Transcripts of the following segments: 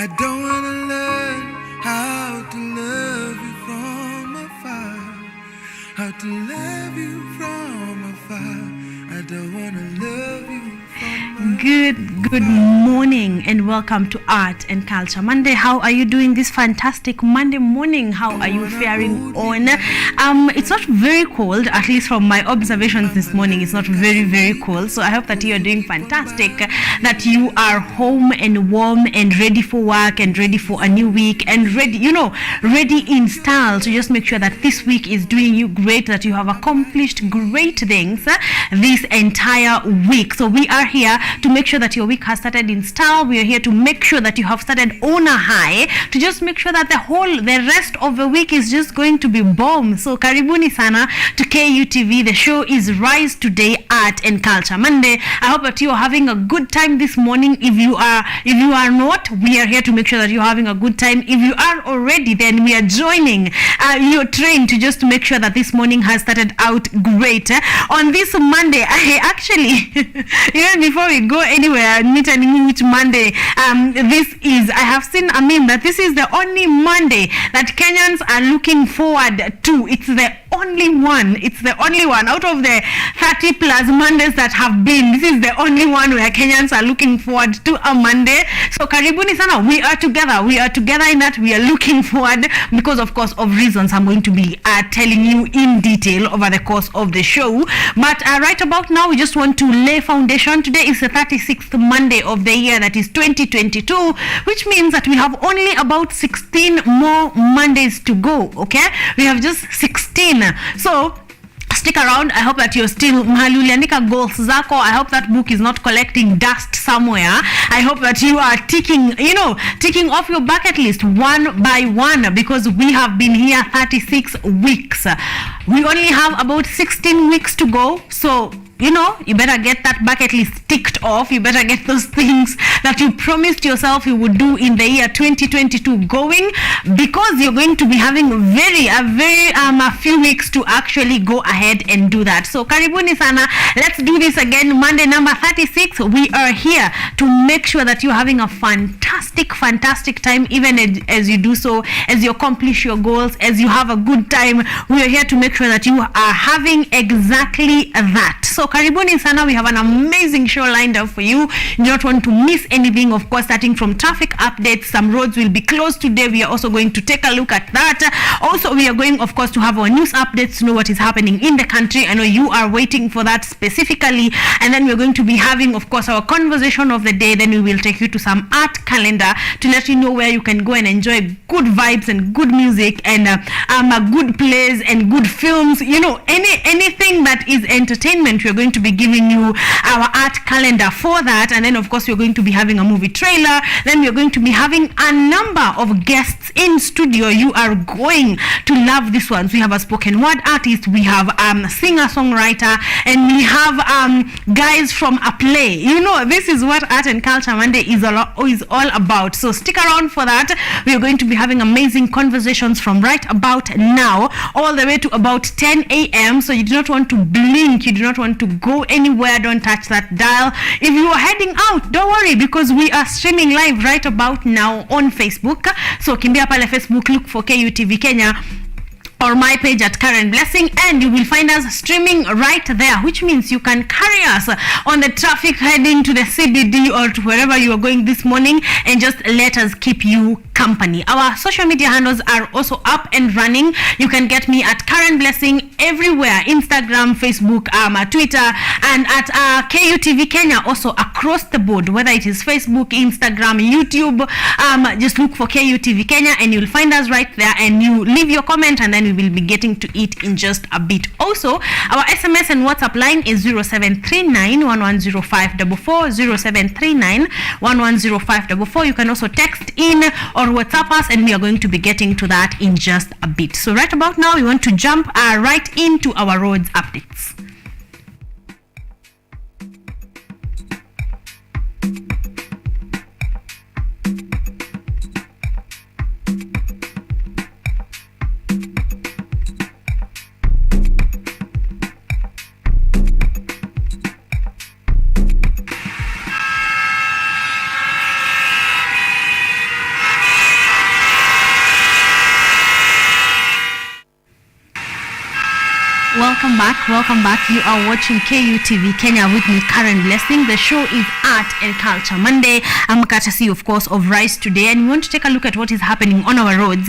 I don't wanna learn how to love you from afar. How to love you from afar. I don't wanna love you from Good morning and welcome to Art and Culture Monday. How are you doing this fantastic Monday morning? How are you faring on? It's not very cold, at least from my observations this morning. It's not very cold. So I hope that you are doing fantastic, that you are home and warm and ready for work and ready for a new week and ready in style to just make sure that this week is doing you great, that you have accomplished great things this entire week. So we are here to make sure that your week has started in style. We are here to make sure that you have started on a high, to just make sure that the rest of the week is just going to be bomb. So karibuni sana to KUTV. The show is Rise Today, Art and Culture Monday. I hope that you are having a good time this morning. If you are not, we are here to make sure that you're having a good time. If you are already, then we are joining your train to just make sure that this morning has started out great. On this Monday, I actually even before we go anywhere, meet and which Monday this is, I have seen a meme that this is the only Monday that Kenyans are looking forward to. It's the only one. It's the only one out of the 30 plus Mondays that have been. This is the only one where Kenyans are looking forward to a Monday. So karibuni sana. We are together. We are together in that we are looking forward because, of course, of reasons I'm going to be telling you in detail over the course of the show. But right about now, we just want to lay foundation. Today is the 36th Monday of the year, that is 2022, which means that we have only about 16 more Mondays to go. Okay, we have just 16. So stick around. I hope that you're still mahali uliandika goals zako. I hope that book is not collecting dust somewhere. I hope that you are ticking off your bucket list one by one, because we have been here 36 weeks. We only have about 16 weeks to go. So you better get that bucket list ticked off. You better get those things that you promised yourself you would do in the year 2022 going, because you're going to be having a few weeks to actually go ahead and do that. So karibuni sana. Let's do this again. Monday number 36. We are here to make sure that you're having a fantastic time, even as you do so, as you accomplish your goals, as you have a good time. We are here to make sure that you are having exactly that. So karibuni sana. We have an amazing show lined up for you. You don't want to miss anything. Of course, starting from traffic updates, some roads will be closed today. We are also going to take a look at that. Also, we are going, of course, to have our news updates to know what is happening in the country. I know you are waiting for that specifically. And then we're going to be having, of course, our conversation of the day. Then we will take you to some art calendar to let you know where you can go and enjoy good vibes and good music and good plays and good films. Anything that is entertainment, we're going to be giving you our art calendar for that. And then, of course, we're going to be having a movie trailer. Then we're going to be having a number of guests in studio. You are going to love this one. So we have a spoken word artist, we have singer-songwriter, and we have guys from a play. This is what Art and Culture Monday is all about. So stick around for that. We are going to be having amazing conversations from right about now all the way to about 10 a.m. So you do not want to blink. You do not want to go anywhere. Don't touch that dial. If you are heading out, don't worry, because we are streaming live right about now on Facebook. So kimbia pale Facebook, look for KUTV Kenya or my page at Karen Blessing, and you will find us streaming right there, which means you can carry us on the traffic heading to the CBD or to wherever you are going this morning, and just let us keep you company. Our social media handles are also up and running. You can get me at Karen Blessing everywhere: Instagram, Facebook, Twitter, and at KUTV Kenya also across the board, whether it is Facebook, Instagram, YouTube. Just look for KUTV Kenya and you'll find us right there, and you leave your comment and then we will be getting to it in just a bit. Also, our SMS and WhatsApp line is 0739 110544, 0739 110544. You can also text in or WhatsApp us, and we are going to be getting to that in just a bit. So right about now, we want to jump right into our roads updates. Welcome back, welcome back. You are watching KUTV Kenya with me, Karen Blessing. The show is Art and Culture Monday. I'm courtesy, of course, of Rice Today, and we want to take a look at what is happening on our roads.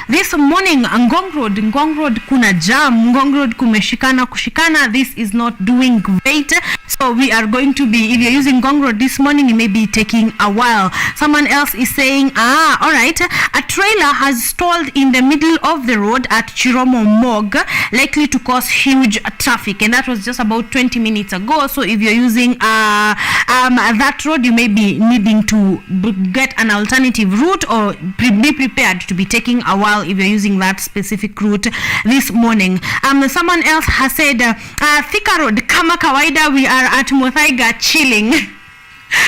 This morning, Ngong Road kuna jam, Ngong Road kushikana. This is not doing great. So we are going to be, if you're using Ngong Road this morning, it may be taking a while. Someone else is saying, all right, a trailer has stalled in the middle of the road at Chiromo Mog, likely to cause huge traffic, and that was just about 20 minutes ago. So if you're using that road, you may be needing to get an alternative route or be prepared to be taking a while if you're using that specific route this morning. Someone else has said, Thika Road, kama kawaida, we are at Muthaiga chilling.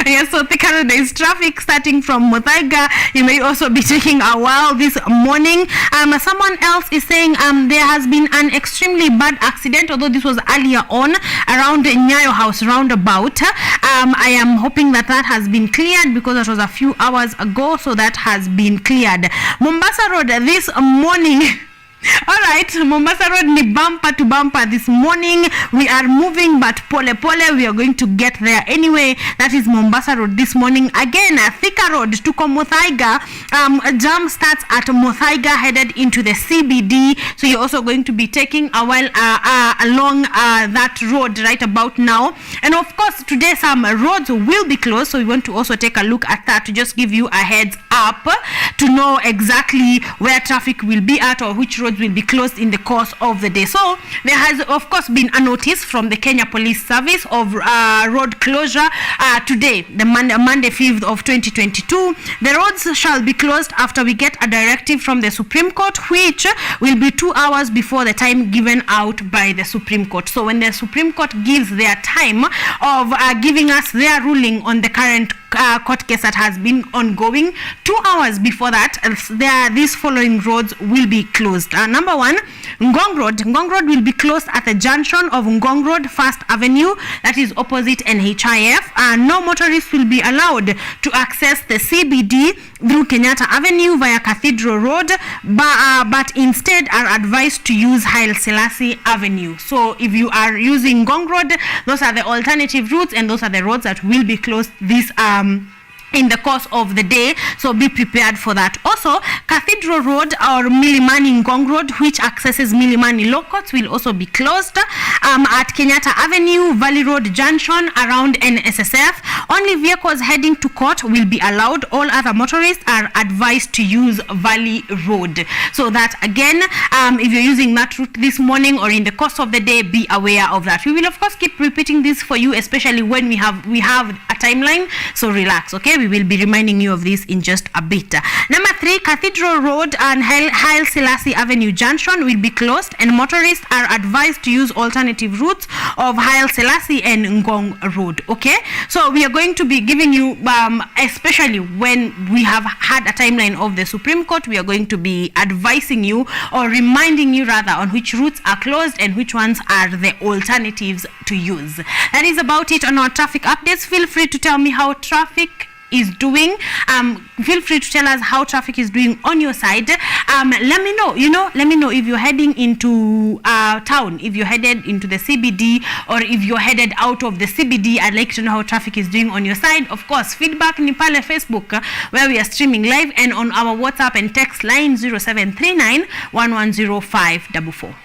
Yes, so Thika, there is traffic starting from Muthaiga. You may also be taking a while this morning. Someone else is saying there has been an extremely bad accident, although this was earlier on around Nyayo House roundabout. I am hoping that has been cleared because that was a few hours ago, so that has been cleared. Mombasa Road this morning. All right, Mombasa Road ni bumper to bumper this morning. We are moving, but pole. We are going to get there anyway. That is Mombasa Road this morning. Again, Thika Road to Muthaiga. Jam starts at Muthaiga headed into the CBD. So you're also going to be taking a while along that road right about now. And of course, today some roads will be closed. So we want to also take a look at that to just give you a heads up to know exactly where traffic will be at or which roads will be closed in the course of the day. So there has of course been a notice from the Kenya Police Service of road closure today, the Monday 5th of 2022. The roads shall be closed after we get a directive from the Supreme Court, which will be 2 hours before the time given out by the Supreme Court. So when the Supreme Court gives their time of giving us their ruling on the current court case that has been ongoing, 2 hours before that, these following roads will be closed. Number one, Ngong Road. Ngong Road will be closed at the junction of Ngong Road, First Avenue, that is opposite NHIF. No motorists will be allowed to access the CBD through Kenyatta Avenue via Cathedral Road, but instead are advised to use Haile Selassie Avenue. So if you are using Ngong Road, those are the alternative routes, and those are the roads that will be closed this in the course of the day, so be prepared for that. Also, Cathedral Road or Milimani Ngong Road, which accesses Milimani Law Courts, will also be closed. At Kenyatta Avenue, Valley Road Junction around NSSF, only vehicles heading to court will be allowed. All other motorists are advised to use Valley Road. So that again, if you're using that route this morning or in the course of the day, be aware of that. We will of course keep repeating this for you, especially when we have a timeline, so relax, okay? We will be reminding you of this in just a bit. Number 3, Cathedral Road and Haile Selassie Avenue Junction will be closed, and motorists are advised to use alternative routes of Haile Selassie and Ngong Road, okay? So we are going to be giving you, especially when we have had a timeline of the Supreme Court, we are going to be advising you or reminding you rather on which routes are closed and which ones are the alternatives to use. That is about it on our traffic updates. Feel free to tell me how traffic is doing. Feel free to tell us how traffic is doing on your side. Let me know if you're heading into town, if you're headed into the CBD, or if you're headed out of the CBD. I'd like to know how traffic is doing on your side. Of course, feedback ni pale Facebook where we are streaming live, and on our WhatsApp and text line 0739 110544.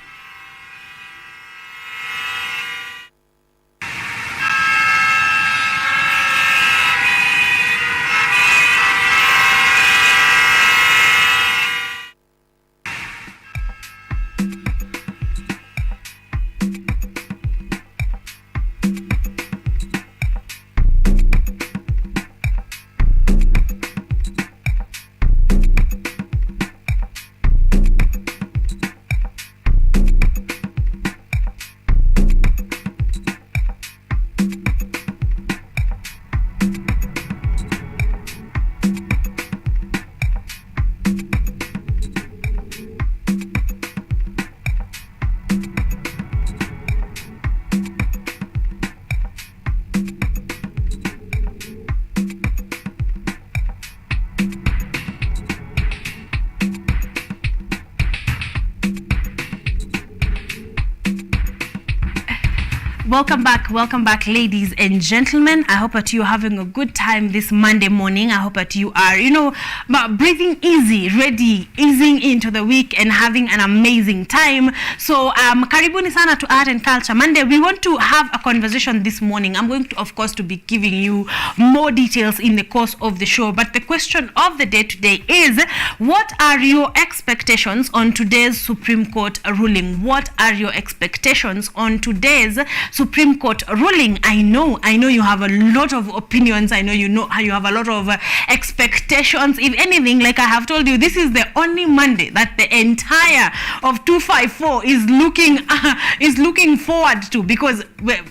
welcome back, ladies and gentlemen. I hope that you're having a good time this Monday morning. I hope that you are, breathing easy, ready, easing into the week and having an amazing time. So, karibuni sana to Art and Culture Monday. We want to have a conversation this morning. I'm going to, of course, to be giving you more details in the course of the show. But the question of the day today is, what are your expectations on today's Supreme Court ruling? What are your expectations on today's Supreme Court ruling? I know you have a lot of opinions. I know you have a lot of expectations. If anything, like I have told you, this is the only Monday that the entire of 254 is looking forward to, because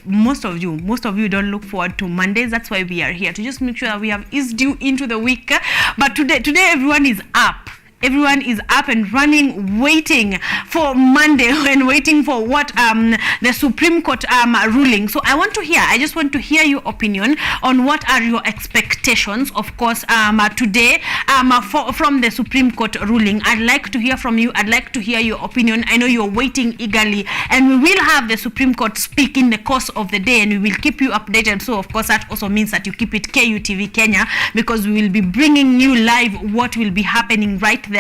most of you don't look forward to Mondays. That's why we are here, to just make sure that we have eased you into the week. But today everyone is up. Everyone is up and running, waiting for Monday and waiting for what the Supreme Court ruling. So I just want to hear your opinion on what are your expectations, of course, today from the Supreme Court ruling. I'd like to hear from you. I'd like to hear your opinion. I know you're waiting eagerly, and we will have the Supreme Court speak in the course of the day, and we will keep you updated. So, of course, that also means that you keep it KUTV Kenya, because we will be bringing you live what will be happening right there.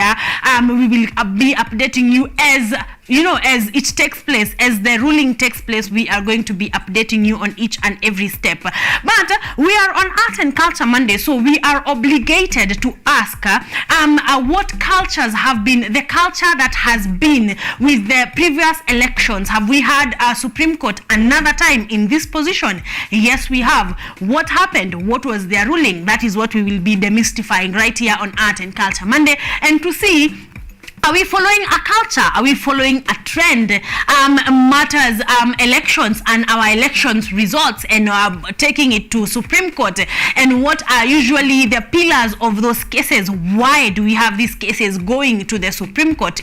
We will be updating you as it takes place, as the ruling takes place. We are going to be updating you on each and every step. But we are on Art and Culture Monday, so we are obligated to ask what cultures have been the culture that has been with the previous elections. Have we had a Supreme Court another time in this position? Yes, we have. What happened? What was their ruling? That is what we will be demystifying right here on Art and Culture Monday, and to see, are we following a culture? Are we following a trend? Matters elections and our elections results, and taking it to Supreme Court. And what are usually the pillars of those cases? Why do we have these cases going to the Supreme Court?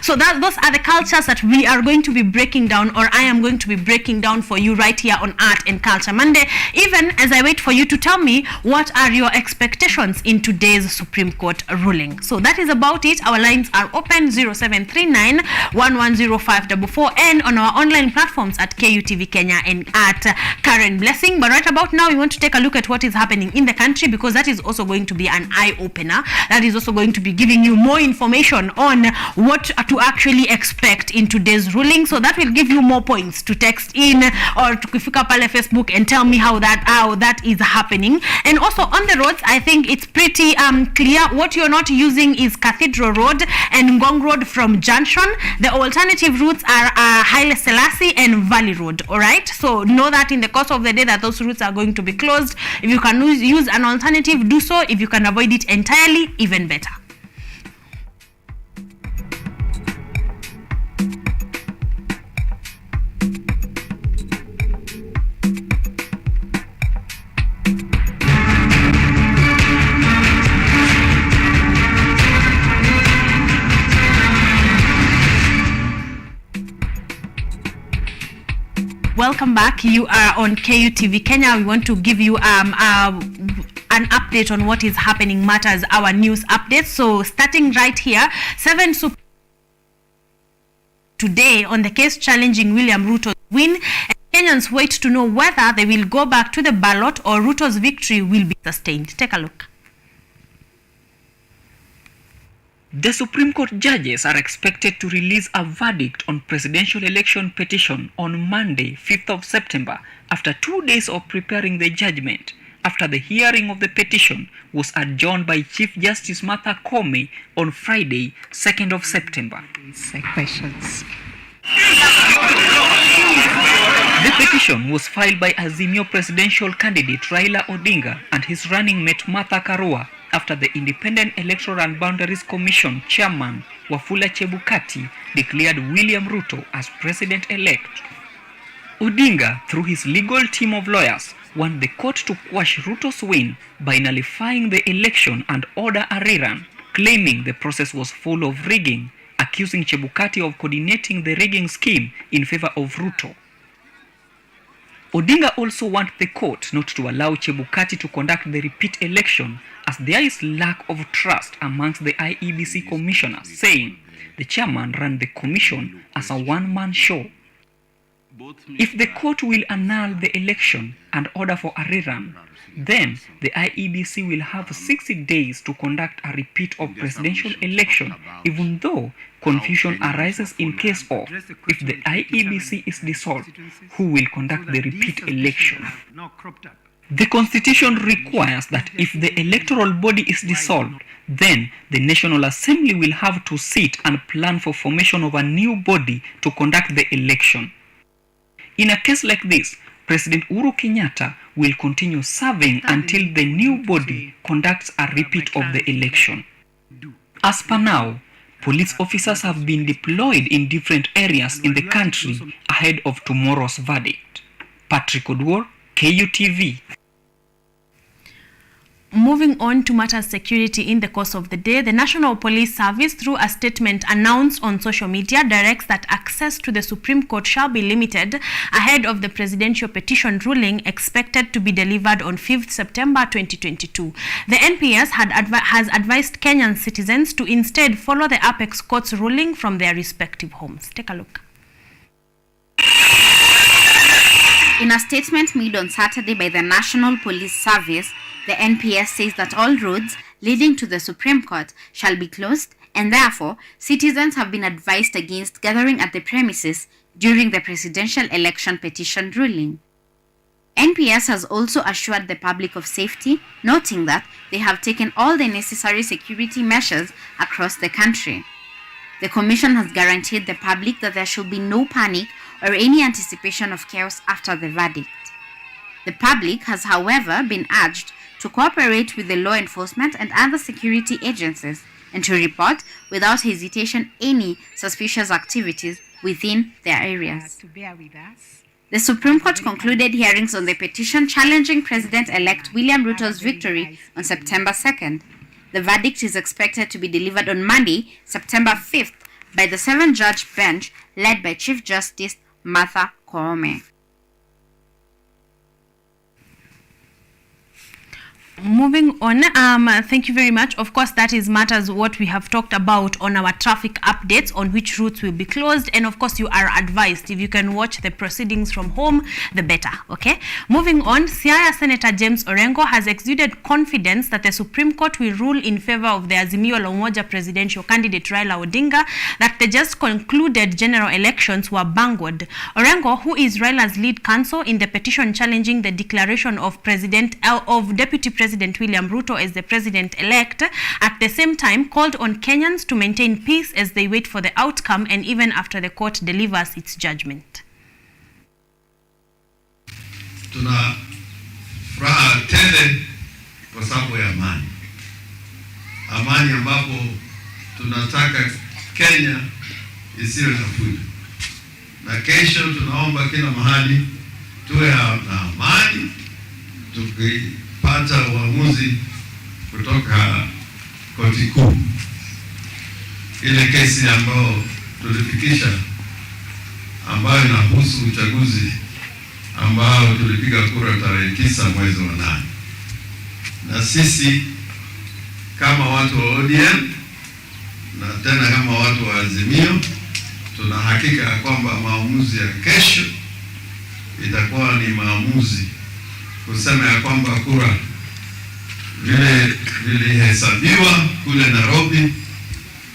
So those are the cultures that we are going to be breaking down, or I am going to be breaking down for you right here on Art and Culture Monday, even as I wait for you to tell me what are your expectations in today's Supreme Court ruling. So that is about it. Our lines are open 0739 110544, and on our online platforms at KUTV Kenya and at Karen Blessing. But right about now, we want to take a look at what is happening in the country, because that is also going to be an eye-opener. That is also going to be giving you more information on what to actually expect in today's ruling. So that will give you more points to text in, or to kufika pale Facebook and tell me how that is happening. And also on the roads, I think it's pretty clear. What you're not using is Cathedral Road and Ngong Road from Junction. The alternative routes are Haile Selassie and Valley Road. All right, so know that in the course of the day that those routes are going to be closed. If you can use an alternative, do so. If you can avoid it entirely, even better. Welcome back. You are on KUTV Kenya. We want to give you an update on what is happening matters, our news updates. So starting right here, 7 today on the case challenging William Ruto's win, and Kenyans wait to know whether they will go back to the ballot or Ruto's victory will be sustained. Take a look. The Supreme Court judges are expected to release a verdict on presidential election petition on Monday, 5th of September, after 2 days of preparing the judgment, after the hearing of the petition was adjourned by Chief Justice Martha Koome on Friday, 2nd of September. Questions. The petition was filed by Azimio presidential candidate Raila Odinga and his running mate Martha Karua, after the Independent Electoral and Boundaries Commission chairman Wafula Chebukati declared William Ruto as president-elect. Odinga, through his legal team of lawyers, want the court to quash Ruto's win by nullifying the election and order a rerun, claiming the process was full of rigging, accusing Chebukati of coordinating the rigging scheme in favor of Ruto. Odinga also wants the court not to allow Chebukati to conduct the repeat election, as there is lack of trust amongst the IEBC commissioners, saying the chairman ran the commission as a one-man show. If the court will annul the election and order for a rerun, then the IEBC will have 60 days to conduct a repeat of presidential election, even though confusion arises in case of, if the IEBC is dissolved, who will conduct the repeat election. The Constitution requires that if the electoral body is dissolved, then the National Assembly will have to sit and plan for formation of a new body to conduct the election. In a case like this, President Uhuru Kenyatta will continue serving until the new body conducts a repeat of the election. As per now, police officers have been deployed in different areas in the country ahead of tomorrow's verdict. Patrick Odwor, KUTV. Moving on to matters security in the course of the day, the National Police Service, through a statement announced on social media, directs that access to the Supreme Court shall be limited ahead of the presidential petition ruling expected to be delivered on 5th September 2022. The NPS has advised Kenyan citizens to instead follow the Apex Court's ruling from their respective homes. Take a look. In a statement made on Saturday by the National Police Service, the NPS says that all roads leading to the Supreme Court shall be closed, and therefore citizens have been advised against gathering at the premises during the presidential election petition ruling. NPS has also assured the public of safety, noting that they have taken all the necessary security measures across the country. The Commission has guaranteed the public that there should be no panic or any anticipation of chaos after the verdict. The public has, however, been urged to cooperate with the law enforcement and other security agencies and to report without hesitation any suspicious activities within their areas. The Supreme Court concluded hearings on the petition challenging President-elect William Ruto's victory on September 2nd. The verdict is expected to be delivered on Monday, September 5th, by the 7-judge bench led by Chief Justice Martha Koome. Moving on, thank you very much. Of course, that is matters what we have talked about on our traffic updates on which routes will be closed, and of course you are advised if you can watch the proceedings from home, the better. Okay, moving on, Siaya Senator James Orengo has exuded confidence that the Supreme Court will rule in favor of the Azimio la Umoja presidential candidate Raila Odinga that the just concluded general elections were bungled. Orengo, who is Raila's lead counsel in the petition challenging the declaration of Deputy President William Ruto as the president-elect, at the same time called on Kenyans to maintain peace as they wait for the outcome and even after the court delivers its judgment. Tuna furaha tele kwa sababu ya amani. Amani ambapo tunataka Kenya isiwe na fujo. Na kesho tunaomba kila mahali tuwe na amani, tukipata uamuzi kutoka koti kuu. Ile kesi ambayo tulifikisha ambayo inahusu uchaguzi ambao tulipiga kura tarehe 9 mwezi wa 8. Na sisi kama watu wa ODM na tena kama watu wa Azimio tuna hakika ya kwamba maamuzi ya kesho itakuwa ni maamuzi kusema ya kwamba kura vilihesabiwa kule Nairobi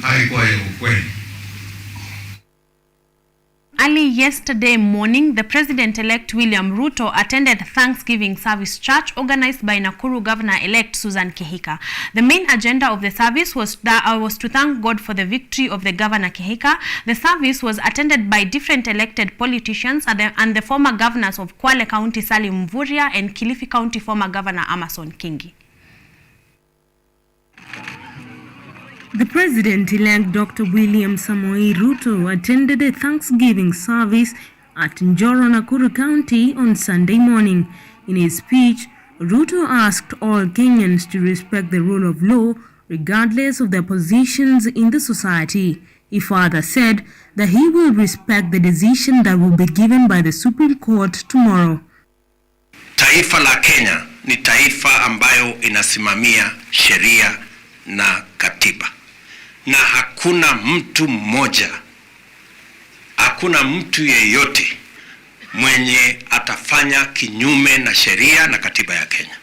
haikuwa ya ukweli. Early yesterday morning, the President-elect William Ruto attended Thanksgiving service church organized by Nakuru Governor-elect Susan Kihika. The main agenda of the service was to thank God for the victory of the Governor Kihika. The service was attended by different elected politicians and the former governors of Kwale County Salim Mvurya and Kilifi County former Governor Amason Kingi. The President-elect Dr. William Samoei Ruto attended a Thanksgiving service at Njoro, Nakuru County on Sunday morning. In his speech, Ruto asked all Kenyans to respect the rule of law regardless of their positions in the society. He further said that he will respect the decision that will be given by the Supreme Court tomorrow. Taifa la Kenya ni taifa ambayo inasimamia sheria na katiba. Na hakuna mtu mmoja, hakuna mtu yeyote mwenye atafanya kinyume na sheria na katiba ya Kenya.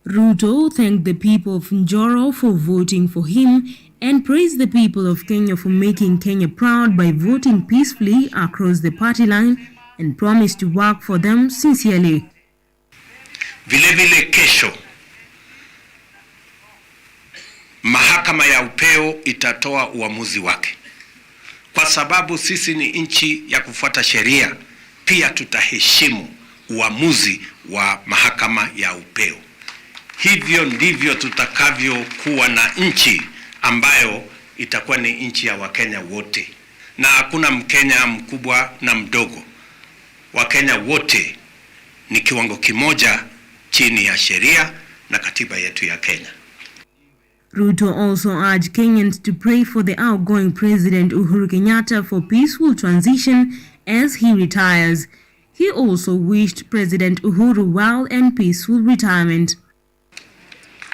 Ruto thanked the people of Njoro for voting for him and praised the people of Kenya for making Kenya proud by voting peacefully across the party line and promised to work for them sincerely. Vile kesho mahakama ya upeo itatoa uamuzi wake. Kwa sababu sisi ni nchi ya kufuata sheria, pia tutaheshimu uamuzi wa mahakama ya upeo. Hivyo ndivyo tutakavyokuwa na nchi ambayo itakuwa ni nchi ya Wakenya wote. Na hakuna Mkenya mkubwa na mdogo. Wakenya wote ni kiwango kimoja chini ya sheria na katiba yetu ya Kenya. Ruto also urged Kenyans to pray for the outgoing President Uhuru Kenyatta for peaceful transition as he retires. He also wished President Uhuru well and peaceful retirement.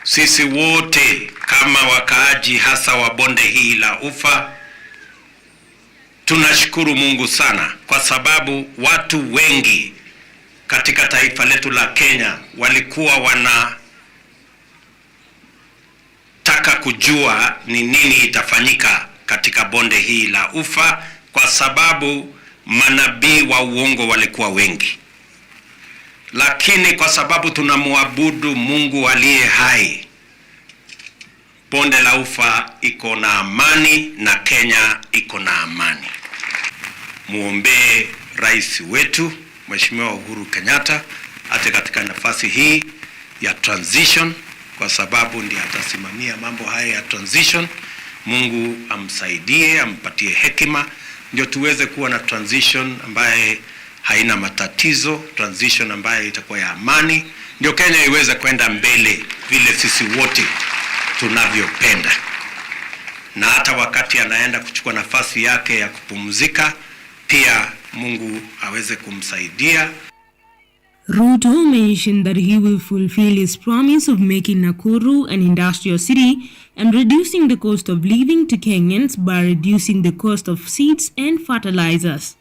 Sisi wote kama wakaaji hasa wa bonde hii la Ufa tunashukuru Mungu sana kwa sababu watu wengi katika taifa letu la Kenya walikuwa wanataka kujua ni nini itafanyika katika bonde hii la Ufa kwa sababu manabii wa uongo walikuwa wengi. Lakini kwa sababu tunamwabudu Mungu aliye hai, bonde la Ufa iko na amani na Kenya iko na amani. Muombe rais wetu Mheshimiwa Uhuru Kenyatta ate katika nafasi hii ya transition, kwa sababu ndiye atasimamia mambo haya ya transition. Mungu amsaidie, ampatie hekima ndio tuweze kuwa na transition ambaye haina matatizo, transition ambaye itakuwa ya amani, ndio Kenya iweze kwenda mbele vile sisi wote tunavyopenda. Na hata wakati anaenda kuchukua nafasi yake ya kupumzika, pia Mungu aweze kumsaidia. Ruto mentioned that he will fulfill his promise of making Nakuru an industrial city and reducing the cost of living to Kenyans by reducing the cost of seeds and fertilizers.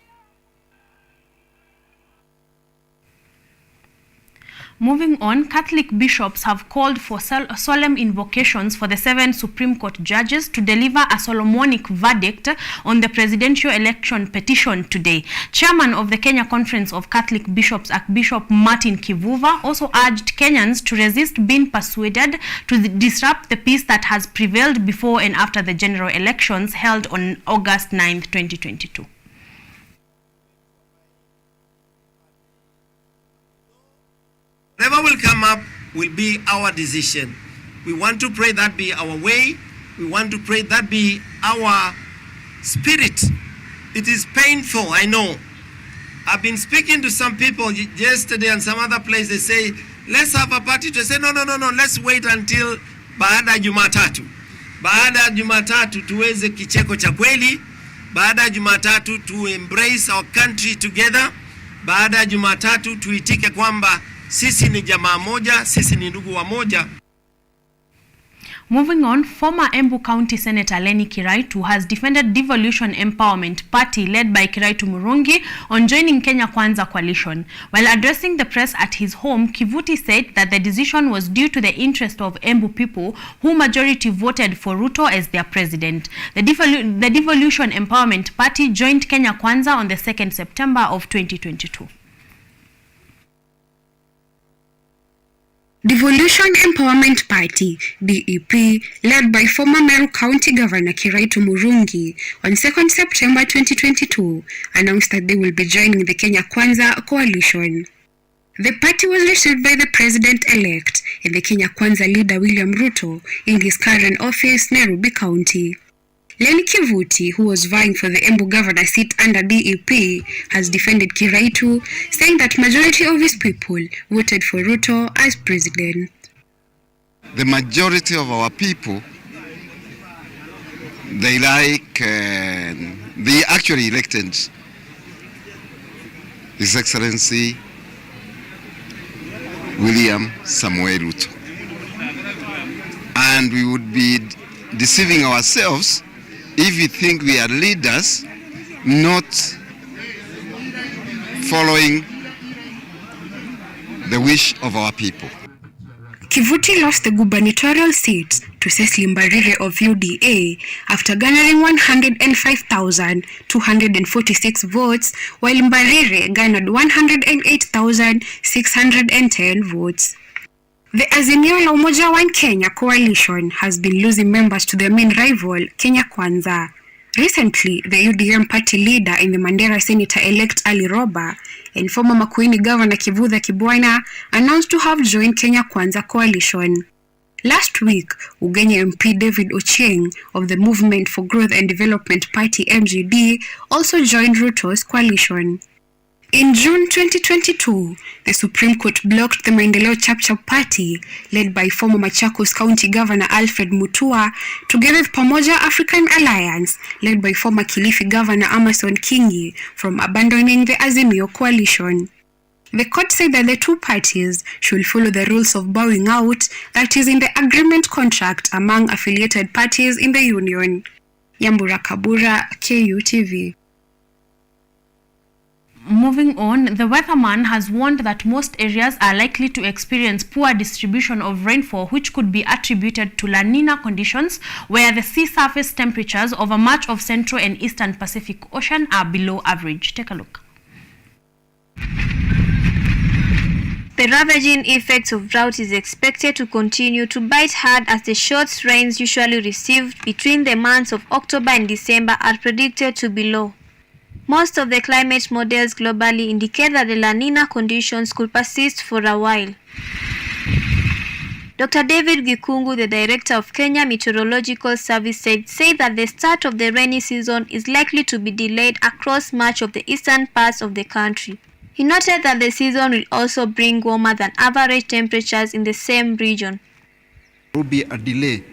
Moving on, Catholic bishops have called for solemn invocations for the 7 Supreme Court judges to deliver a Solomonic verdict on the presidential election petition today. Chairman of the Kenya Conference of Catholic Bishops, Archbishop Martin Kivuva, also urged Kenyans to resist being persuaded to disrupt the peace that has prevailed before and after the general elections held on August 9th, 2022. Whatever will come up will be our decision. We want to pray that be our way. We want to pray that be our spirit. It is painful, I know. I've been speaking to some people yesterday and some other place. They say, let's have a party. They say, no, let's wait until baada Jumatatu. Baada Jumatatu tuweze kicheko cha kweli. Baada Jumatatu to embrace our country together. Baada Jumatatu tuitike kwamba sisi ni jamaa moja, sisi ni ndugu wa moja. Moving on, former Embu County Senator Lenny Kiraitu has defended Devolution Empowerment Party led by Kiraitu Murungi on joining Kenya Kwanza coalition. While addressing the press at his home, Kivuti said that the decision was due to the interest of Embu people who majority voted for Ruto as their president. The Devolution Empowerment Party joined Kenya Kwanza on the 2nd September of 2022. Devolution Empowerment Party, DEP, led by former Meru County Governor Kiraitu Murungi, on 2nd September 2022, announced that they will be joining the Kenya Kwanza coalition. The party was received by the president-elect and the Kenya Kwanza leader William Ruto in his current office, Nairobi County. Lenny Kivuti, who was vying for the Embu governor seat under DEP, has defended Kiraitu, saying that majority of his people voted for Ruto as president. The majority of our people, they actually elected His Excellency William Samoei Ruto. And we would be deceiving ourselves if we think we are leaders not following the wish of our people. Kivuti lost the gubernatorial seat to Cecily Mbarire of UDA after garnering 105,246 votes, while Mbarire garnered 108,610 votes. The Azimio la Umoja One Kenya coalition has been losing members to their main rival, Kenya Kwanza. Recently, the UDM party leader in the Mandera Senator-elect Ali Roba and former Makueni Governor Kivutha Kibwana announced to have joined Kenya Kwanza coalition. Last week, Ugenya MP David Ochieng of the Movement for Growth and Development Party MGD also joined Ruto's coalition. In June 2022, the Supreme Court blocked the Untitled Chapter party, led by former Machakos County Governor Alfred Mutua, together with Pamoja African Alliance, led by former Kilifi Governor Amason Kingi, from abandoning the Azimio coalition. The court said that the two parties should follow the rules of bowing out that is in the agreement contract among affiliated parties in the union. Yambura Kabura, KUTV. Moving on, the weatherman has warned that most areas are likely to experience poor distribution of rainfall, which could be attributed to La Nina conditions, where the sea surface temperatures over much of Central and Eastern Pacific Ocean are below average. Take a look. The ravaging effects of drought is expected to continue to bite hard as the short rains usually received between the months of October and December are predicted to be low. Most of the climate models globally indicate that the La Nina conditions could persist for a while. Dr. David Gikungu, the director of Kenya Meteorological Service, said that the start of the rainy season is likely to be delayed across much of the eastern parts of the country. He noted that the season will also bring warmer than average temperatures in the same region. There will be a delay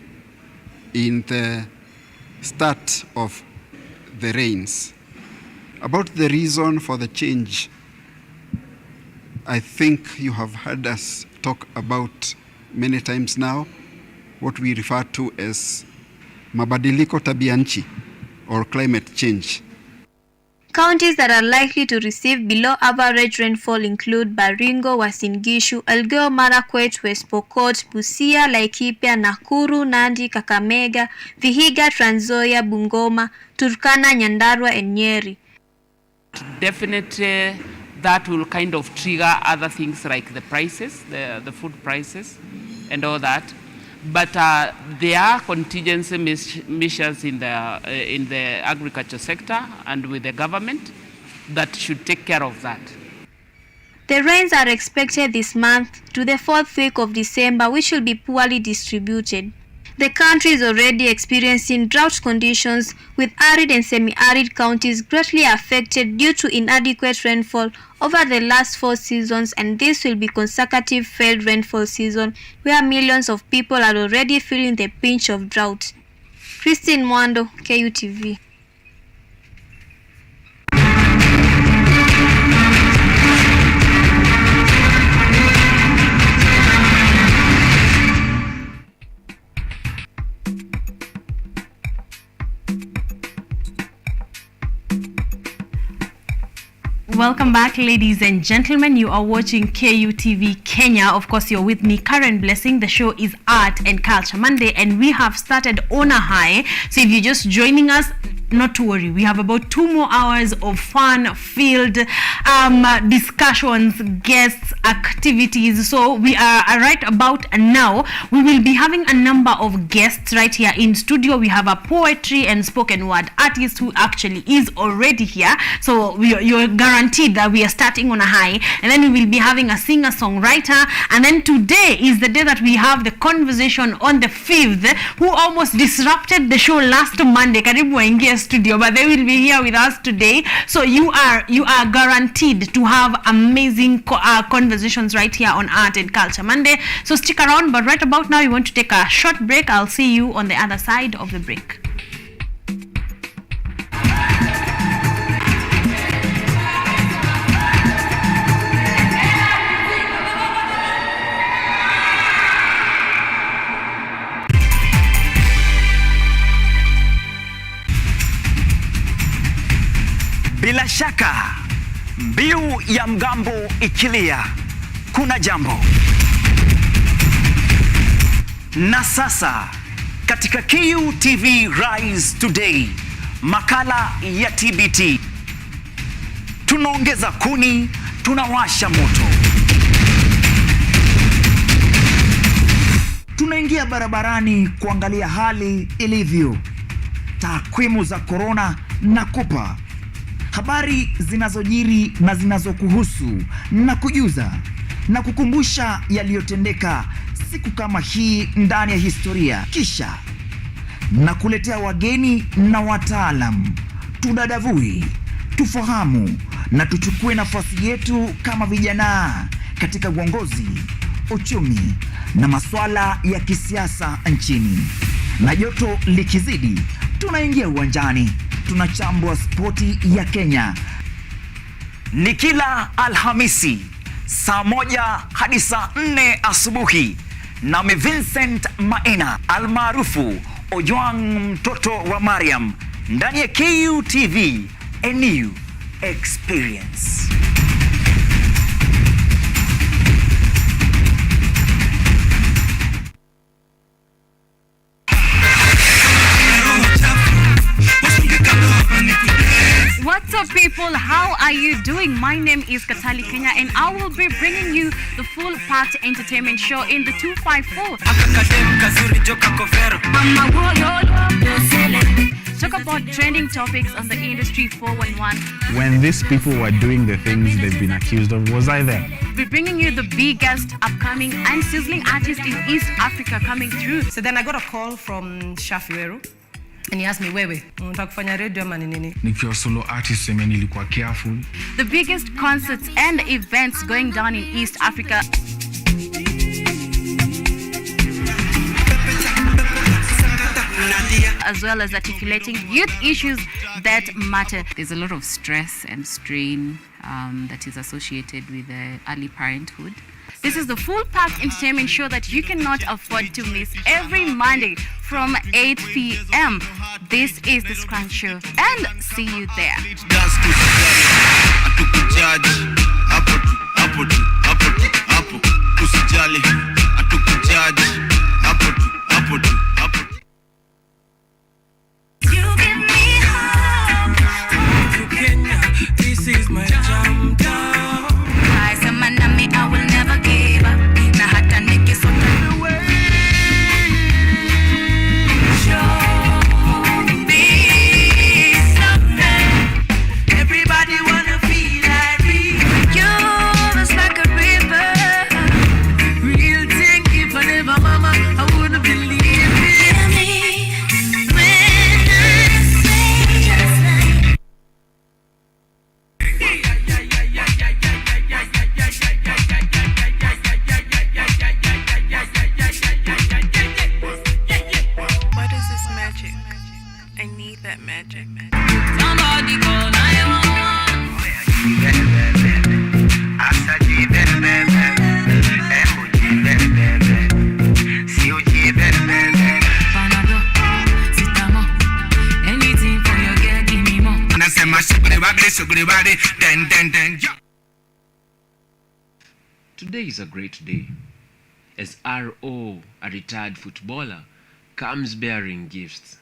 in the start of the rains. About the reason for the change, I think you have heard us talk about many times now what we refer to as mabadiliko tabianchi or climate change. Counties that are likely to receive below average rainfall include Baringo, Uasin Gishu, Elgeyo Marakwet, West Pokot, Busia, Laikipia, Nakuru, Nandi, Kakamega, Vihiga, Trans Nzoia, Bungoma, Turkana, Nyandarua, and Nyeri. Definitely that will kind of trigger other things like the prices, the food prices and all that. But there are contingency measures in the agriculture sector and with the government that should take care of that. The rains are expected this month to the 4th week of December, which will be poorly distributed. The country is already experiencing drought conditions, with arid and semi-arid counties greatly affected due to inadequate rainfall over the last 4 seasons, and this will be consecutive failed rainfall season where millions of people are already feeling the pinch of drought. Christine Mwando, KUTV. Welcome back, ladies and gentlemen. You are watching KUTV Kenya. Of course, you're with me, Karen Blessing. The show is Art and Culture Monday, and we have started on a high. So if you're just joining us, not to worry. We have about 2 more hours of fun-filled discussions, guests, activities. So we are right about now. We will be having a number of guests right here in studio. We have a poetry and spoken word artist who actually is already here. So you're guaranteed that we are starting on a high. And then we will be having a singer-songwriter. And then today is the day that we have the conversation on the 5th, who almost disrupted the show last Monday. Karibu waingie studio, but they will be here with us today. So you are guaranteed to have amazing conversations right here on Art and Culture Monday. So stick around, but right about now we want to take a short break. I'll see you on the other side of the break. Bila shaka, Mbiu ya mgambo ikilia, kuna jambo. Na sasa katika QTV Rise Today, makala ya TBT. Tunaongeza kuni, tunawasha moto. Tunaingia barabarani kuangalia hali ilivyo. Takwimu za korona na kupa habari zinazojiri na zinazokuhusu na kujuza na kukumbusha yaliyotendeka siku kama hii ndani ya historia. Kisha na kuletea wageni na wataalam, tudadavui, tufahamu na tuchukue nafasi yetu kama vijana katika uongozi, uchumi na masuala ya kisiasa nchini. Na joto likizidi, tunaingia uwanjani, tunachambua spoti ya Kenya. Ni kila Alhamisi saa 1 hadi saa 4 asubuhi, nami Vincent Maina almaarufu Ojwang mtoto wa Mariam, ndani ya QTV, a new experience. What's up, people? How are you doing? My name is Katali Kenya, and I will be bringing you the full packed entertainment show in the 254. Talk about trending topics on the industry 411. When these people were doing the things they've been accused of, was I there? We're bringing you the biggest upcoming and sizzling artists in East Africa coming through. So then I got a call from Shafiweru. And he asked me, wewe, unataka kufanya radio ama nini? Nikiwa solo artist, sema nilikuwa careful. The biggest concerts and events going down in East Africa. As well as articulating youth issues that matter. There's a lot of stress and strain that is associated with early parenthood. This is the full packed entertainment show that you cannot afford to miss every Monday from 8 p.m. This is the Scrunch Show, and see you there. This is my jam down. I will never give up. Na hata nikisota away. Show me something. Everybody wanna feel like me. You is like a river. Real thing, if I never mama, I wouldn't believe it. Hear me when I say just like. What is this magic? I need that magic. Somebody call 911. Anything for your girl, give me more. Today is a great day, as R.O., a retired footballer, comes bearing gifts.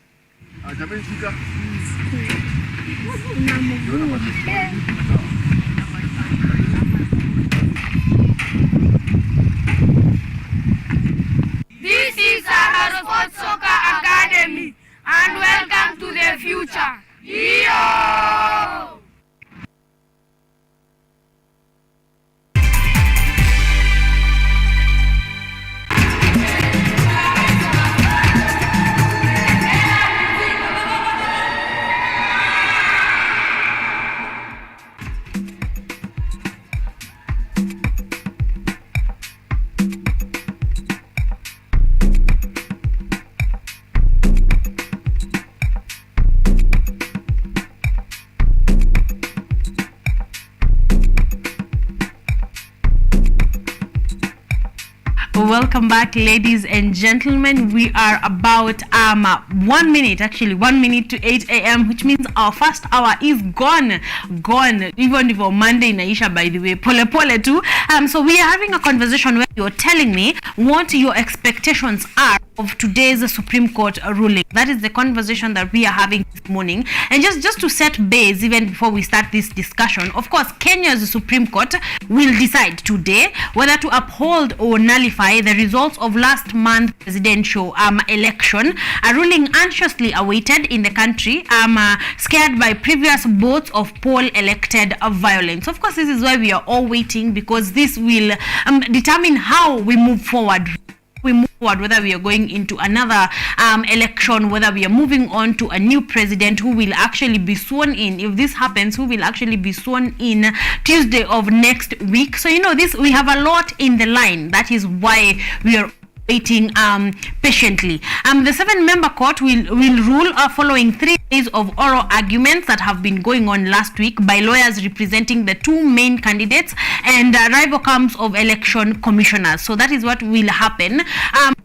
This is our Sports Soccer Academy, and welcome to the future. Yo! Welcome back, ladies and gentlemen. We are about 1 minute to 8 a.m., which means our first hour is gone. Even if Monday inaisha, by the way, pole too. So we are having a conversation where you're telling me what your expectations are of today's Supreme Court ruling. That is the conversation that we are having this morning. And just to set base, even before we start this discussion, of course, Kenya's Supreme Court will decide today whether to uphold or nullify the results of last month's presidential election, a ruling anxiously awaited in the country, scared by previous bouts of poll-elected violence. Of course, this is why we are all waiting, because this will determine how we move forward. Whether we are going into another election, whether we are moving on to a new president who will actually be sworn in. If this happens, who will actually be sworn in Tuesday of next week. So this, we have a lot in the line. That is why we are waiting patiently. The 7-member court will rule following 3 days of oral arguments that have been going on last week by lawyers representing the two main candidates and rival camps of election commissioners. So that is what will happen.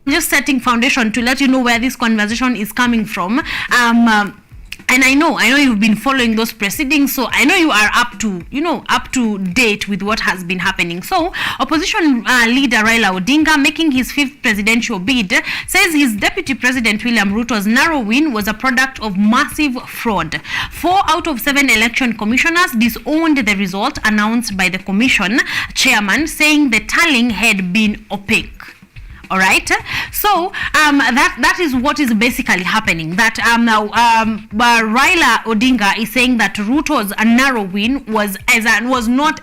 Just setting foundation to let you know where this conversation is coming from. And I know you've been following those proceedings, so I know you are up to date with what has been happening. So, opposition leader Raila Odinga, making his 5th presidential bid, says his deputy president William Ruto's narrow win was a product of massive fraud. 4 out of 7 election commissioners disowned the result announced by the commission chairman, saying the tallying had been opaque. All right, so that is what is basically happening. That Raila Odinga is saying that Ruto's narrow win was not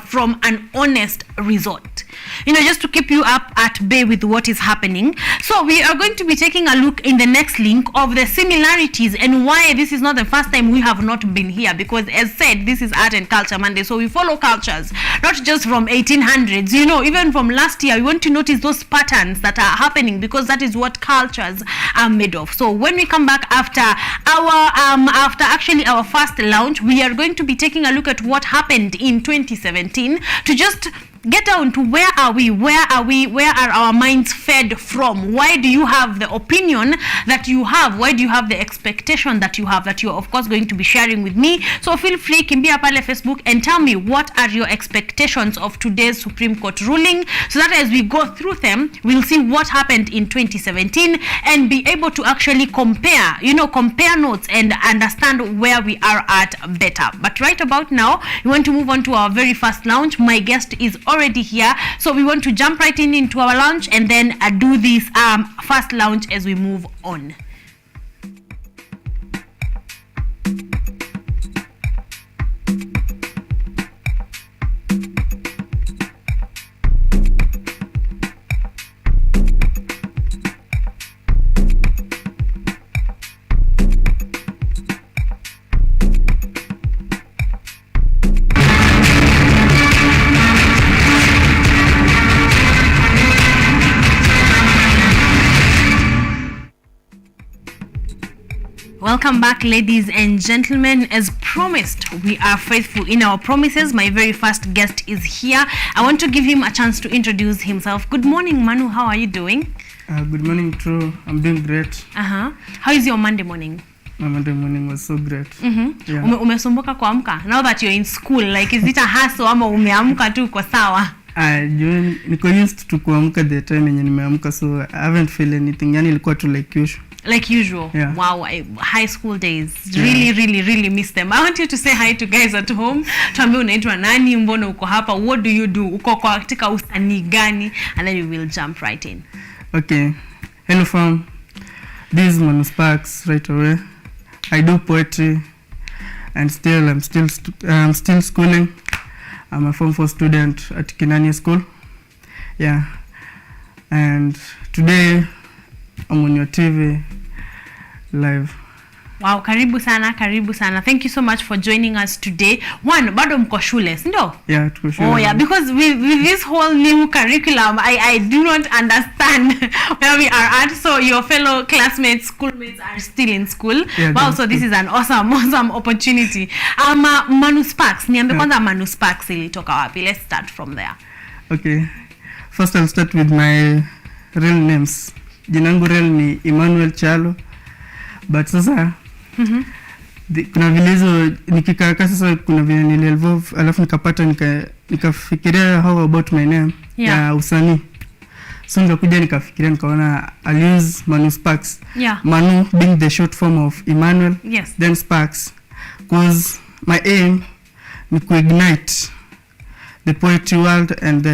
from an honest result. Just to keep you up at bay with what is happening. So we are going to be taking a look in the next link of the similarities and why this is not the first time we have not been here. Because as said, this is Art and Culture Monday, so we follow cultures, not just from 1800s. Even from last year, we want to notice those patterns that are happening, because that is what cultures are made of. So when we come back after our first launch, we are going to be taking a look at what happened in 2017 to just get down to where are our minds fed from. Why do you have the opinion that you have? Why do you have the expectation that you have, that you're of course going to be sharing with me? So feel free, kimbia pale Facebook and tell me what are your expectations of today's Supreme Court ruling, so that as we go through them, we'll see what happened in 2017 and be able to actually compare notes and understand where we are at better. But right about now, we want to move on to our very first launch. My guest is already here, so we want to jump right into our launch and then do this first launch as we move on. Welcome back, ladies and gentlemen. As promised, we are faithful in our promises. My very first guest is here. I want to give him a chance to introduce himself. Good morning, Manu. How are you doing? Good morning, True. I'm doing great. How is your Monday morning? My Monday morning was so great. Yeah. Umesumbuka kuamka? Now that you're in school, like, is it a hustle ama umeamka tu kwa sawa? Niko used to kuamka the time yenye nimeamka, so I haven't feel anything. Yani ilikuwa tu like usual. Like usual. Yeah. Wow, high school days. Really miss them. I want you to say hi to guys at home. Tuambie unaitwa nani, mbona uko hapa, what do you do, uko katika usanii gani, and then we will jump right in. Okay. Hello fam. This is Manu Sparks right away. I do poetry and I'm still schooling. I'm a Form 4 student at Kinania School. Yeah. And today I'm on your TV live. Wow, karibu sana. Thank you so much for joining us today. One, bado mko shule, ndio? Yeah, tuko shule. Oh yeah, because with this whole new curriculum, I do not understand where we are at. So your fellow classmates, schoolmates are still in school. Yeah, wow, so this is an awesome opportunity. Manu Sparks, niambie kwanza Manu Sparks ilitoka wapi? Let's start from there. Okay. First I'll start with my real names. Jina langu real ni Emmanuel Chalo. But sasa kuna vile hizo nikikaa sasa kuna vile nilievolve alafu nikapata nikafikiria how about my name ya usanii. So nikakuja nikafikiria nikaona I'll use Manu Sparks. Manu being the short form of Emmanuel, then Sparks, because my aim is to ignite the poetry world and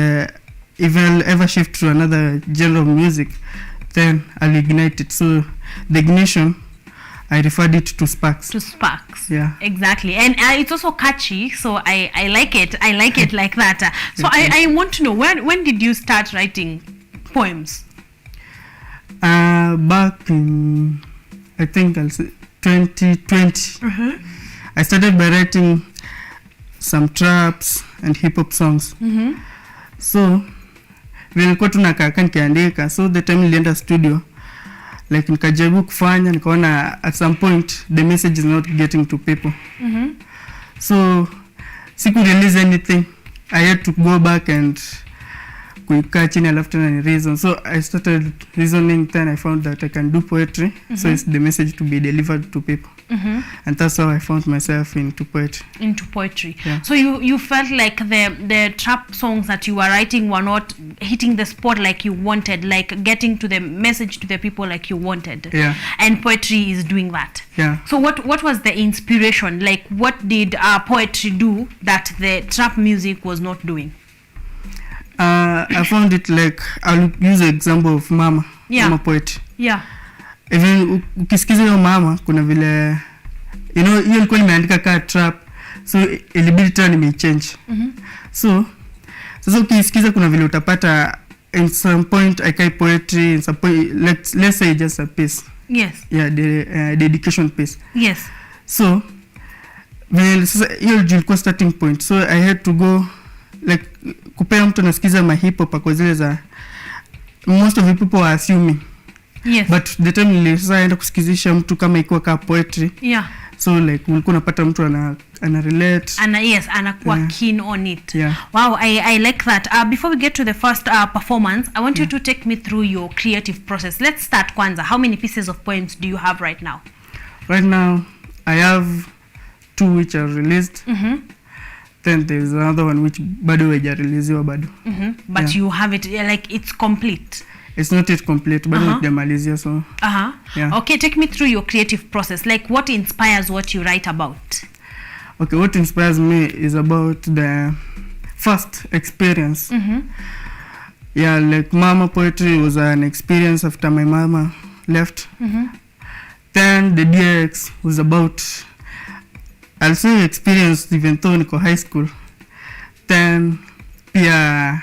if I'll ever shift to another genre of music, then I'll ignite it. So the ignition, I referred it to Sparks. To Sparks. Yeah. Exactly. And it's also catchy, so I like it. I like it like that. So I want to know, when did you start writing poems? Back in, I think I'll say 2020. I started by writing some traps and hip hop songs. So nilikuwa tunakaa nikiandika, so the time nilienda studio, like nikajaribu kufanya, nikaona at some point the message is not getting to people. So siku release anything, I had to go back and kuikaa chini alafu tena ni reason. So I started reasoning, then I found that I can do poetry, so it's the message to be delivered to people. And that's how I found myself into poetry. So you felt like the trap songs that you were writing were not hitting the spot like you wanted, like getting to the message to the people like you wanted. And poetry is doing that. So what was the inspiration? Like what did poetry do that the trap music was not doing? I found it like, I'll use an example of mama. Mama poetry. Even ukisikiza hiyo mama kuna vile hiyo ilikuwa nimeandika ka trap, so ilibidi tena nimechange. So sasa ukisikiza kuna vile utapata in some point I can poetry, in some point let's say just a piece. The dedication piece. So well, sasa hiyo ilikuwa starting point, so I had to go like kupea mtu nasikiza ma hip hop kwa zile za most of the people are assuming. But the time nilienda kusikizisha mtu kama ikuwa ka poetry. So like ulikuwa unapata mtu ana relate. Anakuwa keen on it. Wow, I like that. Before we get to the first performance, I want you to take me through your creative process. Let's start kwanza. How many pieces of poems do you have right now? Right now, I have 2 which are released. Then there's another one which bado hajareleasewa bado. But you have it like it's complete. It's not yet complete, but hujamalizia so. Okay, take me through your creative process. Like what inspires what you write about? Okay, what inspires me is about the first experience. Like mama poetry was an experience after my mama left. Then the DX was about, I'll say experience even though niko high school. Then pia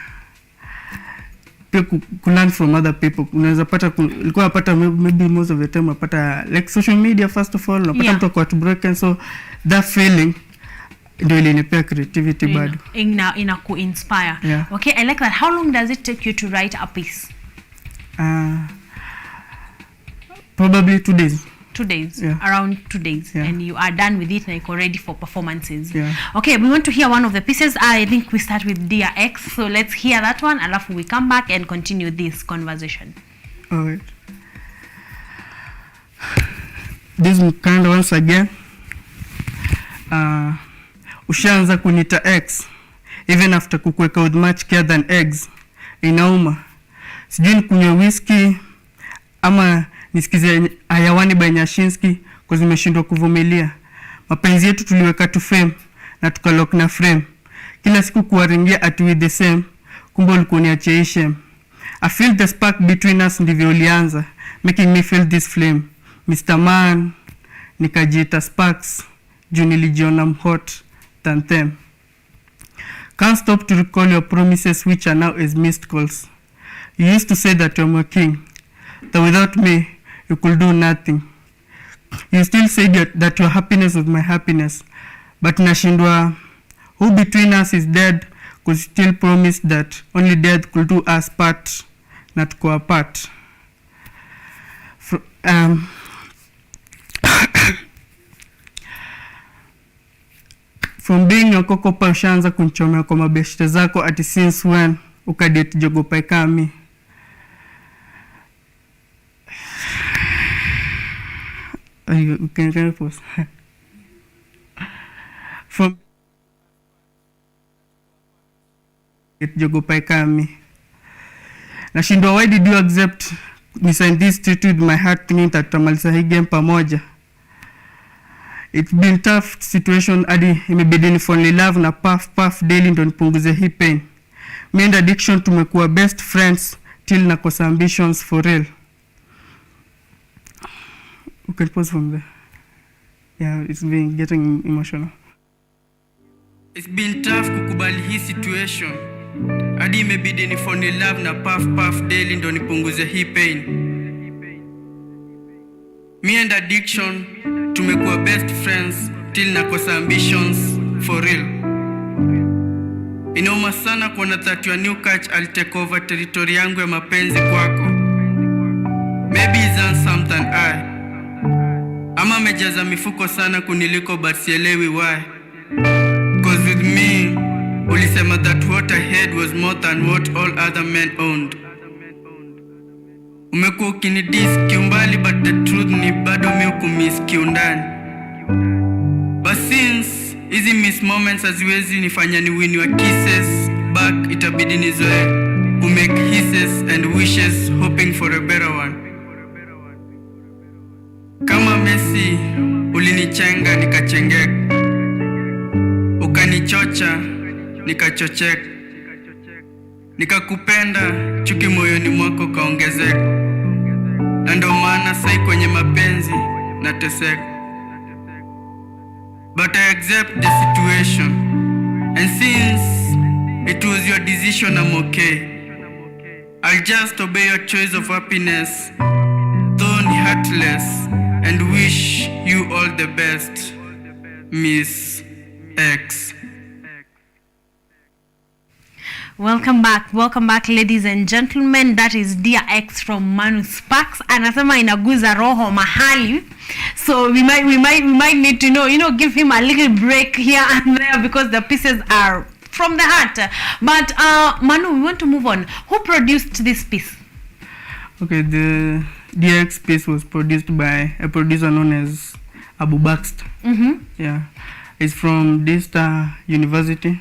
learn from other people. Unaweza pata ulikuwa unapata maybe most of the time unapata like social media first of all, unapata mtu kwa broken, so that feeling ndio ilinipea creativity bado. Inaku inspire. Okay, I like that. How long does it take you to write a piece? Probably 2 days. 2 days, around 2 days, and you are done with it and you're ready for performances. Okay, we want to hear one of the pieces. I think we start with Dear X, so let's hear that one, alafu we come back and continue this conversation. Alright. This kind once again. Ushaanza kunita X, even after kukweka with much care than eggs. Inauma. Sijui nikunywa whiskey ama nisikize Ayawani by Nyashinsky kwa zimeshindwa kuvumilia. Mapenzi yetu tuliweka tu frame na tukalock na frame. Kila siku kuwaringia at we the same, kumbe ulikuwa niachie shame. I feel the spark between us ndivyo ulianza, making me feel this flame. Mr. Man, nikajiita Sparks, juu nilijiona hot than them. Can't stop to recall your promises which are now as missed calls. You used to say that you're my king, that without me, you could do nothing. You still say that your happiness was my happiness. But nashindwa, who between us is dead, could still promise that only death could do us part, not go apart. From being your coco pa ushaanza kunchomea kwa mabeshte zako ati since when ukadate jogopa kami. Can you pause? From jogopa kami. Nashindwa, why did you accept me sign this treaty with my heart thinking that tutamaliza hii game pamoja? It's been tough situation hadi imebidi ni fall in love na puff daily ndo nipunguze hii pain. Me and addiction tumekuwa best friends till nakosa ambitions for real. You can pause from there. Yeah, it's been getting emotional. It's been tough kukubali hii situation hadi imebidi ni fall in love na puff daily ndo nipunguze hii pain. Me and addiction tumekuwa best friends till nakosa ambitions for real. Inauma sana kuona that your new catch I'll take over territory yangu ya mapenzi kwako. Maybe it's handsome than I. Ama mejaza mifuko sana kuniliko but sielewi why. Cause with me, ulisema that what I had was more than what all other men owned. Umekuwa ukinidis kiumbali but the truth ni bado mi ukumiss kiundani. But since hizi miss moments haziwezi nifanya ni win wa kisses back, itabidi nizoe to make hisses and wishes hoping for a better one. Kama Messi ulinichenga nikachengeka, ukanichocha nikachocheka, nikakupenda chuki moyoni mwako kaongezeka, na ndo maana sai kwenye mapenzi nateseka. But I accept the situation, and since it was your decision, I'm okay. I'll just obey your choice of happiness, though heartless, and wish you all the best, Miss X. Welcome back ladies and gentlemen. That is Dear X from Manu Sparks. Anasema inaguza roho mahali. So we might need to give him a little break here and there because the pieces are from the heart. But Manu, we want to move on. Who produced this piece? Okay, the Dear X piece was produced by a producer known as Abu Baxter. Yeah, he's from Daystar University.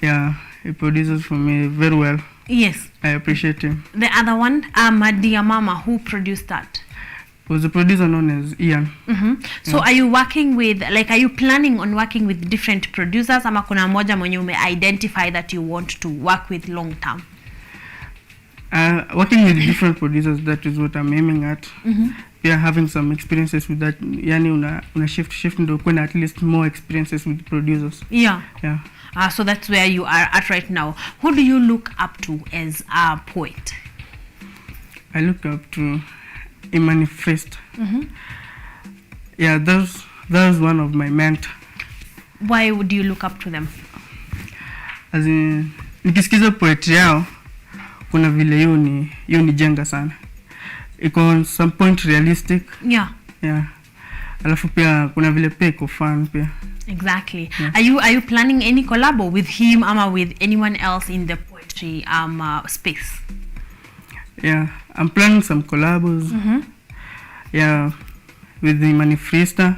Yeah, he produces for me very well. Yes, I appreciate him. The other one, Dear Mama, who produced that? Was a producer known as Ian. So are you working with, are you planning on working with different producers, ama kuna moja mwenye ume identify that you want to work with long term? Working with different producers, that is what I'm aiming at. Yeah, having some experiences with that. Yani una shift ndo kuna at least more experiences with producers. Yeah. Yeah. So that's where you are at right now. Who do you look up to as a poet? I look up to Imani Frist. Yeah, that's one of my mentors. Why would you look up to them? As in, nikisikiza poetry yao, kuna vile hiyo ni jenga sana. Iko on some point realistic. Yeah. Yeah. Alafu pia kuna vile pia iko fun pia. Exactly. Yeah. Are you planning any collab with him or with anyone else in the poetry space? Yeah, I'm planning some collabs. Yeah, with the Manifesta.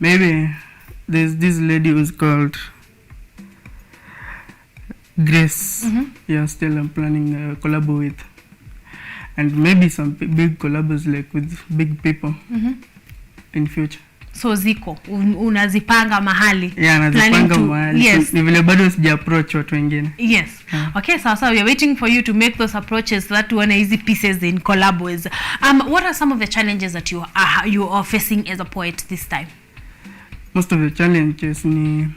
Maybe there's this lady who's called Grace. Yeah, still I'm planning a collab with. And maybe some big collabs like with big people in future. So ziko unazipanga mahali? Yeah, nazipanga mahali. Yes. Ni vile bado sija approach watu wengine. Yes. Okay, so we are waiting for you to make those approaches so that one easy pieces in collabs. What are some of the challenges that you are facing as a poet this time? Most of the challenges ni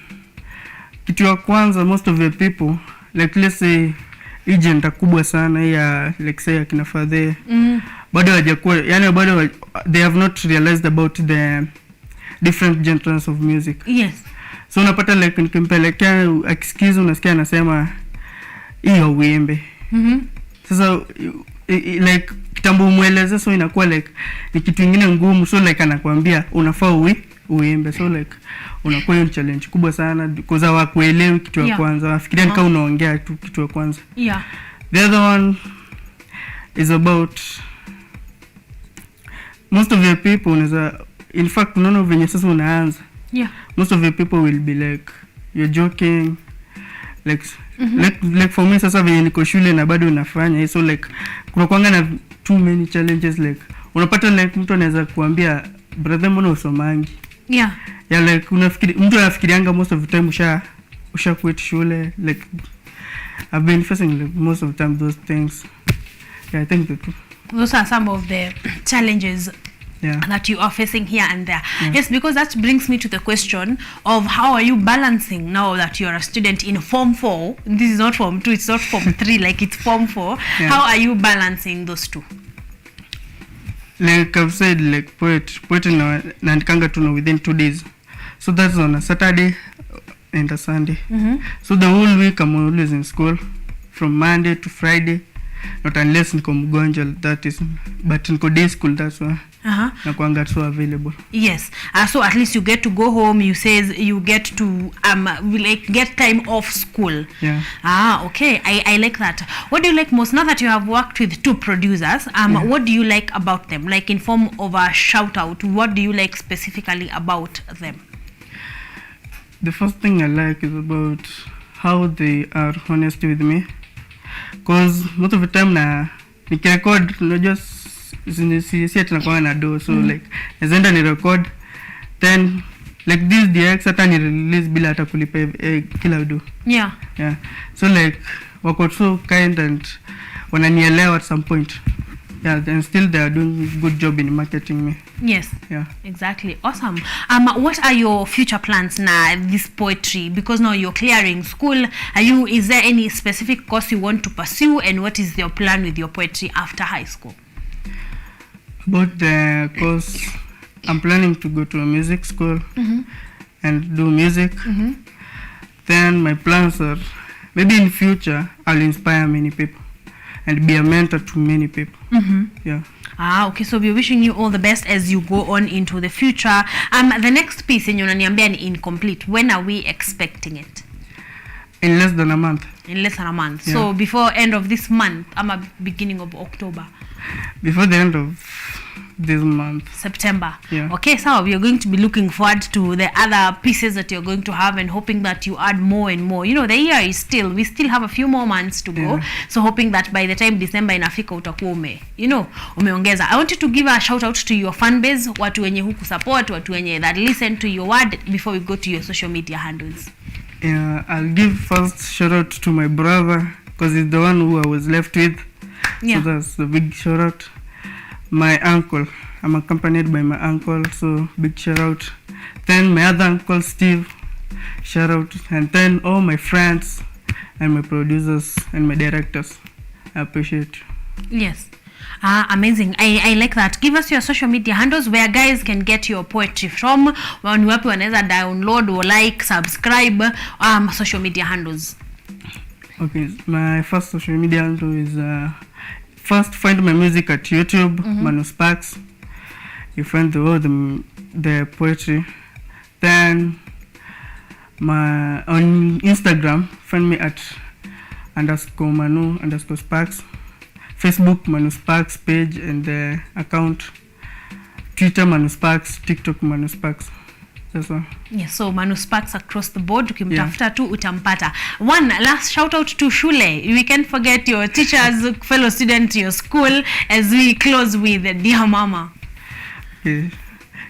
kitu ya kwanza, most of the people, like let's say agent kubwa sana ya like say akina Fadhe, bado hajakuwa, yani bado they have not realized about the different genres of music. Yes. So unapata like nikimpelekea akisikiza unasikia anasema hiyo uimbe. Sasa like kitambo mueleze, so inakuwa like ni kitu kingine ngumu, so like anakuambia unafaa uimbe, so like unakuwa hiyo challenge kubwa sana because hawakuelewi kitu ya kwanza, wafikiria kama unaongea tu kitu ya kwanza. The other one is about most of the people in fact unaona venye sasa unaanza. Most of the people will be like you're joking like like for me sasa venye niko shule na bado unafanya so like kuna kuanga na too many challenges like unapata like mtu anaweza kuambia brother mbona usomangi like mtu anafikirianga most of the time usha quit shule like I've been facing like most of the time those things. I think those are some of the challenges that you are facing here and there. Yes, because that brings me to the question of how are you balancing now that you are a student in Form 4? This is not Form 2, it's not Form 3, like it's Form 4. How are you balancing those two? Like I've said, like poetry naandikanga tu within 2 days. So that's on a Saturday and a Sunday. So the whole week I'm always in school from Monday to Friday. Not unless niko mgonjwa, that is, but niko day school, that's why na kuanga so available. Yes, so at least you get to go home. You says you get to like get time off school. Okay, I like that. What do you like most now that you have worked with 2 producers? What do you like about them, like in form of a shout out? What do you like specifically about them? The first thing I like is about how they are honest with me. Because most of the time na nikirecord just si tunakuwa na do so like nazenda ni record then like this DX hata ni release bila hata kulipa kila do. So like wako so kind and wananielewa at some point. And still they are doing a good job in marketing me. Yes. Exactly. Awesome. What are your future plans now, this poetry? Because now you're clearing school. Is there any specific course you want to pursue, and what is your plan with your poetry after high school? About the course, I'm planning to go to a music school and do music. Then my plans are maybe in future I'll inspire many people and be a mentor to many people. Okay, so we're wishing you all the best as you go on into the future. The next piece in unaniambia ni incomplete. When are we expecting it? In less than a month. So before end of this month, beginning of October. Before the end of this month, September. Okay, so we are going to be looking forward to the other pieces that you're going to have and hoping that you add more and more. You know, the year is we still have a few more months to go, so hoping that by the time December inafika utakuwa umeongeza. I want you to give a shout out to your fan base, watu wenye huku support, watu wenye that listen to your word, before we go to your social media handles. I'll give first shout out to my brother because he's the one who I was left with. So that's a big shout out. My uncle, I'm accompanied by my uncle, so big shout out. Then my other uncle Steve, shout out. And then all my friends and my producers and my directors, I appreciate you. Yes. Amazing. I like that. Give us your social media handles where guys can get your poetry from. When wapi wanaweza download or like, subscribe, social media handles. Okay, my first social media handle is first find my music at YouTube, Manu Sparks. You find the poetry. Then on Instagram, find me at _Manu_Sparks. Facebook Manu Sparks page and the account. Twitter Manu Sparks, TikTok Manu Sparks. That's all. Yes, so Manu Sparks across the board. Ukimtafuta tu utampata. One last shout out to Shule. We can't forget your teachers, fellow students, your school, as we close with Dear Mama. Okay.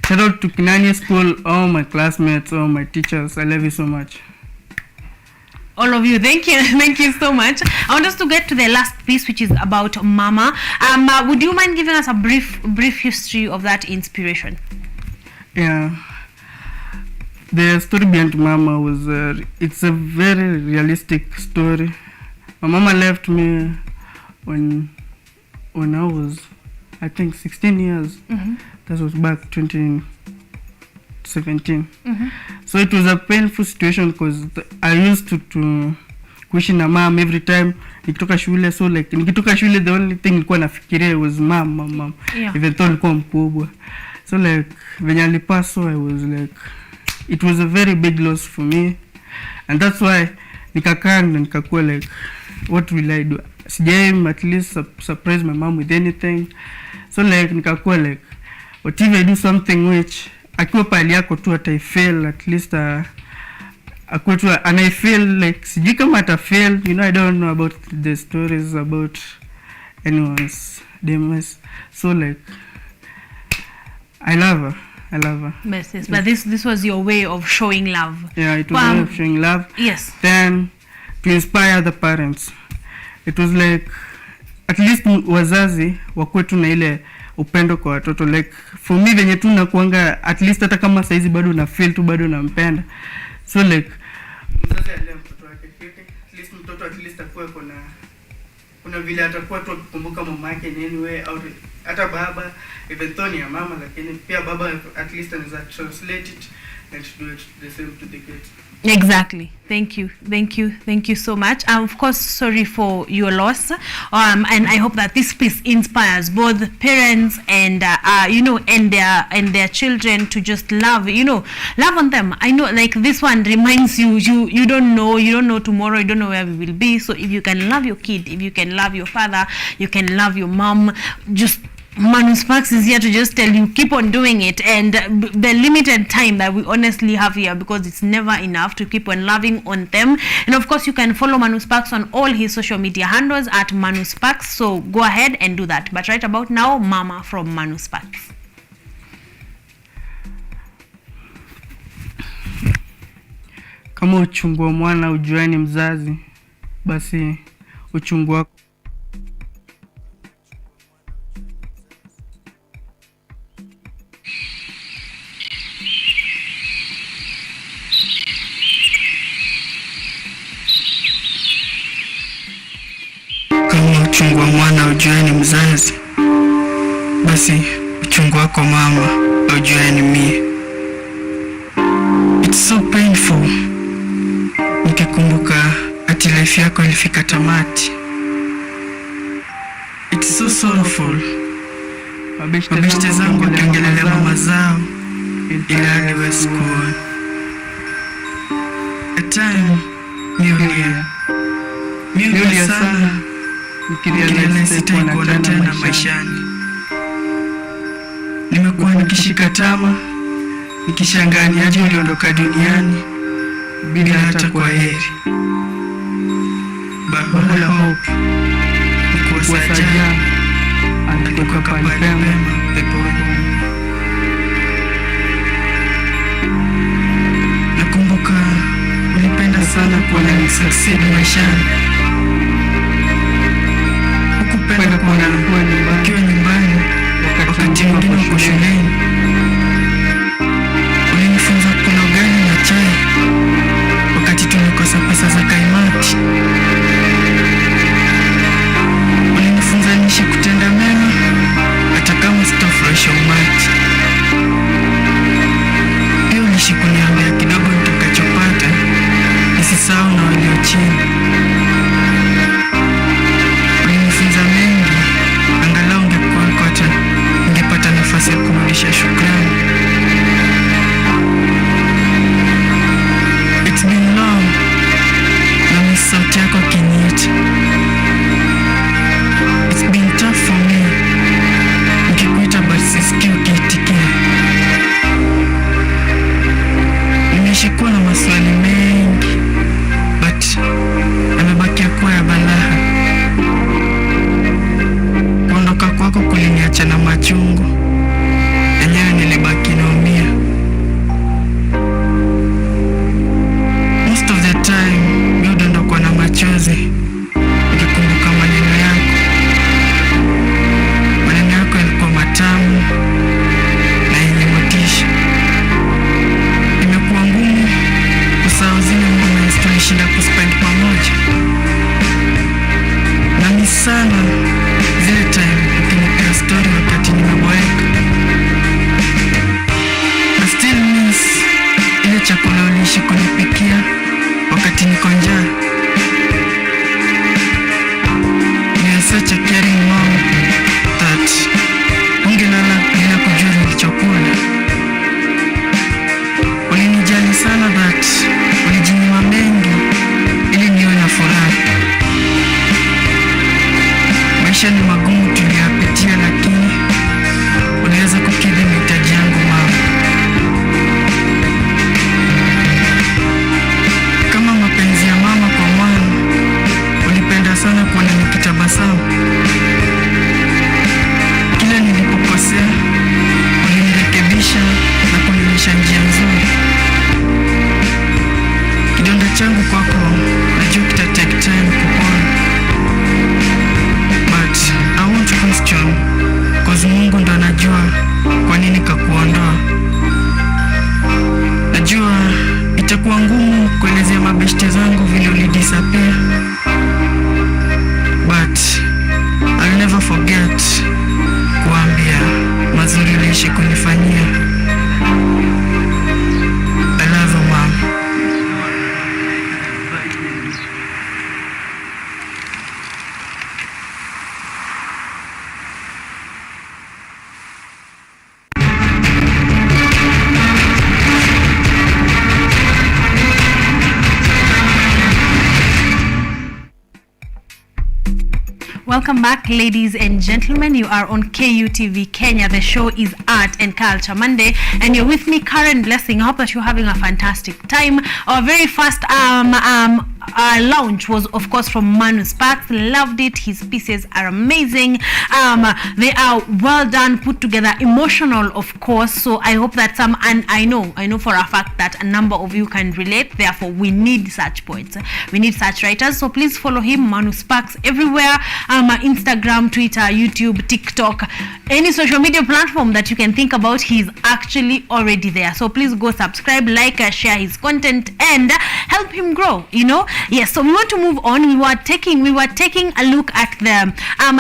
Shout out to Kinani School, all my classmates, all my teachers. I love you so much. All of you, thank you so much. I want us to get to the last piece, which is about Mama. Would you mind giving us a brief history of that inspiration? The story behind Mama was it's a very realistic story. My mama left me when I was, I think, 16 years. That was back 2017. So it was a painful situation because I used to kuishi na mom every time nikitoka shule. So like nikitoka shule the only thing nilikuwa nafikiria was mom. Even though nilikuwa mkubwa. So like venye alipass, so I was like it was a very big loss for me, and that's why nikakaa na nikakuwa like, what will I do? Sijai at least surprise my mom with anything, so like nikakuwa like, what if I do something which akiwa pali yako tu I fail at least akuwa tu, and I feel like sijui kama ata fail, you know, I don't know about the stories about anyone's demise, so like I love her. Yes. But this was your way of showing love. Yeah, it was a way of showing love. Yes. Then to inspire the parents, it was like at least wazazi wakuwe tu na ile upendo kwa watoto. Like for me venye tu nakuanga at least hata kama saizi bado na feel tu bado nampenda, so like mzazi alie mtoto wake fiti, at least mtoto at least akuwe kuna vile atakuwa tu kukumbuka mama yake in any way, au hata baba even though ni ya mama, lakini pia baba at least anaweza translate it and do it the same to the kids. Exactly. Thank you so much. Of course, sorry for your loss. And I hope that this piece inspires both parents and and their children to just love on them. I know, like this one reminds you don't know tomorrow, you don't know where we will be. So if you can love your kid, if you can love your father, you can love your mom, just Manu Sparks is here to just tell you, keep on doing it, and the limited time that we honestly have here, because it's never enough, to keep on loving on them. And of course, you can follow Manu Sparks on all his social media handles at Manu Sparks, so go ahead and do that. But right about now, Mama from Manu Sparks. Kama uchungu wa mwana ujuani mzazi, basi uchungu wako uchungu wa mwana ujuani mzazi, basi uchungu wako mama ujuani mie. It's so painful nikikumbuka ati life yako ilifika tamati. It's so sorrowful mabeshte zangu wakiongelelea mama zao ila aliwe school. A time miulia sana nikirealize sitaikuona tena maishani. Nimekuwa nikishika tama, nikishangaa ni aje uliondoka duniani bila hata kwa heri. But all I hope nikuwa sajaa alikuwa kapali pema peponi. Nakumbuka ulipenda sana kuona ni succeed maishani. Ukupenda kuona ukiwa nyumbani wakati mwingine uko shuleni. Ulinifunza kuna ugali na chai wakati tulikosa pesa za kaimati. Ulinifunza niishi kutenda mema hata kama sitafurahisha umati. Pia uniishi kuniambia kidogo nitakachopata nisisahau na walio chini. Ulinifunza mengi, angalau ungepata nafasi ya kurudisha shukrani. It's been long, na miss sauti yako kiniita. It's been tough for me, nikikuita but sisikii ukiitikia. Nimeishi kuwa na maswali mengi, but yamebakia kuwa ya balaa. Kuondoka kwako kuliniacha na machungu, enyewe nilibaki naumia. Most of the time udondokwa na machozi nikikumbuka maneno yako. Maneno yako yalikuwa matamu na yenye motisha. Imekuwa ngumu kusahau zile moments tulishinda kuspend pamoja. Nami sana zile time ukinipea story wakati nimeboeka. niwezeshe kunifanyia. I love you, Mom. Welcome back, ladies and gentlemen. You are on KUTV Kenya. The show is Art and Culture Monday, and you're with me, Karen Blessing. I hope that you're having a fantastic time. Our very first launch was, of course, from Manu Sparks. Loved it. His pieces are amazing. They are well done, put together, emotional, of course. So I hope that some, and I know for a fact that a number of you can relate. Therefore, we need such poets. We need such writers. So please follow him, Manu Sparks, everywhere. Instagram, Twitter, YouTube, TikTok, any social media platform that you can think about, he's actually already there. So please go subscribe, like, share his content, and help him grow. Yes. So we want to move on. We were taking a look at the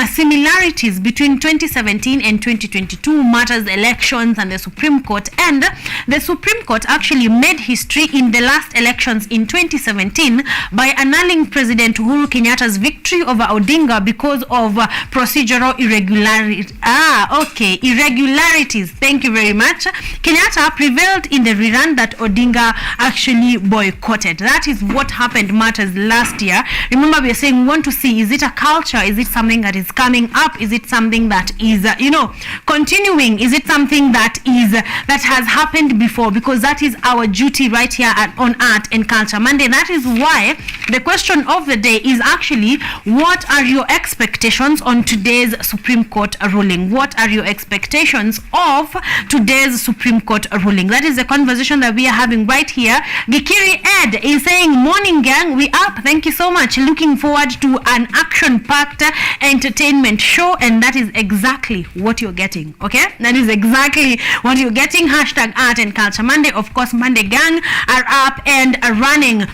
similarities between 2017 and 2022 matters, elections, and the Supreme Court. And the Supreme Court actually made history in the last elections in 2017 by annulling President Uhuru Kenyatta's victory over Odinga because of procedural irregularities. Irregularities. Thank you very much. Kenyatta prevailed in the rerun that Odinga actually boycotted. That is what happened matters last year. Remember, we are saying we want to see, is it a culture? Is it something that is coming up? Is it something that is continuing? Is it something that has happened before? Because that is our duty right here on Art and Culture Monday. That is why the question of the day is actually, what are your expectations on today's Supreme Court ruling? What are your expectations of today's Supreme Court ruling? That is the conversation that we are having right here. Gikiri Ed is saying, morning gang, we up. Thank you so much. Looking forward to an action-packed entertainment show, and that is exactly what you're getting. Okay, that is exactly what you're getting. Hashtag Art and Culture Monday. Of course, Monday gang are up and are running.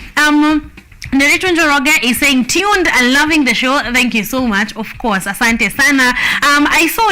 Nerito Njoroge is saying, tuned and loving the show. Thank you so much. Of course, asante sana. I saw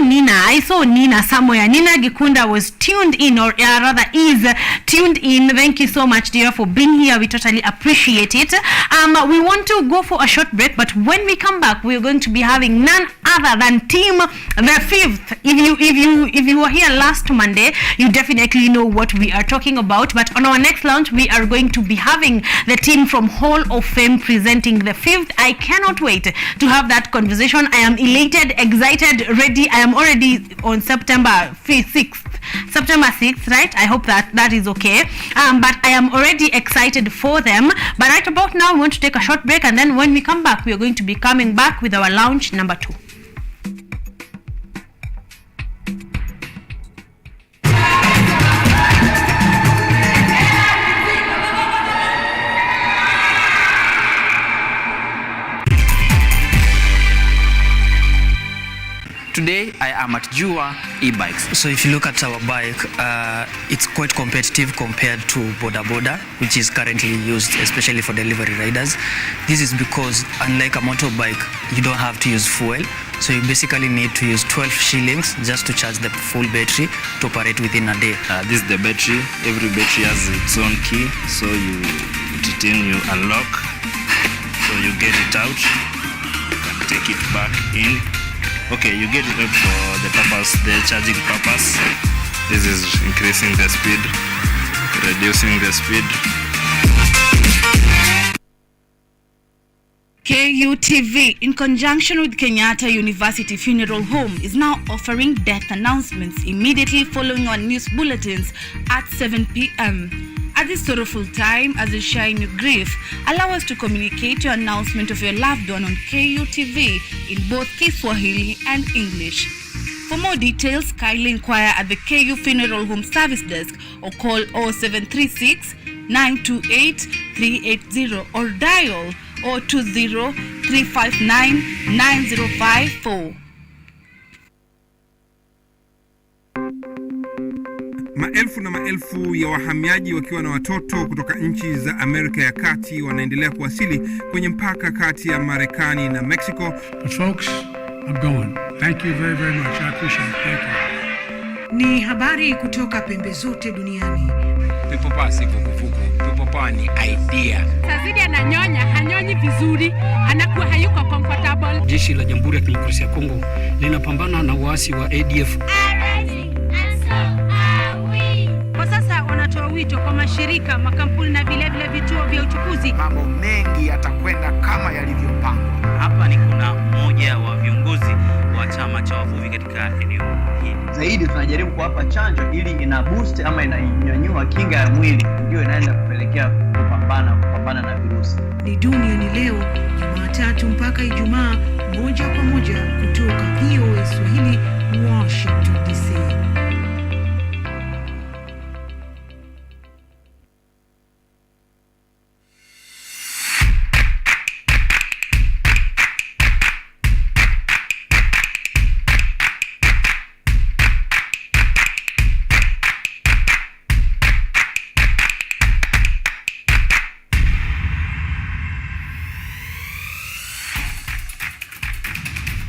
Nina somewhere. Nina Gikunda was tuned in, or rather is tuned in. Thank you so much, dear, for being here. We totally appreciate it. We want to go for a short break, but when we come back, we're going to be having none other than Team the Fifth. If you were here last Monday, you definitely know what we are talking about. But on our next launch, we are going to be having the team from Hall of Fame presenting the Fifth. I cannot wait to have that conversation. I am elated, excited, ready. I am already on September 6th, right? I hope that is okay. But I am already excited for them. But right about now, we want to take a short break, and then when we come back, we are going to be coming back with our launch number 2. Today I am at Jua e-bikes. So if you look at our bike, it's quite competitive compared to Boda Boda, which is currently used especially for delivery riders. This is because unlike a motorbike, you don't have to use fuel. So you basically need to use 12 shillings just to charge the full battery to operate within a day. This is the battery. Every battery has its own key. So you put it in, you unlock. So you get it out, you can take it back in. Okay, you get it out for the purpose, the charging purpose. This is increasing the speed, reducing the speed. KUTV, in conjunction with Kenyatta University Funeral Home, is now offering death announcements immediately following our news bulletins at 7 p.m. At this sorrowful time, as you share in your grief, allow us to communicate your announcement of your loved one on KUTV in both Kiswahili and English. For more details, kindly inquire at the KU Funeral Home Service Desk or call 0736 928 380 or dial 020 359 9054. Maelfu na maelfu ya wahamiaji wakiwa na watoto kutoka nchi za Amerika ya Kati wanaendelea kuwasili kwenye mpaka kati ya Marekani na Mexico. The folks are going. Thank you very, very much. I appreciate it. Thank you. Ni habari kutoka pembe zote duniani. Pepo Power si vuguvugu. Pepo Power ni idea. Tazidi ananyonya, hanyonyi vizuri, anakuwa hayuko comfortable. Jeshi la Jamhuri ya Kidemokrasia ya Kongo linapambana na waasi wa ADF. Kwa sasa wanatoa wito kwa mashirika, makampuni na vile vituo vya uchukuzi. Mambo mengi yatakwenda kama yalivyopangwa. Hapa ni kuna mmoja wa viongozi wa chama cha wavuvi katika eneo hili. Zaidi tunajaribu kuwapa chanjo ili ina boost ama inanyanyua kinga ya mwili, ndio inaenda kupelekea kupambana na virusi. Ni duniani leo, Jumatatu mpaka Ijumaa, moja kwa moja kutoka VOA Swahili, Washington DC.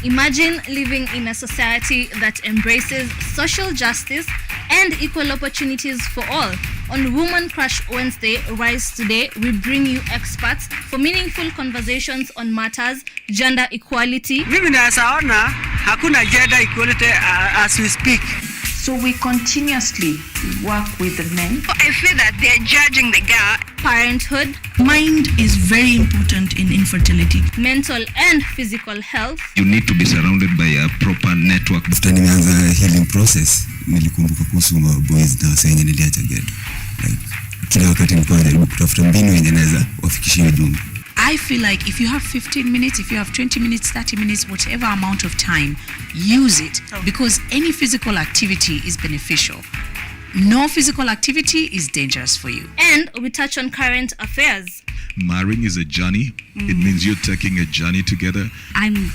Imagine living in a society that embraces social justice and equal opportunities for all. On Woman Crush Wednesday, Rise Today, we bring you experts for meaningful conversations on matters gender equality. Mimi nasaona hakuna gender equality as we speak. So we continuously work with the men. I feel that they're judging the girl. Parenthood. Mind is very important in infertility. Mental and physical health. You need to be surrounded by a proper network. After nimeanza healing process, nilikumbuka kuhusu boys na wase wenye niliacha ghetto. Like kila wakati nilikuwa najaribu kutafuta mbinu yenye naweza wafikishie ujumbe. I feel like if you have 15 minutes, if you have 20 minutes, 30 minutes, whatever amount of time, use it, because any physical activity is beneficial. No physical activity is dangerous for you. And we touch on current affairs. Marrying is a journey. It means you're taking a journey together. I'm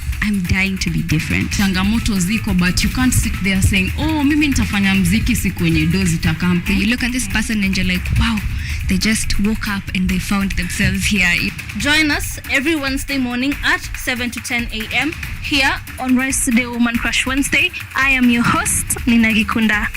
dying to be different. Changamoto ziko, but you can't sit there saying, oh, mimi nitafanya mziki siku yenye dozi takampe. You look at this person and you're like, wow, they just woke up and they found themselves here. Join us every Wednesday morning at 7 to 10 a.m. here on Rise Today Woman Crush Wednesday. I am your host, Nina Gikunda.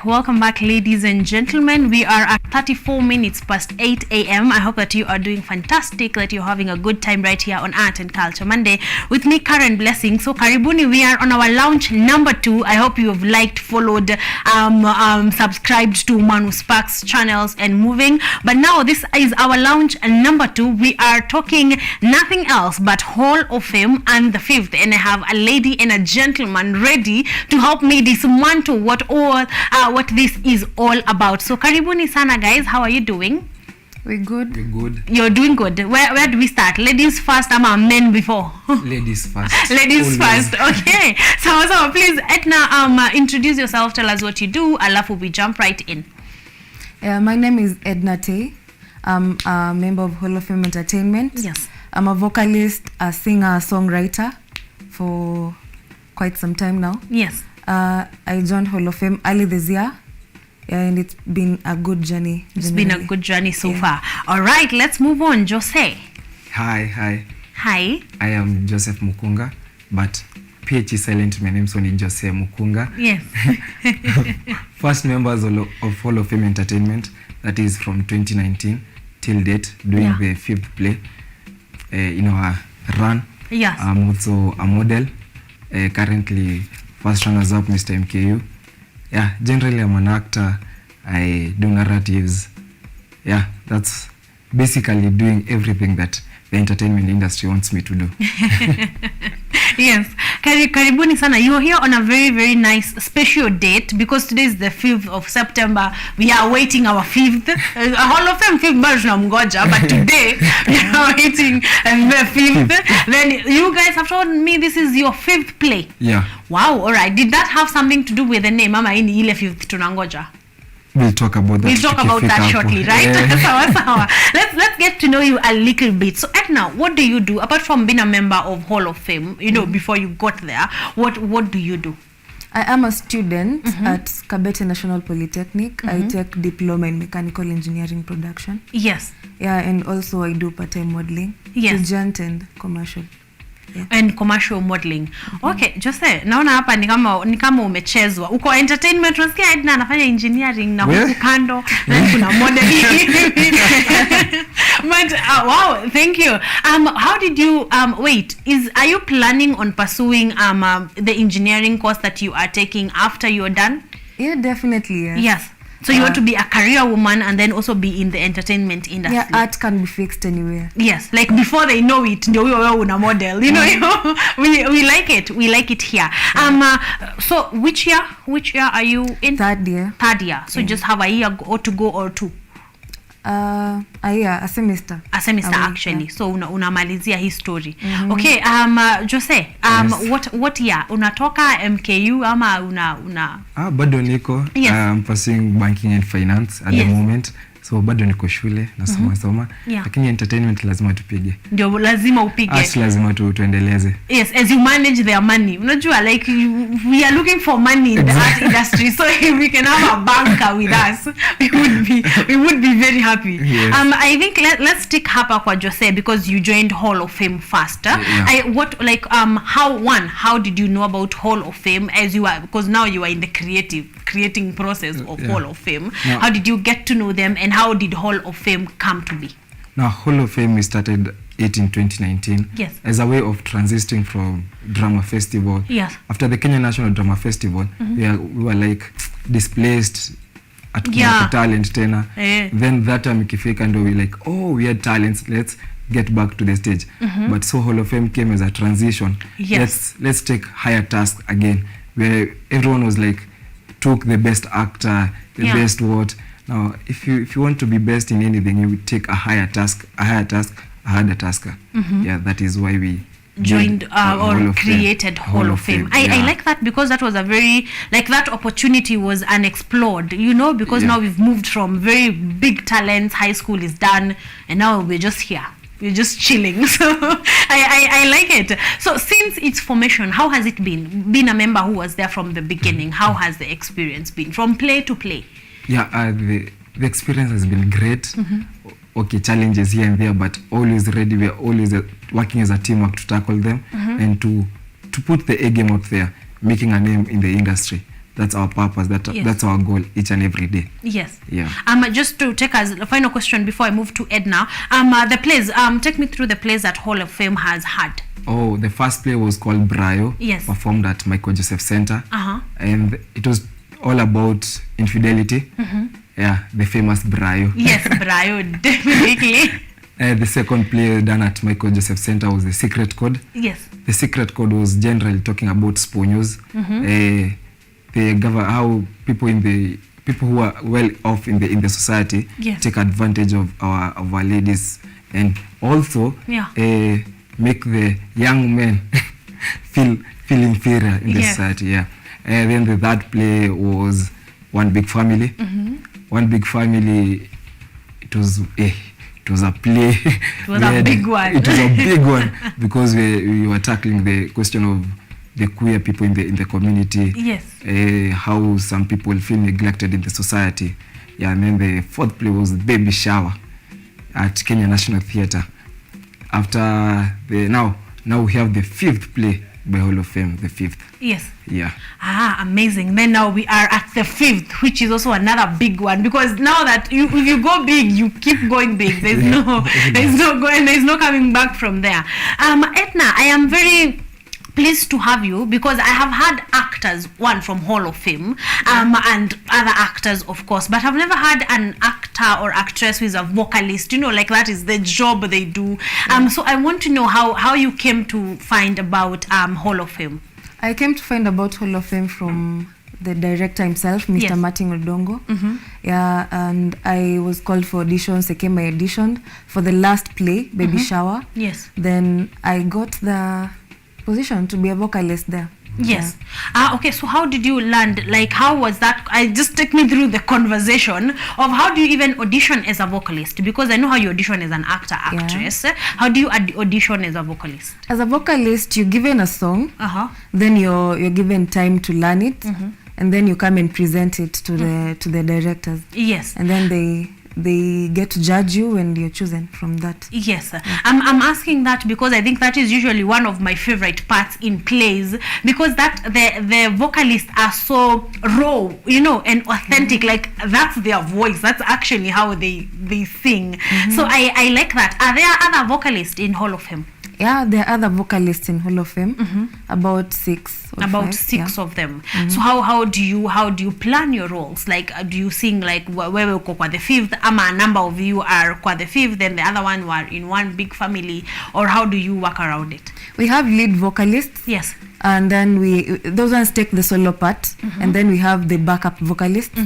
Welcome back, ladies and gentlemen. We are at 34 minutes past 8 a.m. I hope that you are doing fantastic, that you're having a good time right here on Art and Culture Monday with me, Karen Blessing. So karibuni, we are on our launch number 2. I hope you have liked, followed, subscribed to Manu Sparks channels and moving. But now this is our launch number 2. We are talking nothing else but Hall of Fame and the 5th, and I have a lady and a gentleman ready to help me dismantle what this is all about. So karibuni sana, guys. How are you doing? We're good. We're good. You're doing good. Where do we start? Ladies first, men before? Ladies first. Ladies first. Okay. So please, Edna, introduce yourself. Tell us what you do. Alafu we jump right in. My name is Edna Tay. I'm a member of Hall of Fame Entertainment. Yes. I'm a vocalist, a singer, a songwriter for quite some time now. Yes. I joined Hall of Fame early this year. Yeah, and it's been a good journey. It's been a good journey so far. All right, let's move on. Jose. Hi. Hi. I am Joseph Mukunga, but PH is silent. My name is only Jose Mukunga. Yes. First members of Hall of Fame Entertainment, that is from 2019 till date, doing the 5th play in our run. Yes. I'm also a model. Currently, first runners up, Mr. MKU. Yeah, generally I'm an actor. I do narratives. Yeah, that's basically doing everything that the entertainment industry wants me to do. Yes. Karibuni sana. You are here on a very, very nice special date because today is the 5th of September. We are waiting our 5th. Hall of Fame 5th bado tunamgoja, but today we are waiting the 5th. Then you guys have told me this is your 5th play. Yeah. Wow, all right. Did that have something to do with the name? Ama ini ile 5th tunangoja? We'll talk about that. We'll talk about that shortly, right? Sawa. Let's get to know you a little bit. So Edna, what do you do apart from being a member of Hall of Fame? You know, before you got there, what do you do? I am a student at Kabete National Polytechnic. I take diploma in mechanical engineering production. Yes. Yeah, and also I do part-time modeling. Yes. Agent and commercial. Yeah. And commercial modeling. Okay, Jose, naona hapa ni kama umechezwa. Uko entertainment, unasikia Edna anafanya engineering na huku kando na kuna modeling. But wow, thank you. How did you are you planning on pursuing the engineering course that you are taking after you're done? Yeah, definitely. Yes. So you want to be a career woman and then also be in the entertainment industry. Yeah, art can be fixed anywhere. Yes, like before they know it, ndio wewe una model. You know, we like it. We like it here. So which year are you in? Third year. So you just have a year to go or two? A semester. A semester actually. Yeah. So unamalizia hii story. Okay, Jose, what year? Unatoka MKU ama una bado niko I'm pursuing banking and finance at the moment. So bado niko shule nasoma lakini entertainment lazima tupige. Ndio lazima upige. Lazima tuendeleze. Yes, as you manage their money. Unajua like we are looking for money in the art industry, so if we can have a banker with us, we would be very happy. Yes. I think let's stick hapa kwa Jose because you joined Hall of Fame faster. How did you know about Hall of Fame as you are, because now you are in the creating process of Hall of Fame. No. How did you get to know them and how did Hall of Fame come to be? Now, Hall of Fame, we started it in 2019 as a way of transitioning from drama festival. Yes. After the Kenya National Drama Festival, we were like displaced at talent tena. Then that time ikifika ndo we like, we had talents, let's get back to the stage. But so Hall of Fame came as a transition. Yes. Let's take higher tasks again, where everyone was like, took the best actor, the best what. Now, if you want to be best in anything, you would take a harder tasker. Yeah, that is why we joined or created Hall of Fame. I like that because that was a very, like that opportunity was unexplored, you know, because now we've moved from very big talents, high school is done, and now we're just here. We're just chilling. So I like it. So since its formation, how has it been? Being a member who was there from the beginning, how has the experience been from play to play? Yeah, the experience has been great. Okay, challenges here and there, but always ready. We are always working as a teamwork to tackle them and to put the A game out there, making a name in the industry. That's our purpose. That's our goal each and every day. Yes. Yeah. Just to take as a final question before I move to Edna, the plays. Take me through the plays that Hall of Fame has had. Oh, the first play was called Brayo. Yes. Performed at Michael Joseph Center. And it was all about infidelity. Yeah, the famous Brayo. Yes, Brayo, definitely. The second play done at Michael Joseph Center was The Secret Code. Yes. The Secret Code was generally talking about sponios. How people who are well off in the society take advantage of our ladies, and also make the young men feel inferior in the society. Yeah. And then the third play was One Big Family. One Big Family, it was a play. It was a big one. It was a big one because we were tackling the question of the queer people in the community. Yes. How some people feel neglected in the society. Yeah, and then the fourth play was Baby Shower at Kenya National Theatre. After now we have the fifth play by Hall of Fame, the fifth. Yes. Yeah. Amazing. Then now we are at the fifth, which is also another big one, because now that if you go big, you keep going big. There's there's no coming back from there. Edna, I am very pleased to have you, because I have had actors, one from Hall of Fame, and other actors, of course, but I've never had an actor or actress who is a vocalist, like that is the job they do. So I want to know how you came to find about Hall of Fame. I came to find about Hall of Fame from the director himself, Mr. Yes. Martin Odongo. Yeah, and I was called for auditions. I came, I auditioned for the last play, Baby Shower. Yes. Then I got the position to be a vocalist there. Yes. Okay, so how did you land? Like, how was that? Just take me through the conversation of how do you even audition as a vocalist? Because I know how you audition as an actor, actress. How do you audition as a vocalist? As a vocalist, you're given a song, then you're given time to learn it, and then you come and present it to the directors. Yes. And then they get to judge you and you're chosen from that. Yes. I'm asking that because I think that is usually one of my favorite parts in plays, because that the vocalists are so raw, and authentic. Like, that's their voice. That's actually how they sing. So I like that. Are there other vocalists in Hall of Fame? Yeah, there are other vocalists in Hall of Fame, about 6 or 5, of them. So how do you plan your roles? Like, do you sing like wewe uko kwa the fifth, ama a number of you are kwa the fifth, then the other one were in one big family, or how do you work around it? We have lead vocalists. Yes. And then those ones take the solo part, and then we have the backup vocalists.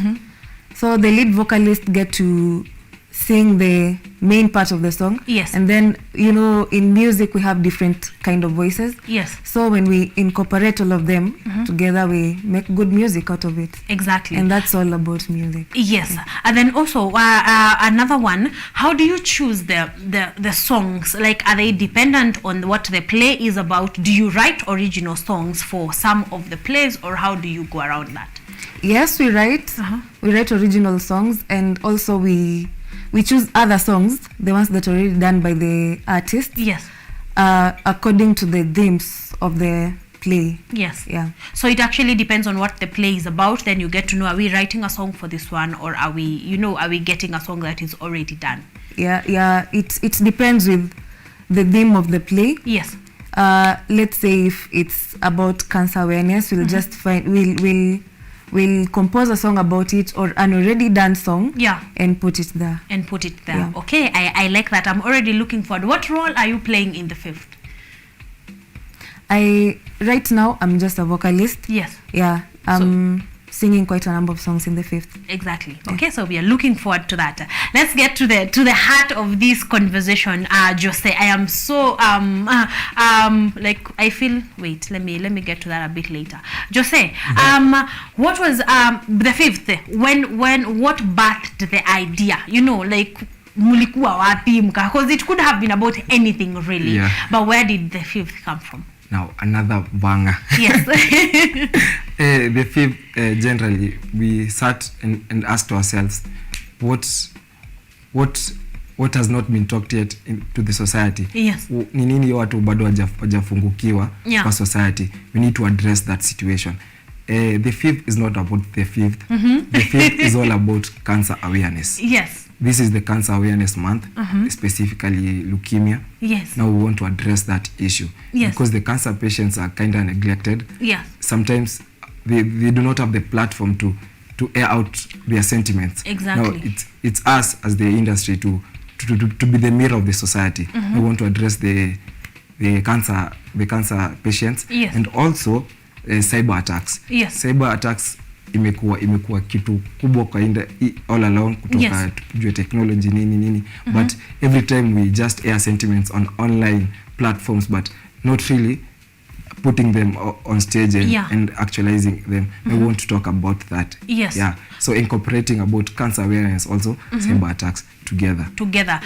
So the lead vocalists get to sing the main part of the song. Yes. And then, in music we have different kind of voices. Yes. So when we incorporate all of them together, we make good music out of it. Exactly. And that's all about music. Yes. And then also another one, how do you choose the songs? Like, are they dependent on what the play is about? Do you write original songs for some of the plays, or how do you go around that? Yes, we write. We write original songs, and also we choose other songs, the ones that are already done by the artist. Yes. According to the themes of the play. Yes. Yeah. So it actually depends on what the play is about. Then you get to know, are we writing a song for this one, or are we getting a song that is already done? Yeah. It depends with the theme of the play. Yes. Let's say if it's about cancer awareness, we'll just we'll compose a song about it, or an already done song, and put it there. Yeah. Okay, I like that. I'm already looking forward. What role are you playing in the fifth? Right now I'm just a vocalist. Yes. Yeah. Singing quite a number of songs in the fifth. Exactly. Okay, so we are looking forward to that. Let's get to the heart of this conversation. Jose, I am so like, I feel, wait, let me get to that a bit later. Jose, what was the fifth, what birthed the idea? Like, mulikuwa wapi mka, because it could have been about anything really. But where did the fifth come from? Now, another banger. Yes. The fifth, generally, we sat and asked ourselves, what has not been talked yet to the society? Yes. Ni nini watu bado hawajafungukiwa kwa society? We need to address that situation. The fifth is not about the fifth. The fifth is all about cancer awareness. Yes. This is the Cancer Awareness Month, specifically leukemia. Yes. Now we want to address that issue. Yes. Because the cancer patients are kind of neglected. Yes. Sometimes they do not have the platform to air out their sentiments. Exactly. Now it's us as the industry to be the mirror of the society. We want to address the cancer patients. Yes. And also cyber attacks. Yes. Cyber attacks imekuwa kitu kubwa kwa all along kutoka tujue technology nini but every time we just air sentiments on online platforms but not really putting them on stage and actualizing them. We want to talk about that. Yes. Yeah. So incorporating about cancer awareness also, cyber attacks together.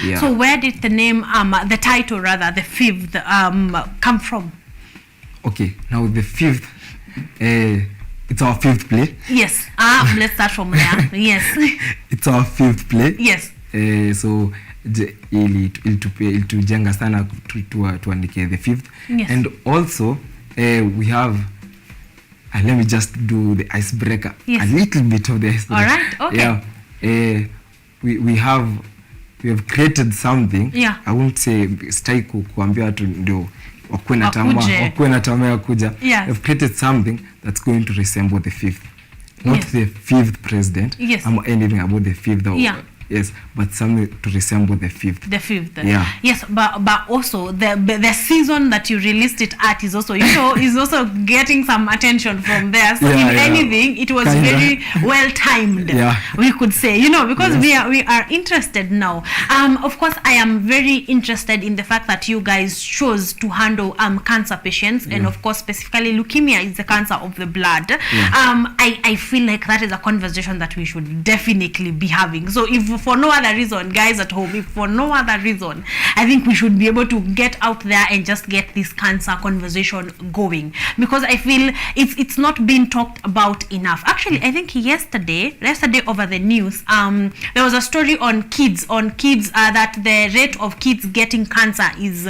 Yeah. So where did the name the title rather, the fifth come from? Okay, now the fifth, it's our fifth play. Yes. Let's start from there. Yes. It's our fifth play. Yes. So ilitujenga sana tuandike the fifth. Yes. And also we have let me just do the icebreaker. Yes. A little bit of the icebreaker. All right. Okay. Yeah. We have created something. Yeah. I won't say stay kuambia watu ndio wakwe na tamaa ya kuja. Yes. We've created something that's going to resemble the fifth. Not the fifth president. Yes. I'm anything about the fifth. Yeah. Yes, but something to resemble the fifth. The fifth. Yeah. Yes, but also the season that you released it at is also, is also getting some attention from there. So anything, it was very well timed. Yeah. We could say, because we are interested now. Of course, I am very interested in the fact that you guys chose to handle cancer patients, and of course, specifically leukemia is the cancer of the blood. Yeah. I feel like that is a conversation that we should definitely be having. So if for no other reason, guys at home, if for no other reason, I think we should be able to get out there and just get this cancer conversation going, because I feel it's not been talked about enough. Actually, I think yesterday over the news, there was a story on kids that the rate of kids getting cancer is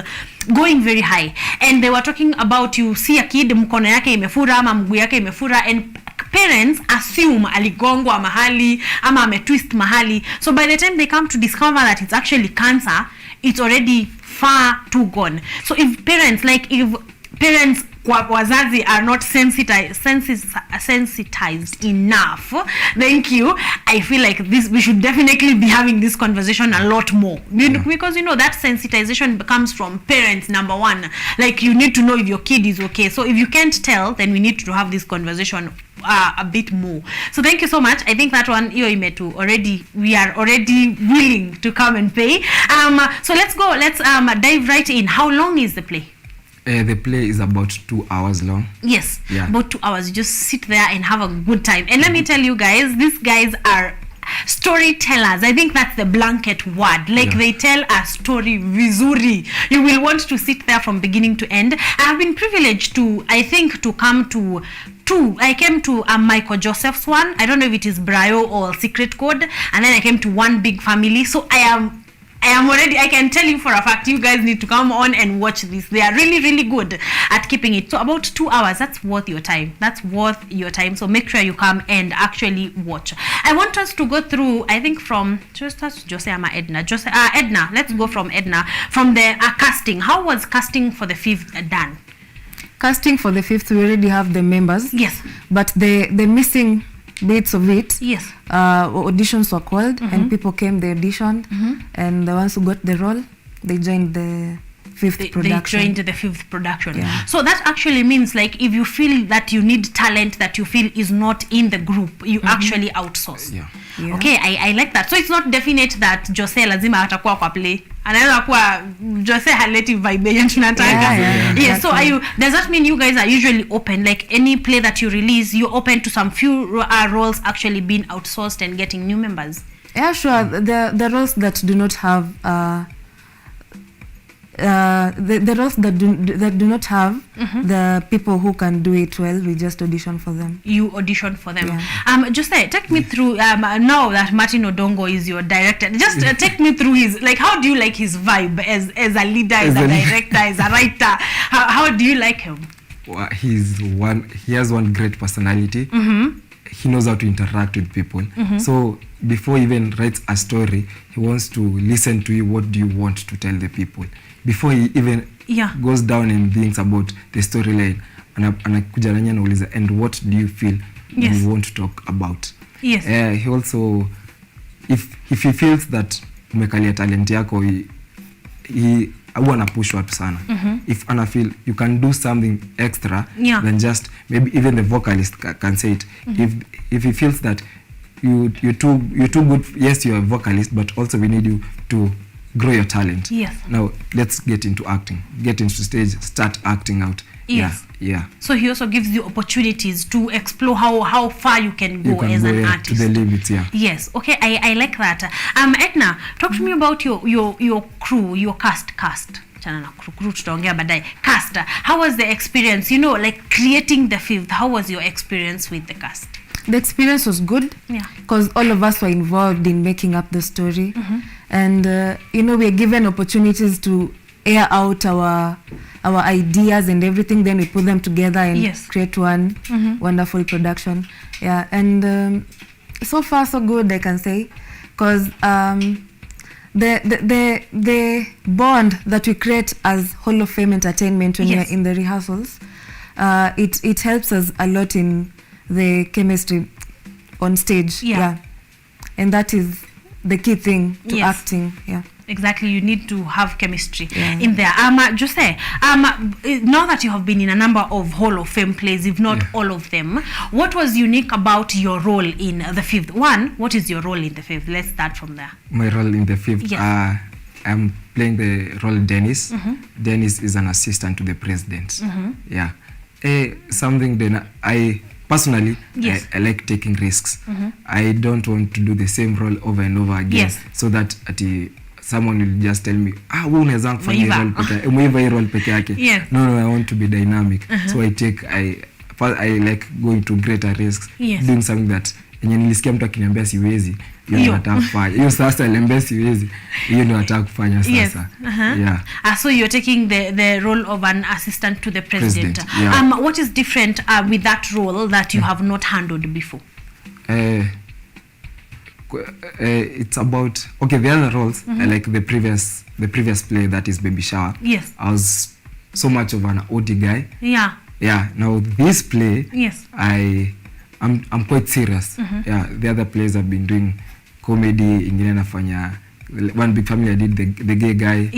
going very high, and they were talking about, you see a kid mkono yake imefura ama mguu yake imefura, and parents assume aligongwa mahali ama ametwist mahali, so by the time they come to discover that it's actually cancer, it's already far too gone. So if parents wazazi are not sensitized enough, thank you, I feel like we should definitely be having this conversation a lot more, because that sensitization comes from parents. Number one, like, you need to know if your kid is okay. So if you can't tell, then we need to have this conversation a bit more. So thank you so much. I think that one we are already willing to come and pay. So let's dive right in. How long is the play? The play is about 2 hours long. Yes, about 2 hours. You just sit there and have a good time. And let me tell you guys, these guys are storytellers. I think that's the blanket word. Like, they tell a story vizuri. You will want to sit there from beginning to end. I have been privileged to come to two. I came to Michael Joseph's one. I don't know if it is Brio or Secret Code. And then I came to One Big Family. So I am already, I can tell you for a fact, you guys need to come on and watch this. They are really, really good at keeping it. So about 2 hours, that's worth your time. So make sure you come and actually watch. I want us to go through, I think, from Edna, let's go from Edna, from the casting. How was casting for the fifth done? Casting for the fifth, we already have the members. Yes. But the missing bits of it, yes, auditions were called, and people came, they auditioned, and the ones who got the role, they joined the fifth production. They joined the fifth production. Yeah. So that actually means, like, if you feel that you need talent that you feel is not in the group, you actually outsource. Yeah. Okay, I like that. So it's not definite that Jose lazima atakuwa kwa play. Anaweza kuwa Jose haleti vibe yenye tunataka. Yeah. So does that mean you guys are usually open, like any play that you release, you're open to some few roles actually being outsourced and getting new members? Yeah, sure. The roles that do not have the roles that do not have the people who can do it well, we just audition for them. You audition for them. Yeah. Just take me through, now that Martin Odongo is your director, just take me through his, like, how do you like his vibe as a leader, as a director, as a writer? How do you like him? Well, he has one great personality. He knows how to interact with people. So before he even writes a story, he wants to listen to you. What do you want to tell the people? Before he even goes down and thinks about the storyline, anakuja nanya nauliza, and what do you feel you want to talk about? Yes. He also, if he feels that umekalia talent yako, he huwa push watu sana. If ana feel you can do something extra than just, maybe even the vocalist can say it. If he feels that you're too good, yes, you're a vocalist, but also we need you to grow your talent. Yes. Now let's get into acting. Get into stage, start acting out. Yes. Yeah. So he also gives you opportunities to explore how far you can go as an artist. To the limits, Yes. Okay, I like that. Edna, talk to me about your crew, your cast. chana na crew tutaongea baadaye. Cast, how was the experience, you know, like creating the fifth? How was your experience with the cast? The experience was good, because all of us were involved in making up the story. And you know, we are given opportunities to air out our ideas and everything, then we put them together and create one wonderful production. Yeah, and so far so good, I can say, because the bond that we create as Hall of Fame Entertainment when we are in the rehearsals, it helps us a lot in the chemistry on stage. And that is the key thing to acting. Exactly, you need to have chemistry in there. Jose, now that you have been in a number of Hall of Fame plays, if not all of them, what was unique about your role in the fifth? One, what is your role in the fifth? Let's start from there. My role in the fifth, I'm playing the role Dennis. Dennis is an assistant to the president. Something that I personally, I like taking risks. I don't want to do the same role over and over again, so that someone will just tell me, wewe unaweza kufanya role peke yake. No, I want to be dynamic. So I like going to greater risks, doing something that yenye nilisikia mtu akiniambia siwezi, hiyo nataka kufanya. Hiyo sasa niambia siwezi, hiyo ndio nataka kufanya sasa. So you're taking the role of an assistant to the president. What is different with that role that you have not handled before? It's about the other roles, like the previous play, that is Baby Shower. I was so much of an OT guy. Now this play, I'm quite serious. The other plays I've been doing comedy, ingine nafanya One Big Family, I did the gay guy.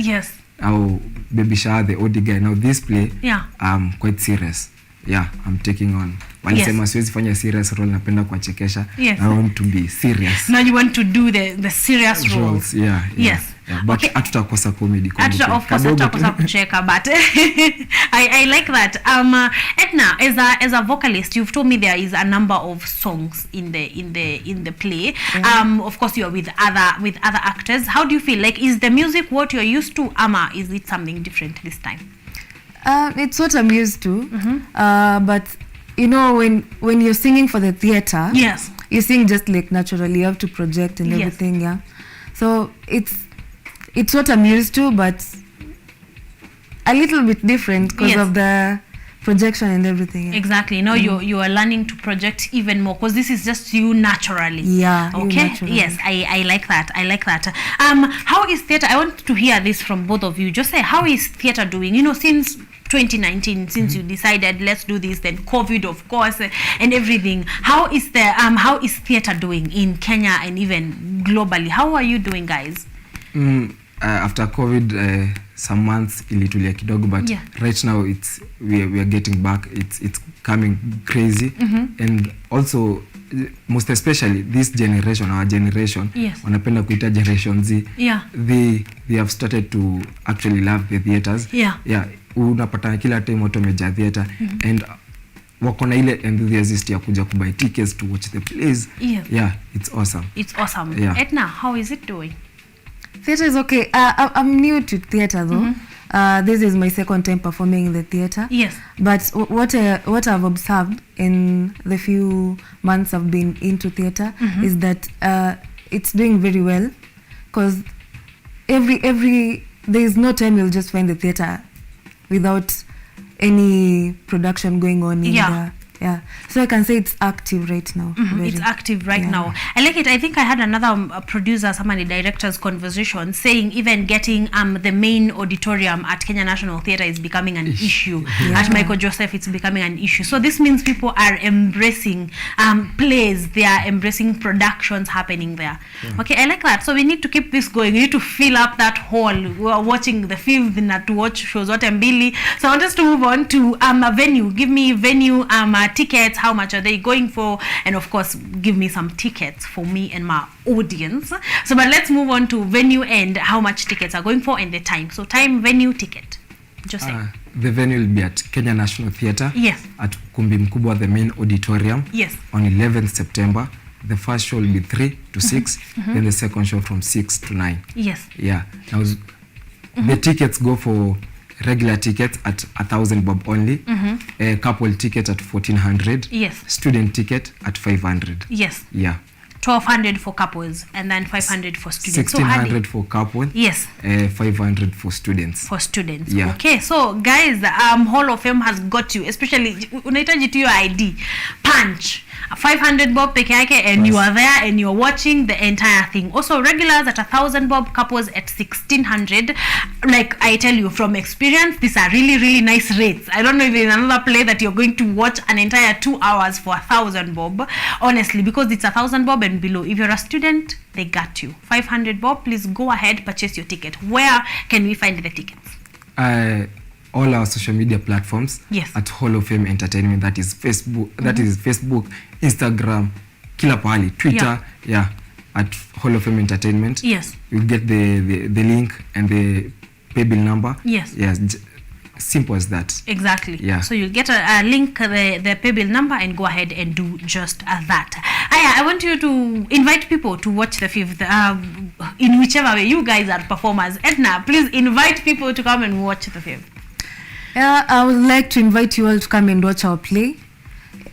Baby Shower, the OD guy. Now this play, I'm quite serious. I'm taking on. Walisema siwezi fanya serious role, napenda kuachekesha. I want to be serious. Now you want to do the serious roles. But hatutakosa comedy. Hatutakosa kucheka, but I like that. Edna, as a vocalist, you've told me there is a number of songs in the play. Of course, you are with other actors. How do you feel? Like, is the music what you're used to, ama is it something different this time? It's what I'm used to. But you know, when you're singing for the theater, you sing just like naturally. You have to project and everything. So it's what I'm used to, but a little bit different because of the projection and everything. Exactly. Now you are learning to project even more, because this is just you naturally. Okay. Yes, I like that. How is theater? I want to hear this from both of you. Just say, how is theater doing? You know, since 2019, since you decided let's do this, then COVID, of course, and everything. How is theater doing in Kenya and even globally? How are you doing, guys? After COVID, some months ilitulia kidogo, but right now we are getting back. It's coming crazy, and also most especially this generation, our generation, wanapenda kuita Generation Z. They have started to actually love the theaters. Unapata kila time watu wamejaa theater, and wako na ile enthusiasm ya kuja kubuy tickets to watch the plays. It's awesome. Edna, how is it doing? Theater is okay. I'm new to theater though. This is my second time performing in the theater. But what I've observed in the few months I've been into theater is that it's doing very well, because every there is no time you'll just find the theater without any production going on in the so I can say it's active right now. It's active right now. I like it. I think I had another producer, somebody director's conversation saying even getting the main auditorium at Kenya National Theatre is becoming an issue. At Michael Joseph, it's becoming an issue. So this means people are embracing plays. They are embracing productions happening there. Okay, I like that. So we need to keep this going. We need to fill up that hall. We are watching the fifth to watch shows. What I'm Billy. So I want us to move on to a venue. Give me venue tickets. How much are they going for? And of course, give me some tickets for me and my audience. So, but let's move on to venue and how much tickets are going for and the time. So, time, venue, ticket. Just say. The venue will be at Kenya National Theatre. At Kumbi Mkubwa, the main auditorium. On 11th September. The first show will be 3 to 6. Then the second show from 6 to 9. Now, The tickets go for regular tickets at 1,000 bob only. Couple ticket at 1,400. Yes. Student ticket at 500. Yes. Yeah. 1,200 for couples and then 500 for students. 1,600 for couple. Yes. 500 for students. For students. Yeah. Okay, so guys, Hall of Fame has got you, especially unahitaji tu your ID, punch 500 bob peke yake, and you are there and you're watching the entire thing. Also regulars at 1,000 bob, couples at 1,600. Like I tell you from experience, these are really nice rates. I don't know if there's another play that you're going to watch an entire 2 hours for 1,000 bob, honestly, because it's 1,000 bob and below. If you're a student, they got you. 500 bob, please go ahead, purchase your ticket. Where can we find the tickets? All our social media platforms. Yes. At Hall of Fame Entertainment. That is Facebook. That is Facebook, Instagram, kila pahali, Twitter. Yeah. At Hall of Fame Entertainment. Yes. You get the link and the pay bill number. Yes. Yes. Simple as that. Exactly. Yeah. So you'll get a link, the pay bill number, and go ahead and do just that. I want you to invite people to watch the 5th in whichever way. You guys are performers. Edna, please invite people to come and watch the 5th. I would like to invite you all to come and watch our play.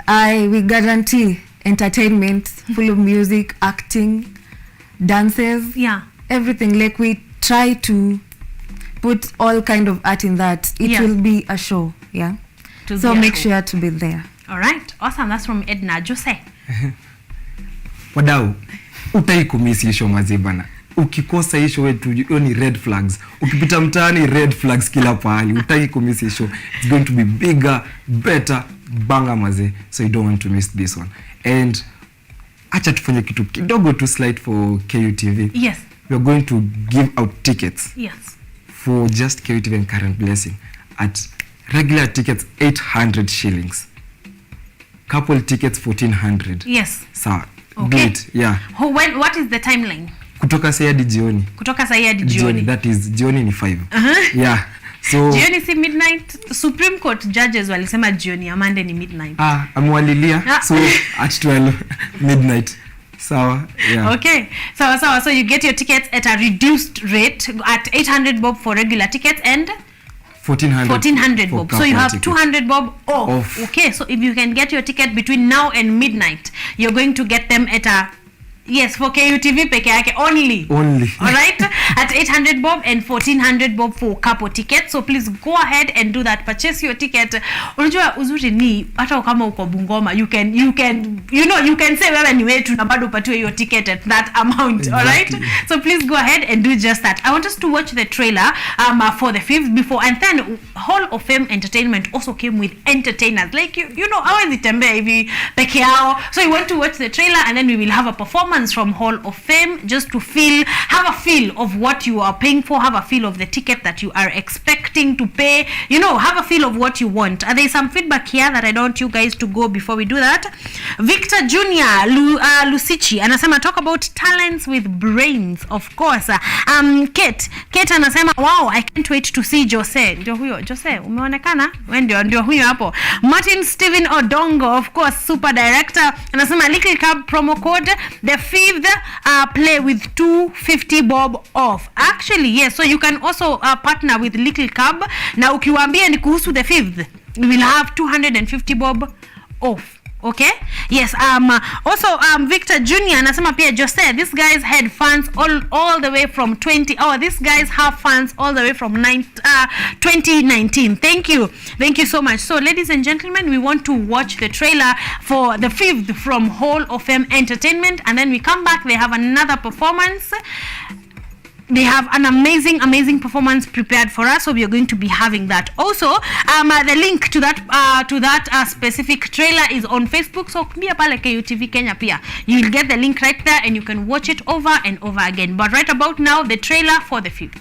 We guarantee entertainment, full of music, acting, dances, everything. Like we try to put all kind of art in that. It will be a show, so make sure to be there. All right, awesome. That's from Edna. Jose. Wadau, utai kumisi show mazibana. Ukikosa hisho wetu, hiyo ni red flags. Ukipita mtaani, red flags kila pahali. Utaki kumisi hisho. It's going to be bigger, better, banga maze. So you don't want to miss this one. And acha tufanye kitu kidogo to slide for KUTV. Yes. We are going to give out tickets. Yes. For just KUTV and Current Blessing. At regular tickets, 800 shillings. Couple tickets, 1,400. Yes. Sawa. Okay. Do it. Yeah. What is the timeline? Kutoka saa hadi jioni. Kutoka saa hadi jioni. That is jioni ni 5. Yeah. So jioni si midnight. Supreme Court judges walisema jioni ya Monday ni midnight. Amwalilia. So at 12 midnight. Sawa. Yeah. Okay. Sawa. So you get your tickets at a reduced rate at 800 bob for regular tickets and 1,400 bob. So you have tickets. 200 bob off. Okay. So if you can get your ticket between now and midnight, you're going to get them at a for KUTV peke yake only. All right, at 800 bob and 1,400 bob for couple tickets. So please go ahead and do that. Purchase your ticket. Unajua uzuri ni hata kama uko Bungoma, you can say wewe ni wetu na bado upatiwe your ticket at that amount. All right. So please go ahead and do just that. I want us to watch the trailer for the 5th before, and then Hall of Fame Entertainment also came with entertainers like you know hawezi tembea hivi peke yao. So you want to watch the trailer and then we will have a performance from Hall of Fame just to have a feel of what you are paying for, have a feel of the ticket that you are expecting to pay, have a feel of what you want. There is some feedback here that I don't want you guys to go before we do that. Victor Junior Lucici anasema talk about talents with brains, of course. Kate anasema wow, I can't wait to see Jose. Ndio huyo Jose, umeonekana? Wewe ndio huyo hapo. Martin Steven Odongo, of course, super director, anasema Little Cab promo code the 5th play with 250 bob off. Actually, yes, so you can also partner with Little Cab. Na ukiwaambia ni kuhusu the 5th, we will have 250 bob off. Okay? Yes, also Victor Junior anasema pia Jose, these guys had fans all the way from these guys have fans all the way from 2019. Thank you so much. So ladies and gentlemen, we want to watch the trailer for the 5th from Hall of Fame Entertainment, and then we come back. They have another performance. They have an amazing performance prepared for us, so we are going to be having that. Also, the link to that specific trailer is on Facebook. So pia pale KUTV Kenya pia, you will get the link right there, and you can watch it over and over again. But right about now, the trailer for the 5th.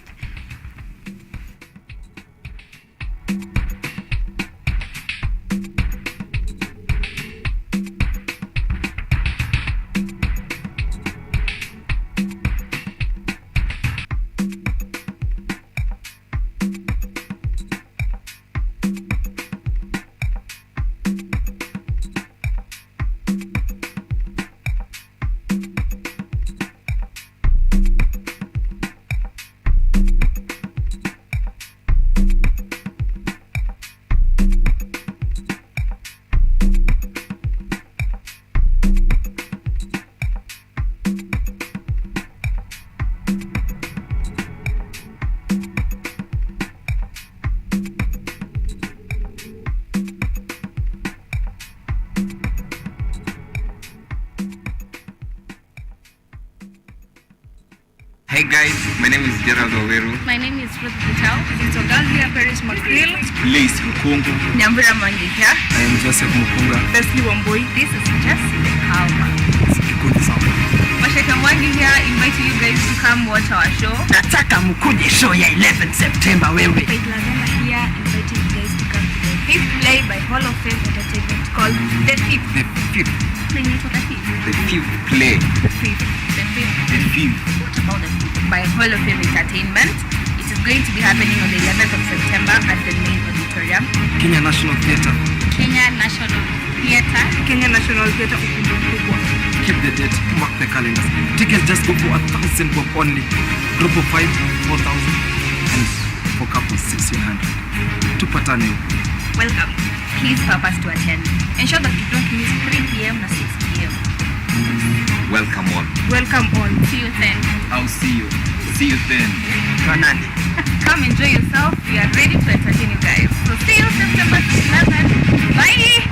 guys, my name is Gerald Oweru. My name is Ruth Vital. It's Ogalvia Paris Makril. Blaze Mukungu. Nyambura Mangika. I am Joseph Mukunga. Leslie Wamboi. This is Jessie Halma. Mashaka Mwangi here, inviting you guys to come watch our show. Nataka mkuje show ya 11th September wewe. Faith Lavenda here, inviting you guys to come to the fifth play by Hall of Fame Entertainment called The Fifth. The Fifth. The fifth play. The fifth. The fifth. The fifth. What about the fifth? By Hall of Fame Entertainment. It is going to be happening on the 11th of September at the main auditorium. Kenya National Theatre. Kenya National Theatre. Kenya National Theatre ukumbi mkubwa. Keep the date, mark the calendars. Tickets just go for 1,000 bob only. Group of 5, 4,000, and for couples 1,600. Tupatane. Welcome. Please help us to attend. Ensure that you don't miss 3 p.m. and 6 p.m. Welcome on. Welcome on. See you then. I'll see you. See you then. Ranani. Come enjoy yourself. We are ready to entertain you guys. So see you September 11th. Bye.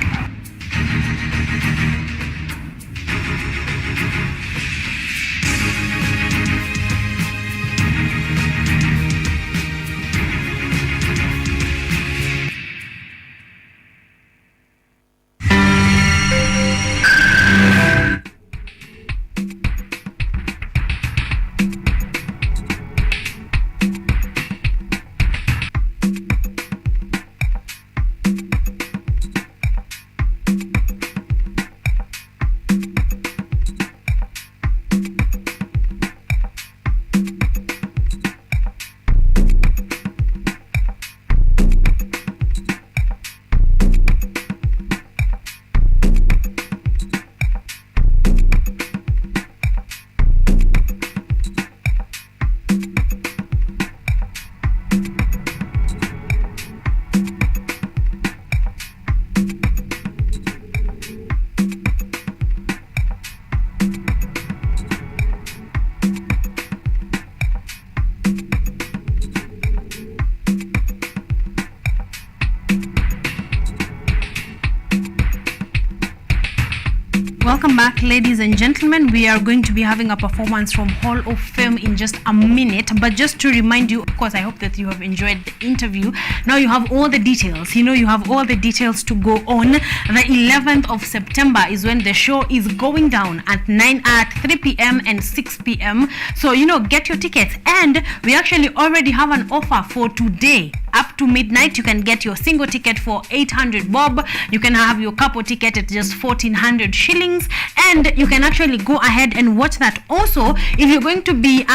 Welcome back, ladies and gentlemen. We are going to be having a performance from Hall of Fame in just a minute. But just to remind you, of course, I hope that you have enjoyed the interview. Now you have all the details. You have all the details to go on. The 11th of September is when the show is going down at 3 p.m. and 6 p.m. So, get your tickets. And we actually already have an offer for today. Up to midnight, you can get your single ticket for 800 bob. You can have your couple ticket at just 1,400 shillings. And you can actually go ahead and watch that. Also, if you're going to be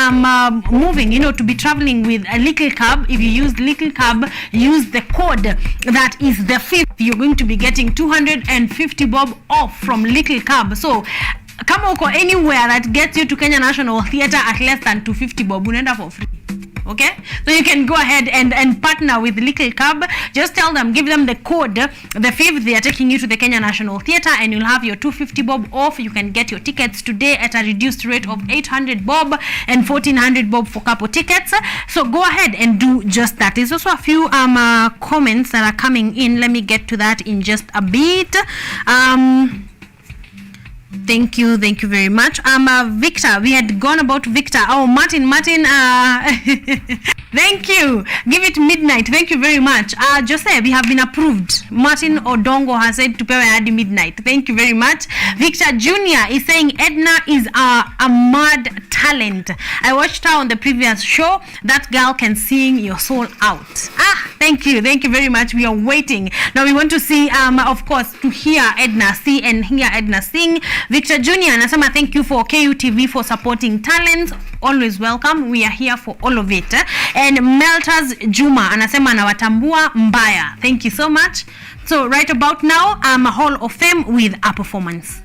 moving, to be traveling with a little cab, if you use little cab, use the code that is the 5th. You're going to be getting 250 bob off from little cab. So, kama uko anywhere that gets you to Kenya National Theatre at less than 250 bob, unaenda for free. Okay, so you can go ahead and partner with Little Cab. Just tell them, give them the code, the 5th. They are taking you to the Kenya National Theatre, and you'll have your 250 bob off. You can get your tickets today at a reduced rate of 800 bob and 1,400 bob for couple tickets. So go ahead and do just that. There's also a few comments that are coming in. Let me get to that in just a bit. Thank you very much. Victor, we had gone about Victor. Oh, Martin, thank you. Give it midnight. Thank you very much. Jose, we have been approved. Martin Odongo has said to pay at midnight. Thank you very much. Victor Jr. is saying Edna is a mad talent. I watched her on the previous show. That girl can sing your soul out. Thank you very much. We are waiting. Now we want to see, of course, to hear Edna see and hear Edna sing. Victor Jr. anasema thank you for KUTV for supporting talents. Always welcome. We are here for all of it. And Melters Juma anasema anawatambua mbaya. Thank you so much. So right about now, I'm a Hall of Fame with a performance.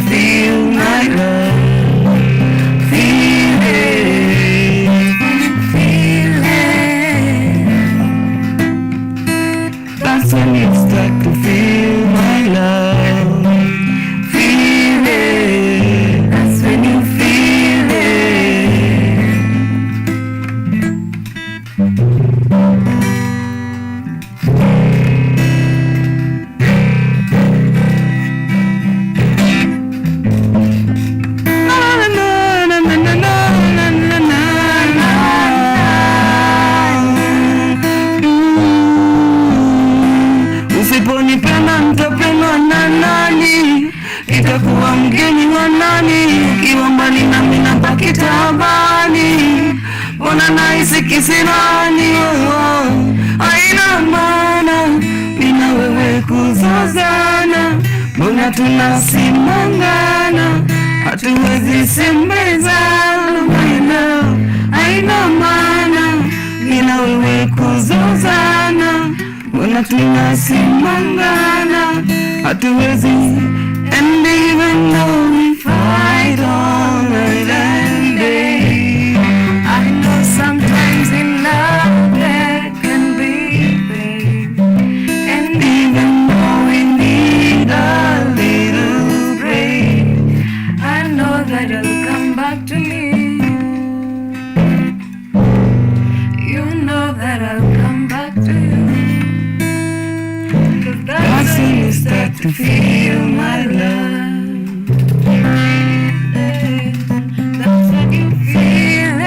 feel my love. Feel it, feel it. That's when you start to feel my love. Feel it, that's when you feel it. Usiponipenda nitapendwa na nani? Itakuwa mgeni wa nani? Ukiwa mbali nami nabaki tabani. Mbona nahisi kisirani? Haina maana mimi na wewe kuzozana. Mbona tunasimangana? Hatuwezi semezana. My love, haina maana mimi na wewe kuzozana. Mbona tunasimangana? Hatuwezi. And even though we fight all night and day, I know sometimes in love there can be pain. And even though we need a little break, I know that you'll come back to me. You know that I'll come back to you. That's when you start to feel my love. That's when you feel it.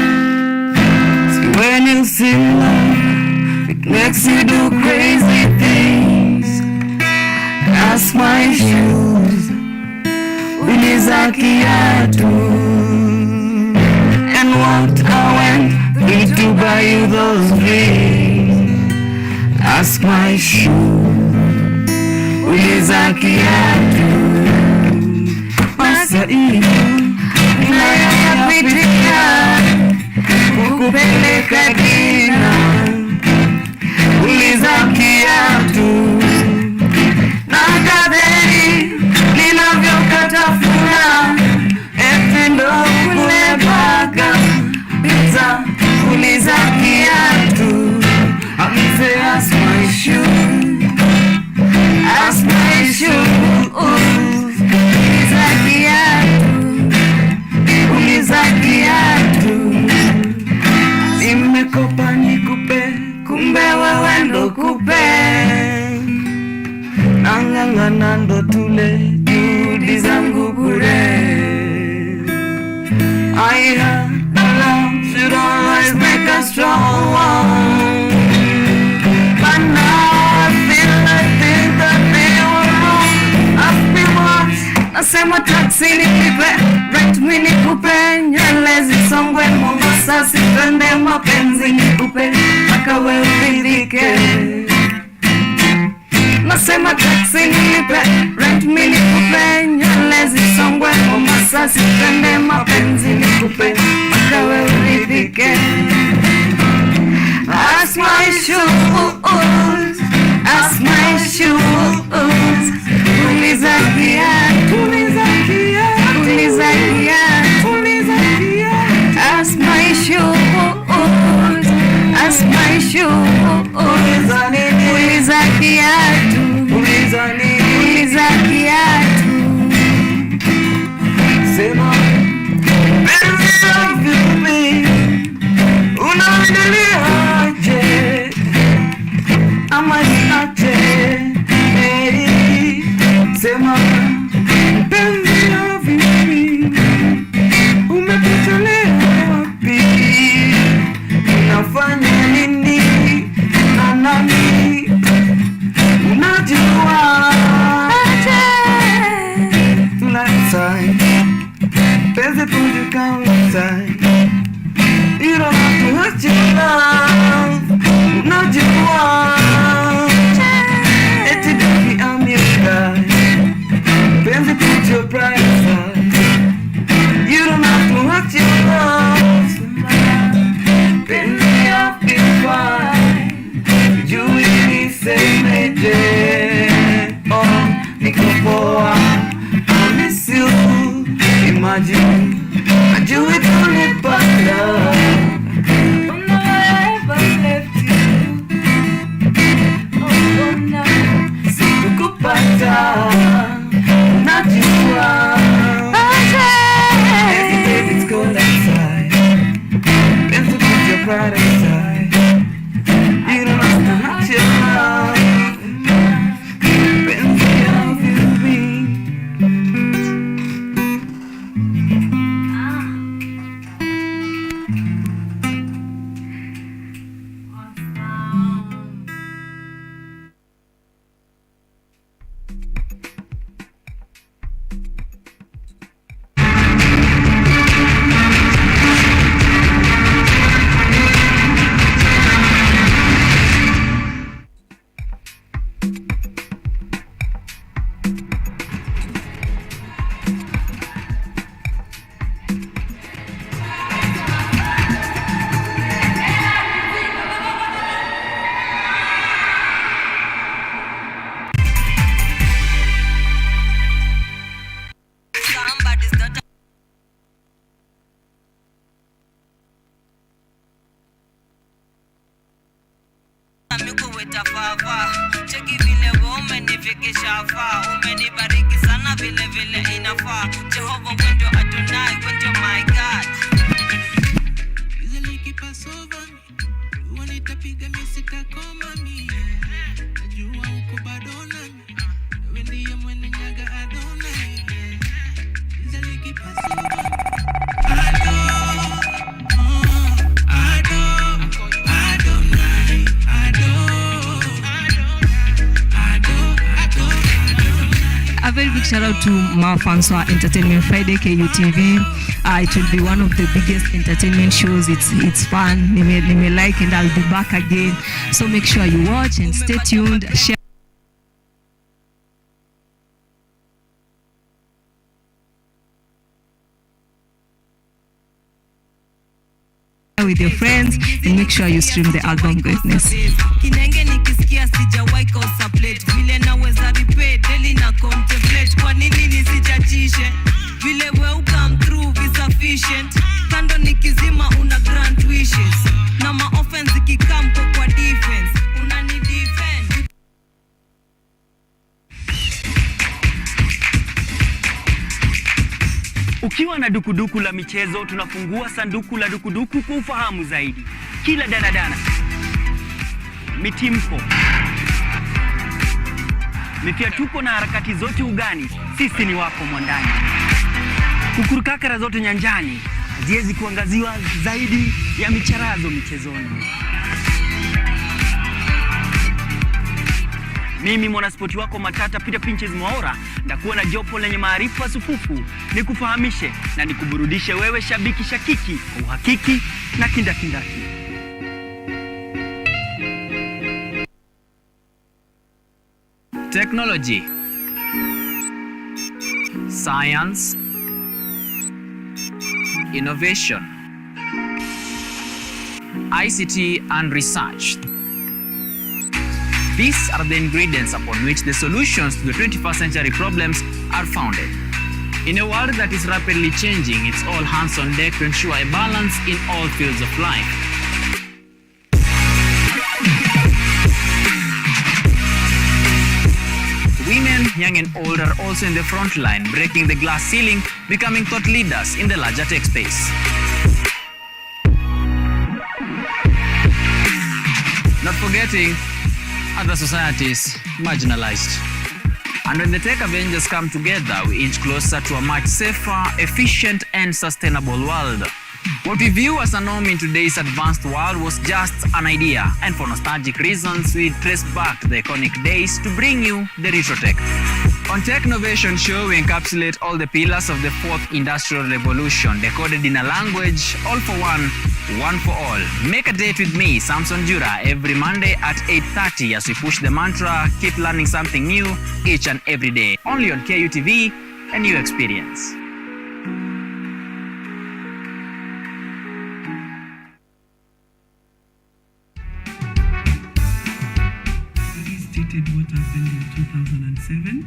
See, when you see love, it makes you do crazy things. Ask my shoes, uliza kiatu. And what I went through to buy you those rings. Ask my shoes, uliza kiatu. Masaibu ninayoyapitia kukupeleka kina. Uliza kiatu na kaderi ninavyokatafuna. Eti ndo kule baka pizza. Uliza kiatu. Amse ask my shoe, ask my shoe. Uliza kiatu, uliza kiatu. Nimekopa nikupe, kumbe wewe ndo kupe. Nang'ang'ana ndo tule juhudi zangu bure. I heard love should always make us strong. But now I think that they were wrong. Ask me once, nasema taxi nilipe, rent mi nikupe, nywele zisongwe Mombasa, sipende mapenzi nikupe, mpaka wewe uridhike. Nasema taxi nilipe, rent mi nikupe, nywele zisongwe Mombasa, sipende mapenzi nikupe, mpaka wewe uridhike. Ask my shoes, ask my shoes. Uliza kiatu, uliza kiatu, uliza kiatu, uliza kiatu. Ask my shoes, ask my shoes. Uliza nini? Uliza kiatu, uliza nini? Uliza kiatu. Sema baby love you me. Unaendeleaje? Ama sinaje? Hey, sema baby love you me. Umepotelea wapi? Unafanya nini na nani? Unajua aje? Last time, penzi tulikaa inside. You don't have to hurt your love. Unajua eti baby I'm your guy. bright side. You don't have to watch your love. Been me up in fine. You really say me dead. Oh, Nikopoa, I miss you. Imagine I do it only but love. Oh no, I ever left you. Oh no, sikukupata. Not you are. Baby, it's cold outside. Then to put your pride aside. You don't have to hurt your love. When you love you me. Shout out to Mafanswa Entertainment Friday KUTV. It will be one of the biggest entertainment shows. It's fun. Nime like, and I'll be back again. So make sure you watch and stay tuned. Share with your friends and make sure you stream the album Greatness. Kinenge nikisikia sijawahi kosa plate vile naweza repeat daily na contemplate kwa nini nisijachishe vile we come through be sufficient kando nikizima una grant wishes na ma offense ikikam kwa defense unani defend. Ukiwa na dukuduku la michezo, tunafungua sanduku la dukuduku kwa ufahamu zaidi. Kila danadana, mitimpo, mifiatuko na harakati zote ugani, sisi ni wako mwandani. Kukurukakara zote nyanjani, haziwezi kuangaziwa zaidi ya micharazo michezoni. Mimi mwanaspoti wako matata Peter Pinches Mwaora ndakuwa na jopo lenye maarifa sufufu nikufahamishe na nikuburudishe wewe shabiki shakiki kwa uhakiki na kindakindaki. Technology, science, innovation, ICT and research. These are the ingredients upon which the solutions to the 21st century problems are founded. In a world that is rapidly changing, it's all hands on deck to ensure a balance in all fields of life. Women, young and old, are also in the front line, breaking the glass ceiling, becoming thought leaders in the larger tech space. Not forgetting other societies marginalized. And when the tech Avengers come together, we inch closer to a much safer, efficient, and sustainable world. What we view as a norm in today's advanced world was just an idea, and for nostalgic reasons, we trace back to the iconic days to bring you the retro tech. On Tech Innovation Show, we encapsulate all the pillars of the fourth industrial revolution, decoded in a language, all for one for all. Make a date with me, Samson Jura, every Monday at 8:30 as we push the mantra, keep learning something new each and every day. Only on KUTV, a new experience. Stated what happened in 2007,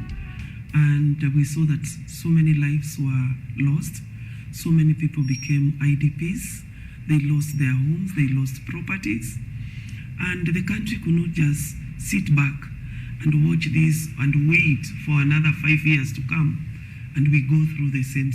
and we saw that so many lives were lost. So many people became IDPs. They lost their homes, they lost properties, and the country could not just sit back and watch this and wait for another 5 years to come, and we go through the same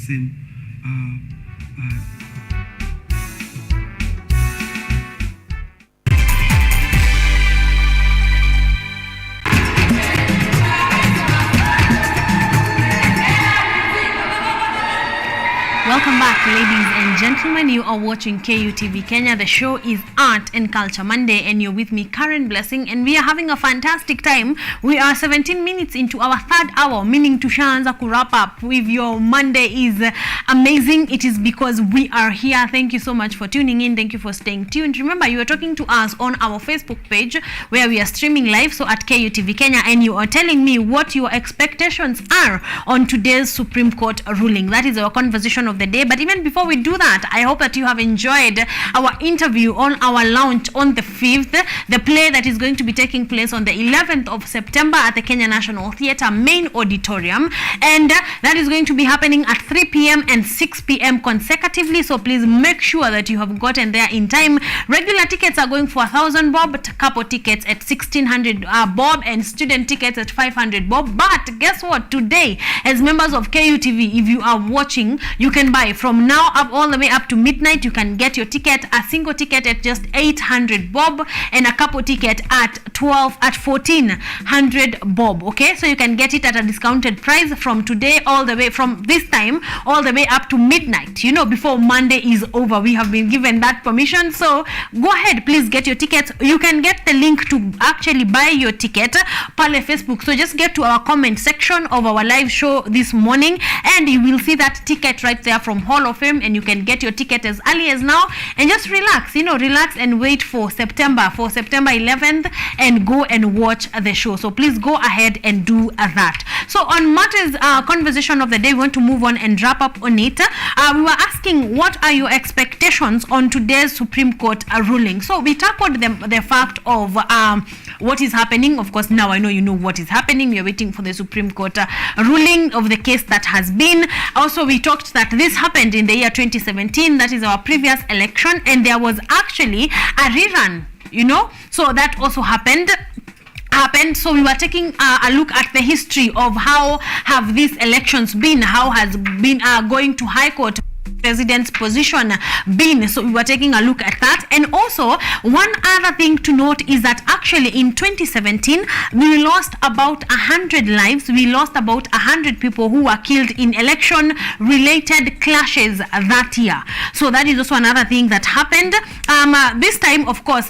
Welcome back, ladies and gentlemen. You are watching KUTV Kenya. The show is Art and Culture Monday, and you're with me, Karen Blessing, and we are having a fantastic time. We are 17 minutes into our third hour, meaning tushaanza ku wrap up. If your Monday is amazing, it is because we are here. Thank you so much for tuning in. Thank you for staying tuned. Remember, you are talking to us on our Facebook page where we are streaming live, so at KUTV Kenya, and you are telling me what your expectations are on today's Supreme Court ruling. That is our conversation of the day. But even before we do that, I hope that you have enjoyed our interview on our launch on the 5th, the play that is going to be taking place on the 11th of September at the Kenya National Theatre main auditorium, and that is going to be happening at 3 p.m. and 6 p.m. consecutively, so please make sure that you have gotten there in time. Regular tickets are going for 1,000 bob, couple tickets at 1,600 bob, and student tickets at 500 bob. But guess what, today, as members of KUTV, if you are watching, you can buy from now up all the way up to midnight. You can get your ticket, a single ticket at just 800 bob, and a couple ticket at 1,400 bob. Okay, so you can get it at a discounted price from today all the way, from this time all the way up to midnight, you know, before Monday is over. We have been given that permission, so go ahead, please get your tickets. You can get the link to actually buy your ticket pale Facebook, so just get to our comment section of our live show this morning, and you will see that ticket right there from Hall of Fame, and you can get your ticket as early as now, and just relax, you know, relax and wait for September 11th, and go and watch the show. So please go ahead and do that. So on Marta's conversation of the day, we want to move on and wrap up on it. We were asking, what are your expectations on today's Supreme Court ruling? So we tackled the fact of what is happening. Of course, now I know you know what is happening. We are waiting for the Supreme Court ruling of the case that has been. Also, we talked that this happened in the year 2017. That is our previous election, and there was actually a rerun, you know, so that also happened. So we were taking a look at the history of how have these elections been, how has been going to High Court president's position been. So we were taking a look at that. And also, one other thing to note is that actually in 2017 we lost about 100 lives. We lost about 100 people who were killed in election related clashes that year. So that is also another thing that happened. This time, of course,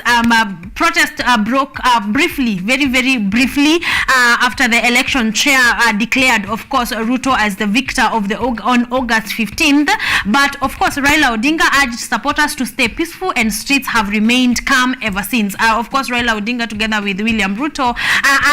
protest broke briefly, very briefly, after the election chair declared, of course, Ruto as the victor of on August 15th. But of course, Raila Odinga urged supporters to stay peaceful, and streets have remained calm ever since. Of course, Raila Odinga together with William Ruto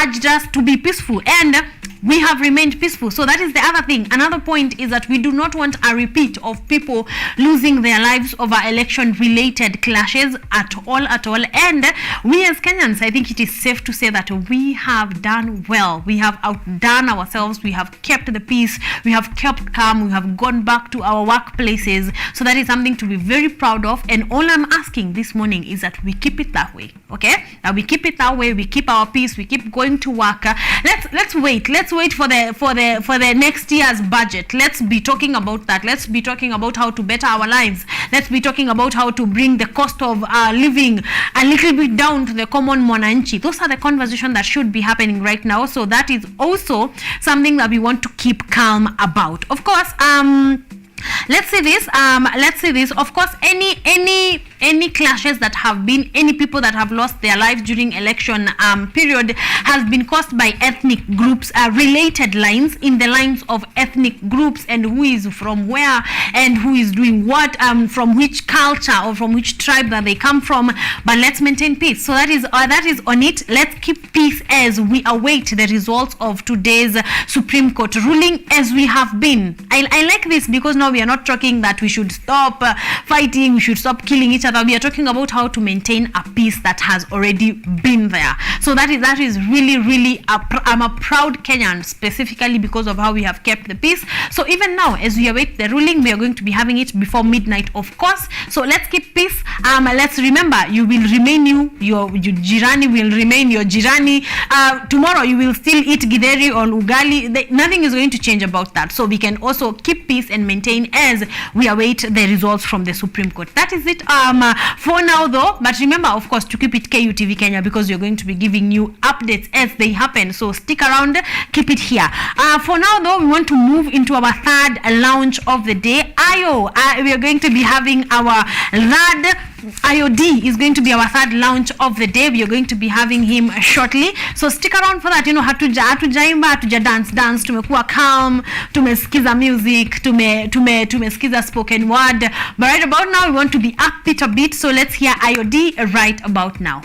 urged us to be peaceful, and we have remained peaceful. So that is the other thing. Another point is that we do not want a repeat of people losing their lives over election-related clashes at all. And we as Kenyans, I think it is safe to say that we have done well. We have outdone ourselves. We have kept the peace. We have kept calm. We have gone back to our workplaces. So that is something to be very proud of. And all I'm asking this morning is that we keep it that way. Okay? That we keep it that way. We keep our peace. We keep going to work. Let's wait. Let's wait for the next year's budget. Let's be talking about that. Let's be talking about how to better our lives. Let's be talking about how to bring the cost of living a little bit down to the common mwananchi. Those are the conversations that should be happening right now. So that is also something that we want to keep calm about. Of course, let's say this. Of course, any any clashes that have been, any people that have lost their lives during election period has been caused by ethnic groups, related lines in the lines of ethnic groups, and who is from where and who is doing what, from which culture or from which tribe that they come from. But let's maintain peace. So that is on it. Let's keep peace as we await the results of today's Supreme Court ruling, as we have been. I like this because now we are not talking that we should stop fighting, we should stop killing each other. We are talking about how to maintain a peace that has already been there. So that is really I'm a proud Kenyan, specifically because of how we have kept the peace. So even now, as we await the ruling, we are going to be having it before midnight, of course. So let's keep peace. Let's remember, you will remain your jirani will remain your jirani. Tomorrow you will still eat githeri or ugali. Nothing is going to change about that. So we can also keep peace and maintain as we await the results from the Supreme Court. That is it for now, though. But remember, of course, to keep it KUTV Kenya, because we're going to be giving you updates as they happen. So stick around, keep it here. For now, though, we want to move into our third lounge of the day. We are going to be having our third IOD is going to be our third launch of the day. We are going to be having him shortly, so stick around for that. Hatujaimba, hatuja dance, tumekuwa calm, tumesikiza music, tumesikiza spoken word, but right about now we want to be upbeat a bit. So let's hear IOD right about now.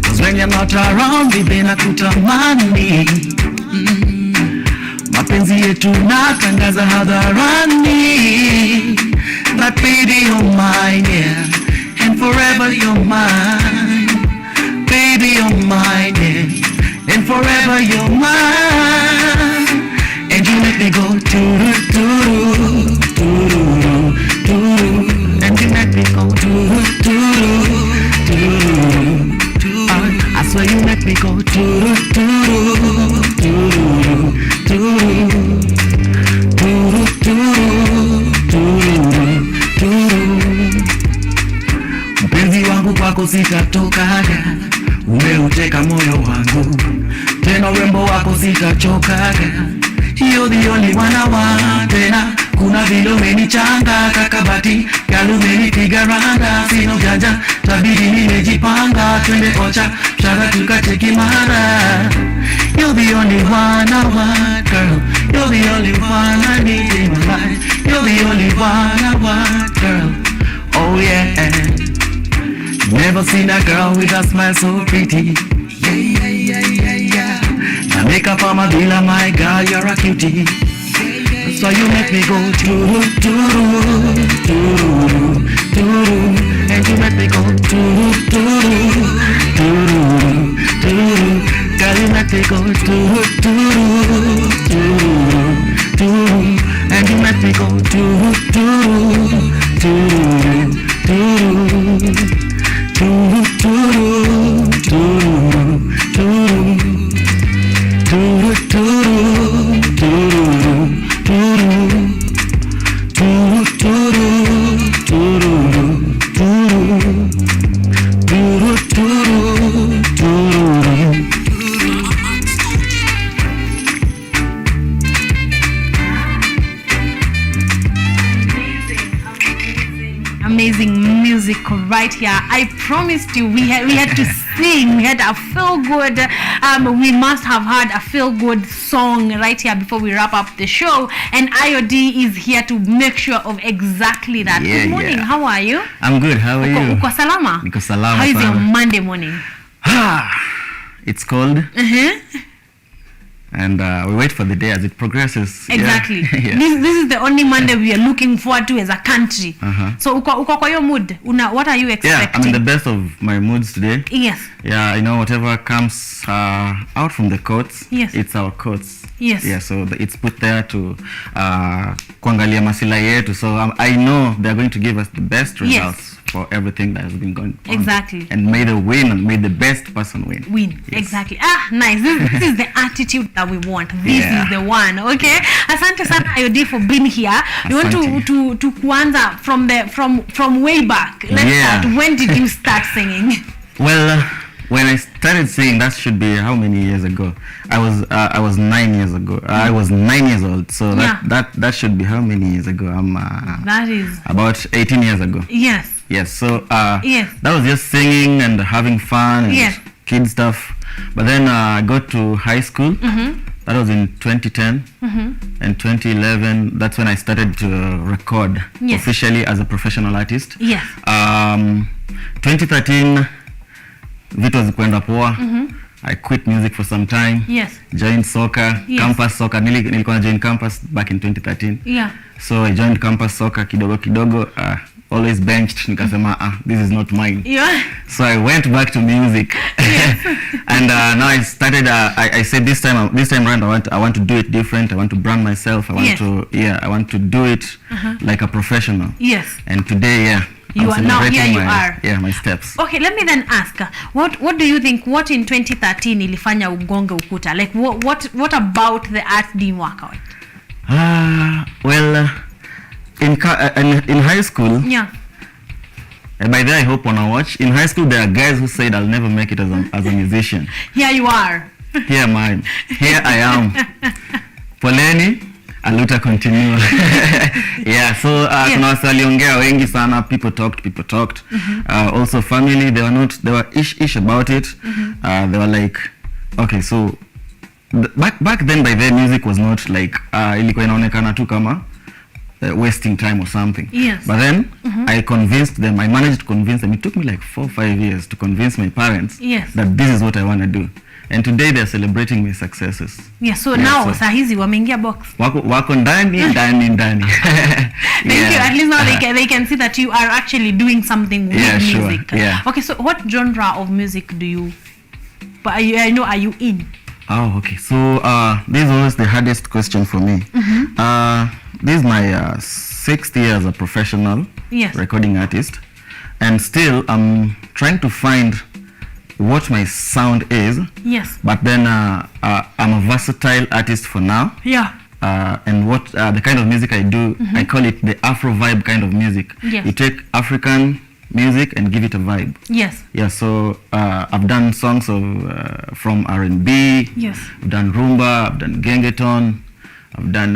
Cause when you're not around, baby, nakutamani. Mapenzi yetu natangaza hadharani. That baby you're mine, yeah, and forever you're mine. Baby you're mine, yeah, and forever you're mine. And you make me go doo-doo, doo-doo, doo-doo. And you make me go doo-doo, doo-doo. I swear you make me go doo-doo, doo-doo, doo-doo, doo-doo. Mpenzi wangu kwako sitatokaga, umeuteka moyo wangu, tena urembo wako sitachokaga. You're the only one I want, tena kuna vile umenichanga kakabati, galu umenipiga randa, sina ujanja, tabidi nimejipanga, twende ocha, shara tukacheki mara. You're the only one I want, girl, you're the only one I need in my life. You're the only one I want, girl, oh yeah. Never seen a girl with a smile so pretty, yeah, yeah, yeah, yeah, yeah. I make up on my villa, my girl, you're a cutie. So you make me go doo doo doo doo, and you make me go doo doo doo doo. Girl, you make me go doo doo doo doo, and you make me go doo doo doo doo doo doo doo doo. amazing music right here. I promised you we had to sing. We had a feel good. We must have had a feel good song right here before we wrap up the show. And IOD is here to make sure of exactly that. Good morning. How are you? I'm good. How are you? Uko salama? Niko salama. How is your Monday morning? It's cold. And we wait for the day as it progresses. Exactly. Yeah. This is the only Monday we are looking forward to as a country. So uko kwa your mood? What are you expecting? Yeah, I'm in the best of my moods today. Yes. Yeah, whatever comes out from the courts, it's our courts. Yes. Yeah, so it's put there to kuangalia masilahi yetu. So I know they're going to give us the best results for everything that has been going on. Exactly. And may the best person win. Yes. Exactly. Nice. This is the attitude that we want. This is the one. Okay. Asante sana IOD for being here. You want to kuanza from way back. Let's start. When did you start singing? Well, when I started singing, that should be how many years ago? I was 9 years ago. I was 9 years old. So that should be how many years ago? That is about 18 years ago. Yes. Yes. So that was just singing and having fun and kid stuff. But then I got to high school. That was in 2010. And 2011, that's when I started to record officially as a professional artist. Yes. 2013, vitu zikuenda poa. I quit music for some time. Yes. Joined soccer, campus soccer. Nilikuwa joined campus back in 2013. Yeah. So I joined campus soccer kidogo. Always benched. Nikasema, this is not mine. Yeah. So I went back to music. And now I started. I said this time around, I want to do it different. I want to brand myself. I want to do it like a professional. Yes. And today, you are now here. You are. Yeah, my steps. Okay, let me then ask. What do you think? What in 2013 ilifanya ugonge ukuta? Like what about the art didn't work out? Well, in high school. Yeah. And by that I hope wanna watch. In high school there are guys who said I'll never make it as a musician. Here you are. Here I am. Poleni, aluta continue. Yeah, so tunawasaliongea wengi sana. People talked. Also family, they were ish about it. They were like, okay, so back then by then music was not like ilikuwa inaonekana tu kama wasting time or something. Yes. But then I managed to convince them. It took me like 4 or 5 years to convince my parents that this is what I want to do. And today they're celebrating my successes. Yeah, so now sahizi wameingia box. Wako ndani. Thank you. At least now they can see that you are actually doing something with music. Sure. Yeah. Okay, so what genre of music are you in? Oh, okay. So this is always the hardest question for me. This is my 6th year as a professional recording artist, and still I'm trying to find what my sound is. Yes. But then I'm a versatile artist for now. Yeah. And what the kind of music I do, I call it the Afro vibe kind of music. Yes. You take African music and give it a vibe. Yes. Yeah, so I've done songs from R&B. Yes. I've done rumba, I've done gengeton, I've done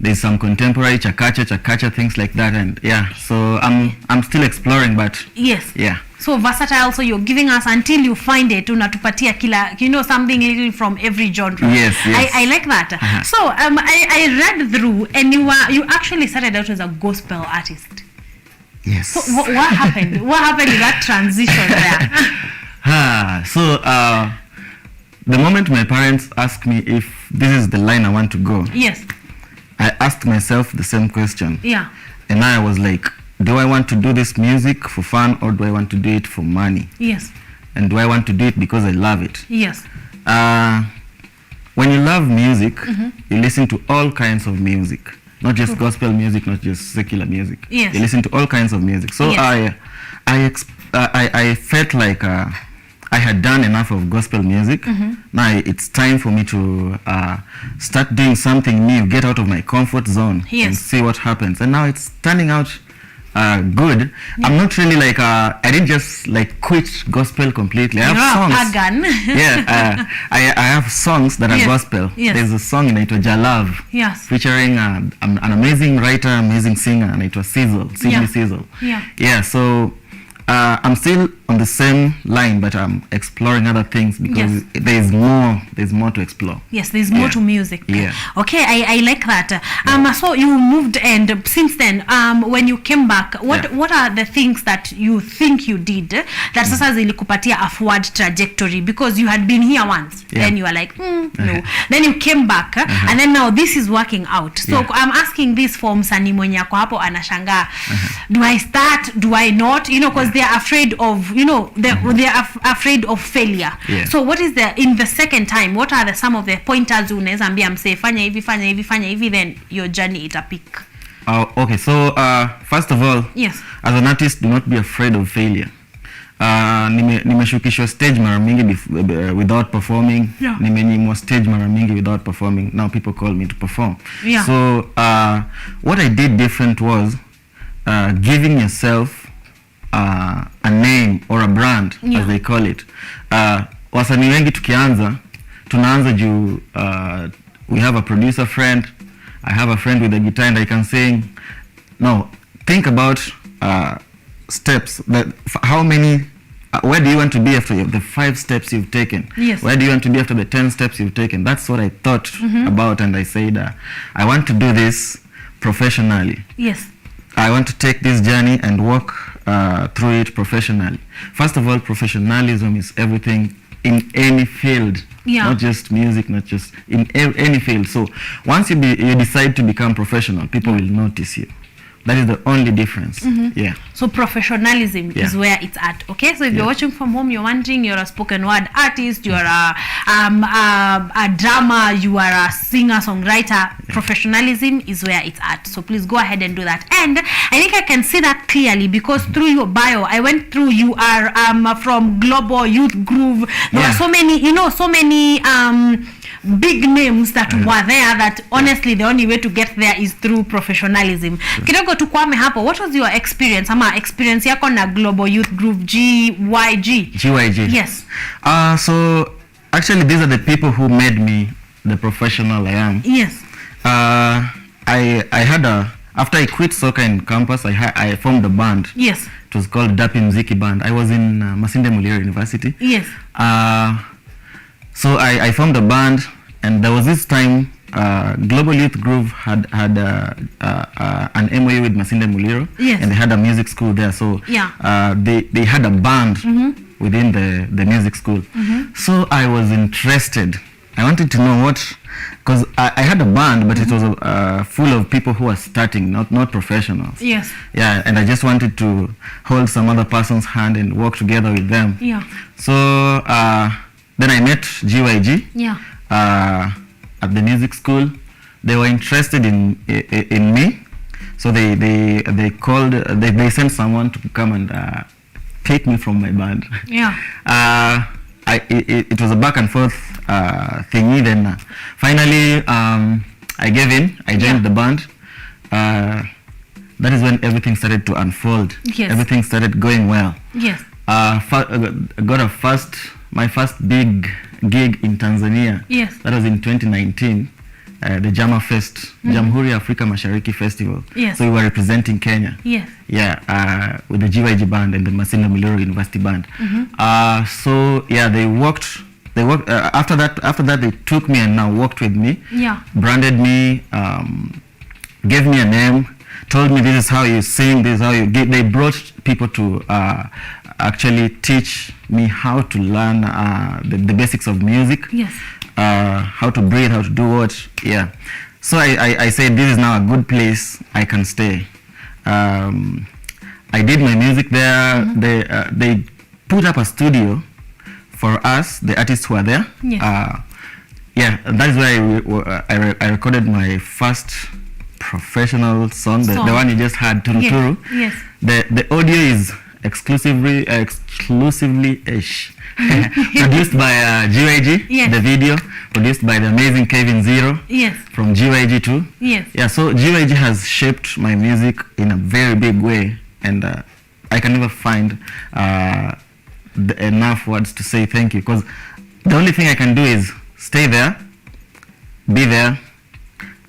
there's some contemporary chakacha things like that, and so I'm still exploring, but so versatile. So you're giving us until you find it, unatupatia kila something little from every genre. Yes. I like that. So I read through, and you actually started out as a gospel artist. Yes. So what happened? What happened in that transition there? So the moment my parents asked me if this is the line I want to go, yes, I asked myself the same question. Yeah. And I was like, do I want to do this music for fun, or do I want to do it for money? Yes. And do I want to do it because I love it? Yes. When you love music, you listen to all kinds of music. Not just gospel music, not just secular music. Yes. You listen to all kinds of music. So I felt like I had done enough of gospel music. Now it's time for me to start doing something new, get out of my comfort zone and see what happens. And now it's turning out good. I'm not really like I didn't just like quit gospel completely. I have songs. Yeah, I have songs that are gospel. There's a song inaitwa Jalav, featuring an amazing writer, amazing singer, inaitwa Sidney Sizzle. Yeah, so I'm still on the same line, but I'm exploring other things because there's more to explore. Yes, there's more to music. Yeah. Okay, I like that. So you moved, and since then, when you came back, what are the things that you think you did that sasa zilikupatia a forward trajectory, because you had been here once, then you were like, no. Then you came back, and then now this is working out. So I'm asking this for msanii mwenye ako hapo anashangaa, do I start, do I not? You know, because they are afraid of, you know, they are afraid of failure. So what is in the second time, what are some of the pointers unaweza ambia msee fanya hivi, then your journey ita pick? Okay, so first of all, as an artist, do not be afraid of failure. Nimeshukishwa stage mara mingi without performing. Nimenyimwa stage mara mingi without performing. Now people call me to perform. So what I did different was giving yourself a name or a brand, as they call it. Wasanii wengi tunaanza juu we have a producer friend, I have a friend with a guitar and I can sing. No, think about steps, how many, where do you want to be after the 5 steps you've taken? Where do you want to be after the 10 steps you've taken? That's what I thought about, and I said I want to do this professionally. I want to take this journey and walk through it professionally. First of all, professionalism is everything in any field, not just music, not just in any field. So once you decide to become professional, people will notice you. That is the only difference. So professionalism is where it's at. Okay, so if you're watching from home, you're wondering, you're a spoken word artist, you're a drummer, you are a singer songwriter, professionalism is where it's at. So please go ahead and do that. And I think I can see that clearly, because through your bio, I went through, you are from Global Youth Groove. There are so many, you know, so many big names that were there, that honestly the only way to get there is through professionalism. Kidogo tukwame hapo, what was your experience, ama experience yako na Global Youth Groove, GYG? Yes. So actually these are the people who made me the professional I am. I had after I quit soccer in campus, I formed a band. It was called Dapi Mziki Band. I was in Masinde Muliro University. So I formed a band, and there was this time Global Youth Groove had an MOU with Masinde Muliro, and they had a music school there. So they had a band within the music school. So I was interested. I wanted to know what, because I had a band, but it was full of people who are starting, not professionals. And I just wanted to hold some other person's hand and work together with them. So then I met GYG at the music school. They were interested in me, so they called. They sent someone to come and take me from my band. It was a back and forth thingy. Then finally, I gave in. I joined the band. That is when everything started to unfold. Everything started going well. I got my first big gig in Tanzania. That was in 2019, the Jama Fest, Jamhuri Afrika Mashariki Festival. So we were representing Kenya. With the GYG band and the Masinde Muliro University band. So they worked. After that, they took me and now worked with me. Branded me, gave me a name, told me this is how you sing, this is how you get. They brought people to actually teach me how to learn the basics of music, how to breathe, how to do what. So I said this is now a good place I can stay. I did my music there. They put up a studio for us, the artists who are there. That is where I recorded my first professional song, the one you just had, Turu Turu. The audio exclusively ish. Produced by GYG, yes. The video produced by the amazing Kevin Zero, yes. From GYG too. Yes. Yeah, so GYG has shaped my music in a very big way, and I can never find enough words to say thank you, because the only thing I can do is stay there, be there,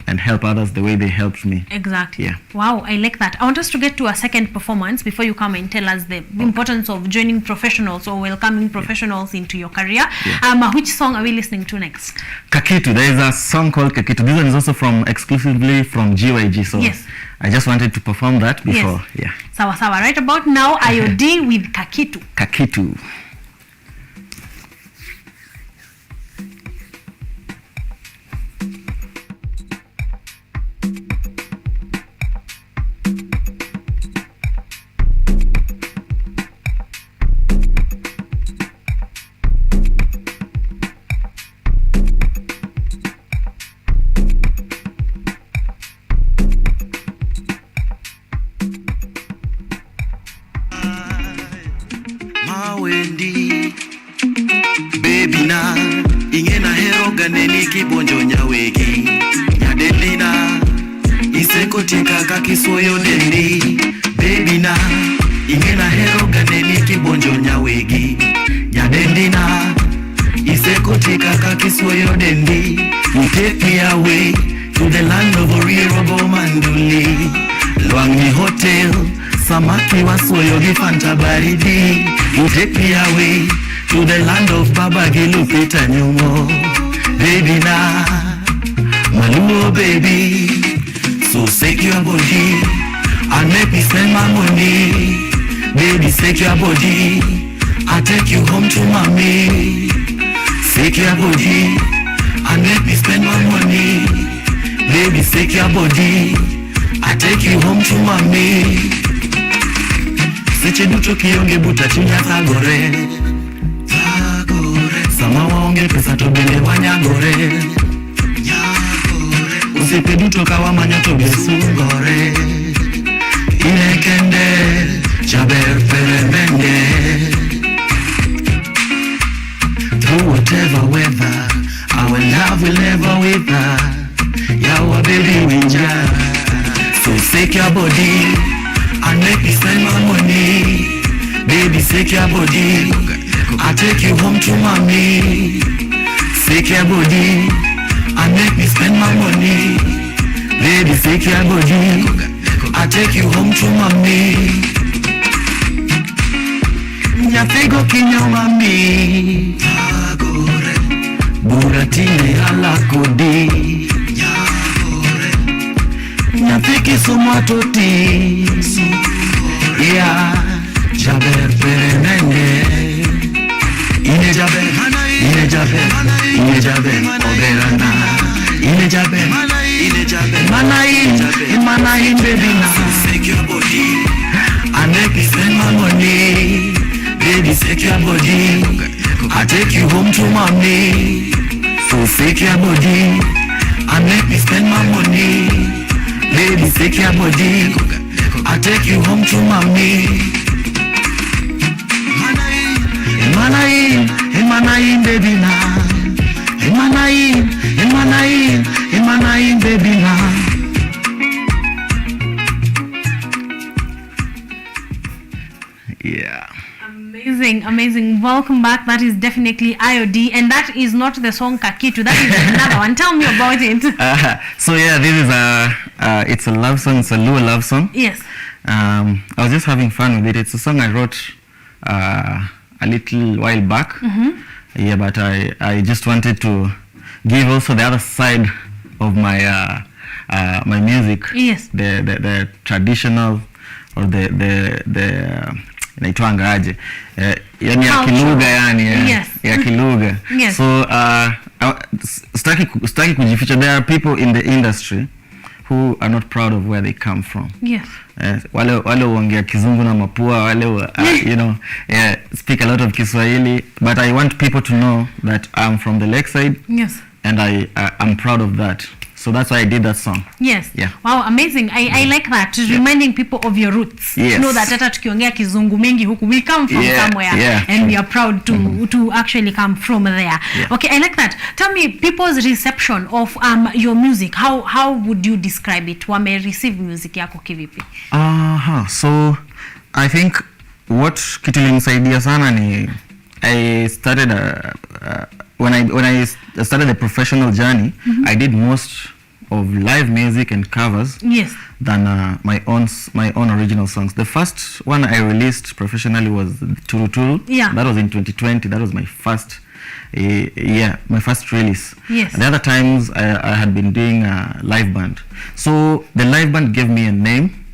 and help others the way they helped me. Exactly. Yeah. Wow, I like that. I want us to get to a second performance before you come and tell us the importance of joining professionals or welcoming professionals into your career. Yeah. Which song are we listening to next? Kakitu. There is a song called Kakitu. This one is also exclusively from GYG. So yes. I just wanted to perform that before. Yes. Yeah. Sawa sawa. Right about now, IOD with Kakitu. Kakitu. Wendi baby na ingena hero ganeni kibonjo nyawegi nyadelina iseko tika kakisoyo dendi baby na ingena hero ganeni kibonjo nyawegi nyadendina iseko tika kakisoyo dendi. You take me away to the land of Orirobo Manduli, Lwangi Hotel, samaki wasoyo gifanta baridi. You take me away to the land of Baba Gilupita Nyumo, baby na Maluo baby. So shake your body and make me spend my money. Baby, shake your body, I'll take you home to mommy. Shake your body and make me spend my money. Baby, shake your body, I'll take you home to mommy. Seche duto kionge buta chunya thagore, sama waonge pesa to bende wanyagore, usipe duto kawa manyoto besungore, inekende chaber peremende. Through whatever weather, our love will never wither. Yawa baby winja, so shake your body and make me spend my money. Baby, shake your body, I'll take you home to mommy. Shake your body and make me spend my money. Baby, shake your body, I'll take you home to mommy. Nyafego kinyo mami, buratine ala kodi. Nyafiki sumatoti, yeah, jaber peremende. Ine jaber, oberana. Ine jaber, manai, baby na. Shake your body, and make me spend my money. Baby, shake your body, I'll take you home to mommy. So shake your body, and make me spend my money. Baby, shake your body, I'll take you home to mommy. Emanain, baby na. Emanain, baby na. Yeah. Amazing. Welcome back. That is definitely IOD, and that is not the song Kakitu. That is another one. Tell me about it. So yeah, this is it's a love song. It's a Luo love song. Yes. I was just having fun with it. It's a song I wrote a little while back. Mm-hmm. Yeah, but I just wanted to give also the other side of my my music. Yes. The traditional or the inaitwanga aje yani ya kilugha yani yes. ya kilugha. Yes. So staki kujificha. There are people in the industry who are not proud of where they come from. Yes. Wale uongea kizungu na mapua, wale you know, speak a lot of Kiswahili, but I want people to know that I'm from the lakeside. Yes. And I'm proud of that. So that's why I did that song. Yes. Yeah. Wow, amazing. I like that. Reminding people of your roots. Yes. Know that hata tukiongea kizungu mengi huku, we come from somewhere and we are proud to actually come from there. Yeah. Okay, I like that. Tell me people's reception of your music. How would you describe it? Wame receive music yako kivipi? So I think what kitu ilinisaidia sana ni I started when I started the professional journey, I did most of live music and covers than my own original songs. The first one I released professionally was Turu Turu. Yeah. That was in 2020. That was my first my first release. Yes. And the other times I had been doing a live band. So the live band gave me a name,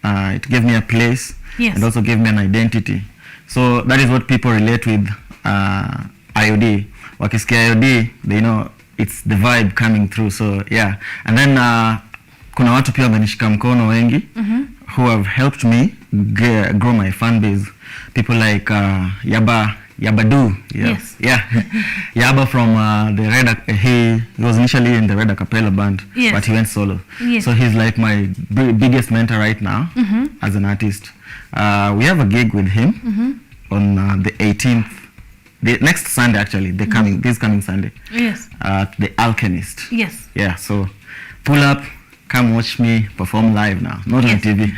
it gave me a place, and also gave me an identity. So that is what people relate with IOD. Wakisikia IOD, they know it's the vibe coming through. So yeah. And then kuna watu pia wamenishika mkono wengi who have helped me grow my fan base. People like Yabadu. Yes. Yeah. Yaba from the Red, he was initially in the Red Acapella band, but he went solo. Yes. So he's like my biggest mentor right now as an artist. We have a gig with him on the 18th, next Sunday actually, this coming Sunday. Yes. At the Alchemist. Yes. Yeah, so pull up, come watch me perform live now, not on TV.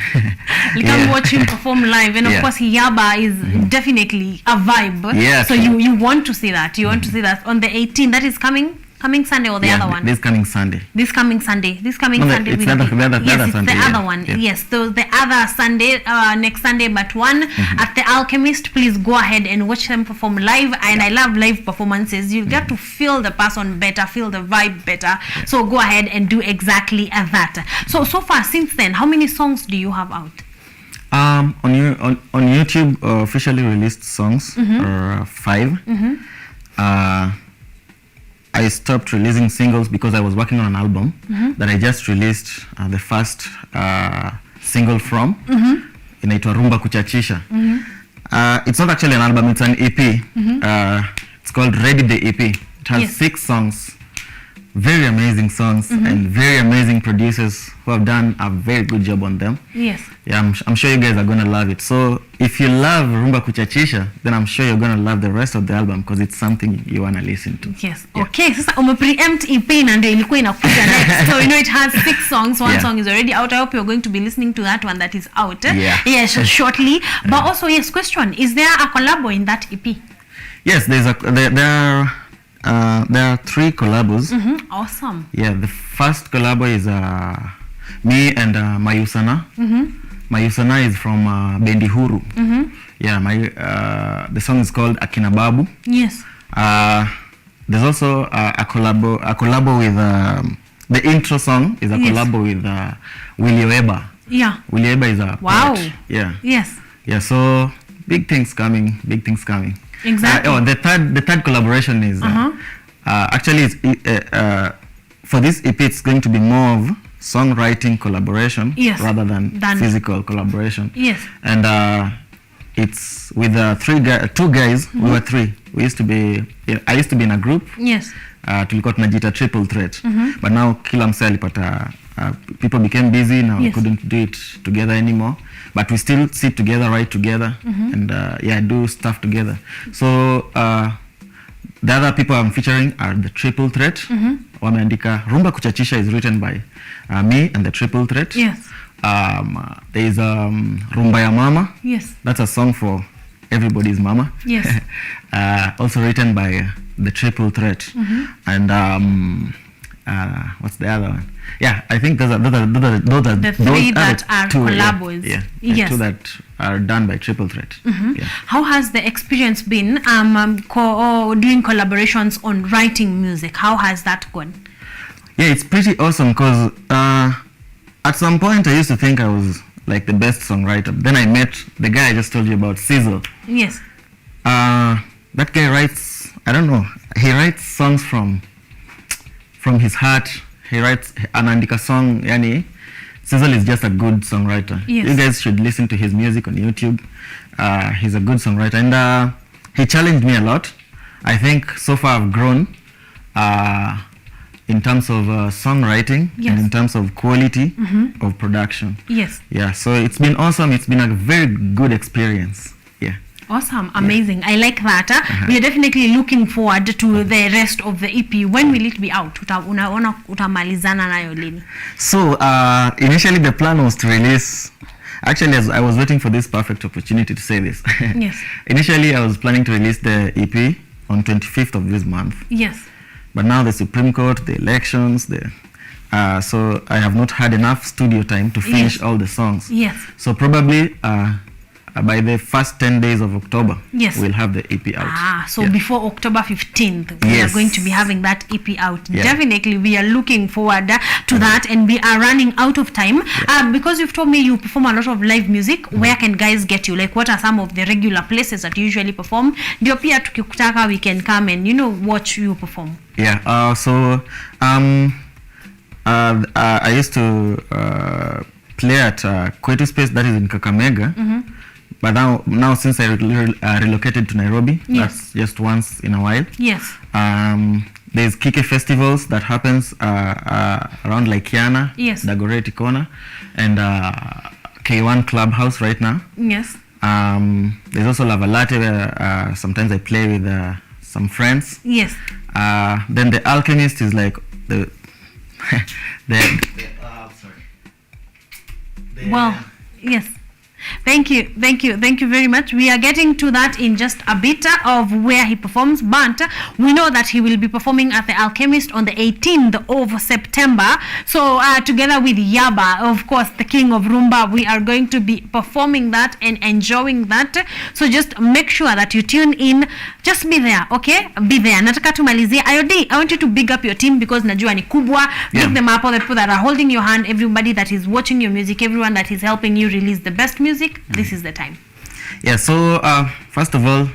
You can watch him perform live, and of course Yaba is definitely a vibe. Yeah, so you want to see that. You want to see that on the 18th. That is coming Sunday, or the other one? This coming Sunday. This coming Sunday. No, Sunday. It's the other Sunday. The other one. Yeah. Yes. So the other Sunday, next Sunday, but one at the Alchemist. Please go ahead and watch them perform live. And I love live performances. You get to feel the person better, feel the vibe better. So go ahead and do exactly that. So far since then, how many songs do you have out? On YouTube, officially released songs are 5. I stopped releasing singles because I was working on an album that I just released the first single from. Inaitwa Rumba Kuchachisha. It's not actually an album, it's an EP. It's called Ready the EP. It has 6 songs. Very amazing songs and very amazing producers who have done a very good job on them. Yes. Yeah, I'm sure you guys are gonna love it. So if you love Rumba Kuchachisha, then I'm sure you're gonna love the rest of the album because it's something you wanna listen to. Yes. Yeah. Okay. Sasa umepreempt EP na ndio ilikuwa inakuja next. So it has 6 songs. One song is already out. I hope you're going to be listening to that one that is out. Yes, shortly. But also, question: is there a collabo in that EP? Yes, there are 3 collabos. Awesome. Yeah, the first collabo is me and Mayusana. Mayusana is from Bendi Huru. Yeah, the song is called Akina Babu. Yes. There's also a collabo with the intro song is a collabo with Willie Weber. Yeah. Willie Weber is a poet. Yeah. Yes. Yeah. So big things coming. Exactly. The third collaboration is actually for this EP it's going to be more of songwriting collaboration rather than physical collaboration. Yes. And it's with 2 guys. We were 3. I used to be in a group. Yes. Tulikuwa tunajiita Triple Threat. But now kila msee alipata people became busy now. We couldn't do it together anymore. But we still sit together, write together, and do stuff together. So the other people I'm featuring are the Triple Threat. Wameandika Rumba Kuchachisha is written by me and the Triple Threat. Yes. There is Rumba ya Mama. Yes. That's a song for everybody's mama. Yes. Also written by the Triple Threat. And what's the other one? Yeah, I think those are the 3 that are collabos. Yeah. Yes. 2 that are done by Triple Threat. Yeah. How has the experience been doing collaborations on writing music? How has that gone? Yeah, it's pretty awesome because at some point I used to think I was like the best songwriter. Then I met the guy I just told you about, Sizzle. Yes. That guy writes, I don't know, he writes songs from his heart. He writes anaandika song, yani Sizzle is just a good songwriter. Yes. You guys should listen to his music on YouTube. He's a good songwriter, and he challenged me a lot. I think so far I've grown in terms of songwriting and in terms of quality of production. Yes. Yeah, so it's been awesome. It's been a very good experience. Yeah. Awesome, amazing. I like that. We are definitely looking forward to the rest of the EP. When will it be out? Utamalizana nayo lini? So initially the plan was to release. Actually, as I was waiting for this perfect opportunity to say this. Yes. Initially, I was planning to release the EP on 25th of this month. Yes. But now the Supreme Court, the elections, so I have not had enough studio time to finish all the songs. Yes. So probably by the first 10 days of October, we'll have the EP out. So before October 15th, we are going to be having that EP out. Definitely, we are looking forward to that, and we are running out of time. Because you've told me you perform a lot of live music, where can guys get you? Like, what are some of the regular places that you usually perform? Ndio pia tukikutaka, we can come and, watch you perform. Yeah, so I used to play at Kwetu Space, that is in Kakamega. But now since I relocated to Nairobi, that's just once in a while. Yes. There's Kike festivals that happens around Laikiana, Dagoretti Corner, and K1 Clubhouse right now. Yes. There's also Lavalate where sometimes I play with some friends. Yes. Then the Alchemist is like the yes. Thank you very much. We are getting to that in just a bit of where he performs, but we know that he will be performing at the Alchemist on the 18th of September. So together with Yaba, of course, the king of Rumba, we are going to be performing that and enjoying that. So just make sure that you tune in. Just be there, okay? Be there. Nataka tumalizie. IOD, I want you to big up your team because najua ni kubwa. Big them up, all the people that are holding your hand, everybody that is watching your music, everyone that is helping you release the best music. This is the time. Yeah, so first of all,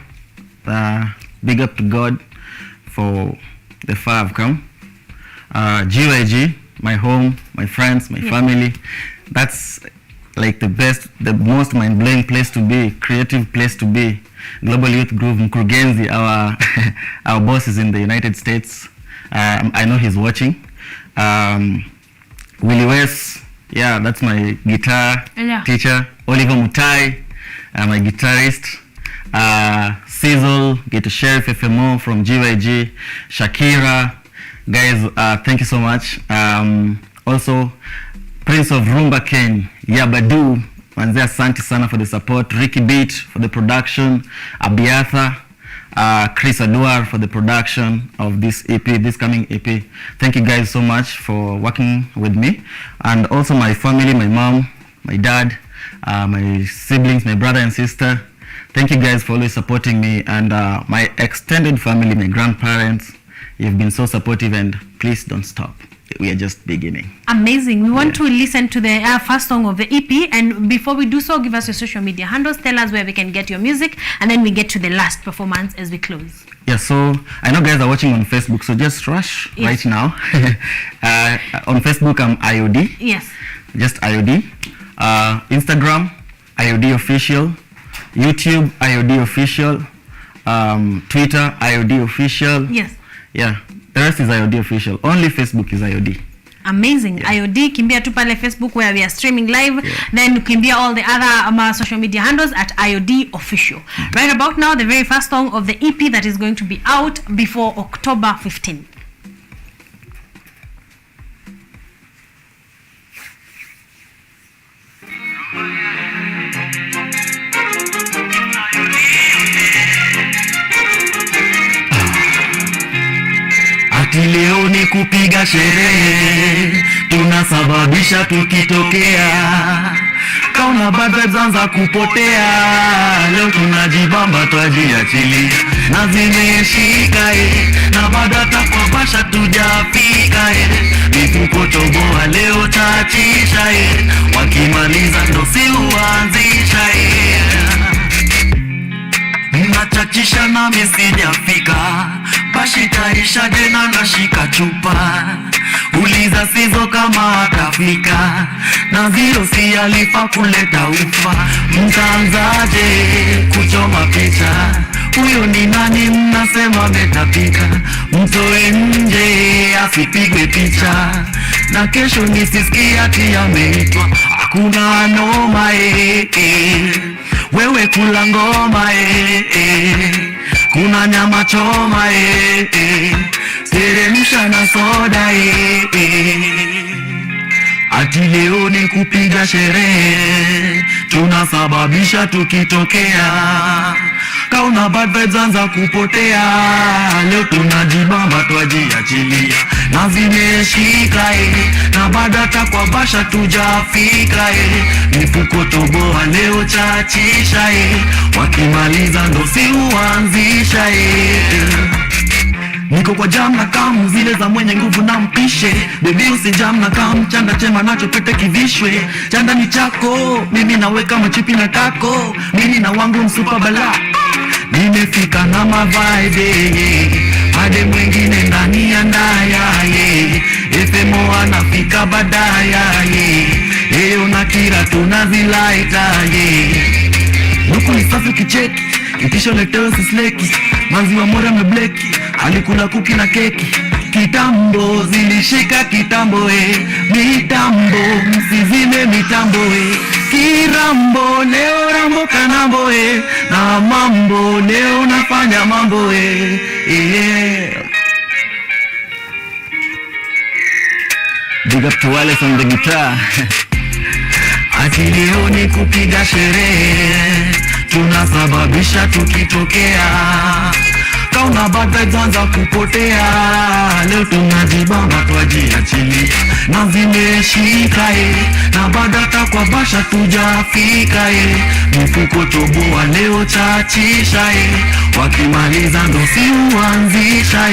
big up to God for the far I've come. GYG, my home, my friends, my family. That's like the best, the most mind-blowing place to be, creative place to be. Global Youth Groove, Mkurugenzi, our boss is in the United States. I know he's watching. Willie West, yeah, that's my guitar teacher. Oliver Mutai, my guitarist. Sizzle, get to Sheriff FMO from GYG. Shakira, guys, thank you so much. Also, Prince of Rumba Ken, Yabadu, manze asante sana for the support. Ricky Beat for the production. Abiatha, Chris Aduar for the production of this EP, this coming EP. Thank you guys so much for working with me. And also my family, my mom, my dad, my siblings, my brother and sister. Thank you guys for always supporting me. And my extended family, my grandparents, you've been so supportive, and please don't stop. We are just beginning. Amazing. We want to listen to the first song of the EP, and before we do so, give us your social media handles, tell us where we can get your music, and then we get to the last performance as we close. Yeah, so I know guys are watching on Facebook, so just rush right now. On Facebook, I'm IOD. Yes. Just IOD. Instagram, IOD Official. YouTube, IOD Official. Twitter, IOD Official. Yes. Yeah. The rest is IOD Official. Only Facebook is IOD. Amazing. IOD, kimbia tu pale Facebook where we are streaming live. Then kimbia all the other social media handles at IOD Official. Right about now, the very first song of the EP that is going to be out before October 15th. Leo ni kupiga sherehe, tunasababisha tukitokea. Kauna bad zanza kupotea, leo tunajibamba twajiachilia. Na zimeshika na bado takwapasha tujafika mifuko toboa leo tachisha wakimaliza ndo si uanzisha Nachachisha na misijafika, bashi taisha jena nashika chupa. Uliza sizo kama akafika, na zero si alifa kuleta ufa. Mtaanzaje kuchoma picha, huyo ni nani mnasema ametapika? Mtoe nje asipigwe picha, na kesho nisisikia ati ameitwa. Hakuna noma wewe kula ngoma kuna nyama choma teremsha na soda ati leo ni kupiga sherehe, tunasababisha tukitokea. Kauna bad vibes anza kupotea, leo tunajibamba twajiachilia, na zimeshika na bado hata kwa basha tujafika mifuko toboa leo chachisha wakimaliza ndo si uanzisha Niko kwa jam na kamu zile za mwenye nguvu na mpishe, baby usijam na kamu, chanda chema nacho pete kivishwe, chanda ni chako, mimi naweka machipi na tako, mimi na wangu msupa bala, nimefika na mavibe, hade mwengine ndani ya ndaya, FMO anafika badaya, eyo na kira tunazilaita, nuku ni safi kicheki, itisho letewe sisleki, manzi wa mora mebleki, alikula kuki na keki, kitambo zilishika kitambo mitambo msizime mitambo kirambo leo rambo kanambo na mambo leo nafanya mambo Big up to Wallace on the guitar. Ati leo ni kupiga sherehe, tunasababisha tukitokea. Kauna bad vibes anza kupotea, leo tunajibamba twajiachilia, na zimeshika na bado hata kwa basha tujafika mifuko toboa leo chachisha wakimaliza ndo si uanzisha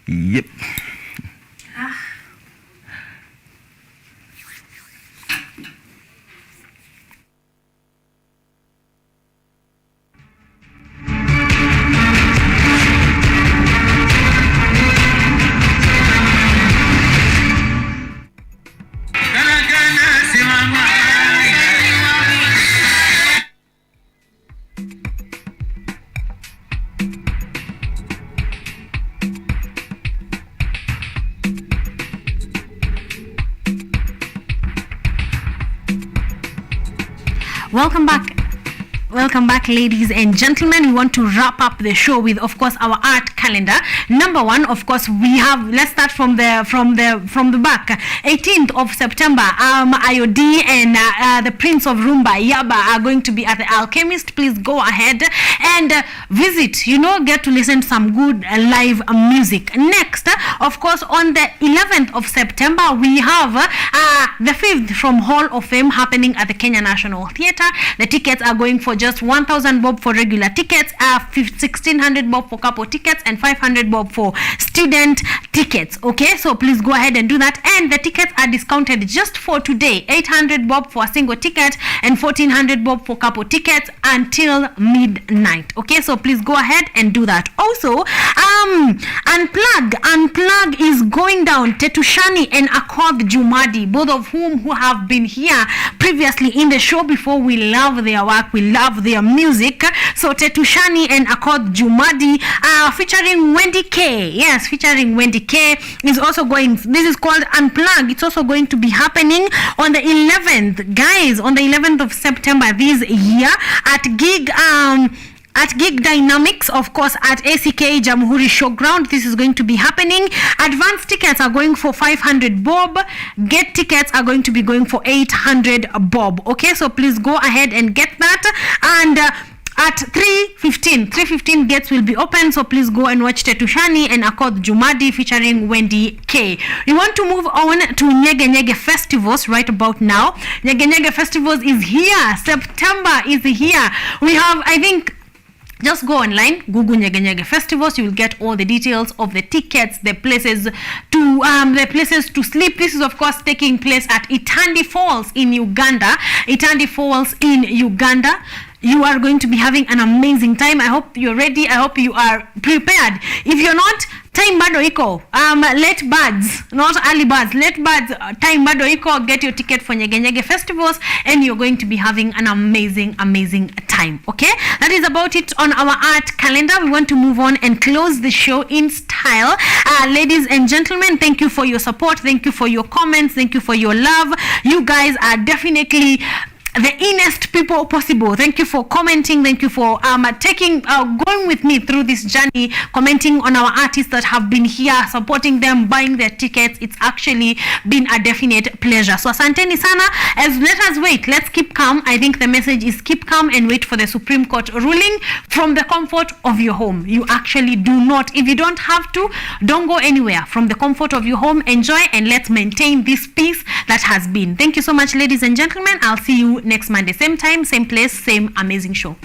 Yep. Welcome back, ladies and gentlemen. We want to wrap up the show with, of course, our art calendar. Number one, of course, we have. Let's start from the back. 18th of September, IOD and the Prince of Rumba, Yaba, are going to be at the Alchemist. Please go ahead and visit. Get to listen to some good live music. Next, of course, on the 11th of September, we have the 5th from Hall of Fame happening at the Kenya National Theatre. The tickets are going for just 1,000 bob for regular tickets, 1,600 bob for couple tickets, and 500 bob for student tickets. Okay, so please go ahead and do that. And the tickets are discounted just for today, 800 bob for a single ticket and 1,400 bob for couple tickets until midnight. Okay, so please go ahead and do that. Also, Unplug is going down. Tetushani and Akod Jumadi, both of who have been here previously in the show before. We love their work, we love their music. So Tetushani and Akod Jumadi featuring Wendy K. Yes, featuring Wendy K is also going. This is called Unplug. It's also going to be happening on the 11th, guys, on the 11th of September this year at Gig Dynamics, of course, at ACK Jamhuri Showground. This is going to be happening. Advance tickets are going for 500 bob. Get tickets are going to be going for 800 bob. Okay, so please go ahead and get that. And at 3:15 gates will be open, so please go and watch Tetushani and Akod Jumadi featuring Wendy K. We want to move on to Nyege Nyege Festivals right about now. Nyege Nyege Festivals is here. September is here. We have, I think, Just go online, Google Nyege Nyege Festivals. You will get all the details of the tickets, the places to sleep. This is of course taking place at Itandi Falls in Uganda. Itandi Falls in Uganda. You are going to be having an amazing time. I hope you're ready. I hope you are prepared. If you're not, time bado iko. Late birds, not early birds. Late birds, time bado iko. Get your ticket for Nyege Nyege Festivals and you're going to be having an amazing time. Okay? That is about it on our art calendar. We want to move on and close the show in style. Ladies and gentlemen, thank you for your support. Thank you for your comments. Thank you for your love. You guys are definitely the innest people possible. Thank you for commenting. Thank you for going with me through this journey, commenting on our artists that have been here, supporting them, buying their tickets. It's actually been a definite pleasure. So asanteni sana. Let us wait. Let's keep calm. I think the message is keep calm and wait for the Supreme Court ruling from the comfort of your home. You actually do not. If you don't have to, don't go anywhere. From the comfort of your home, enjoy and let's maintain this peace that has been. Thank you so much, ladies and gentlemen. I'll see you next Monday, same time, same place, same amazing show.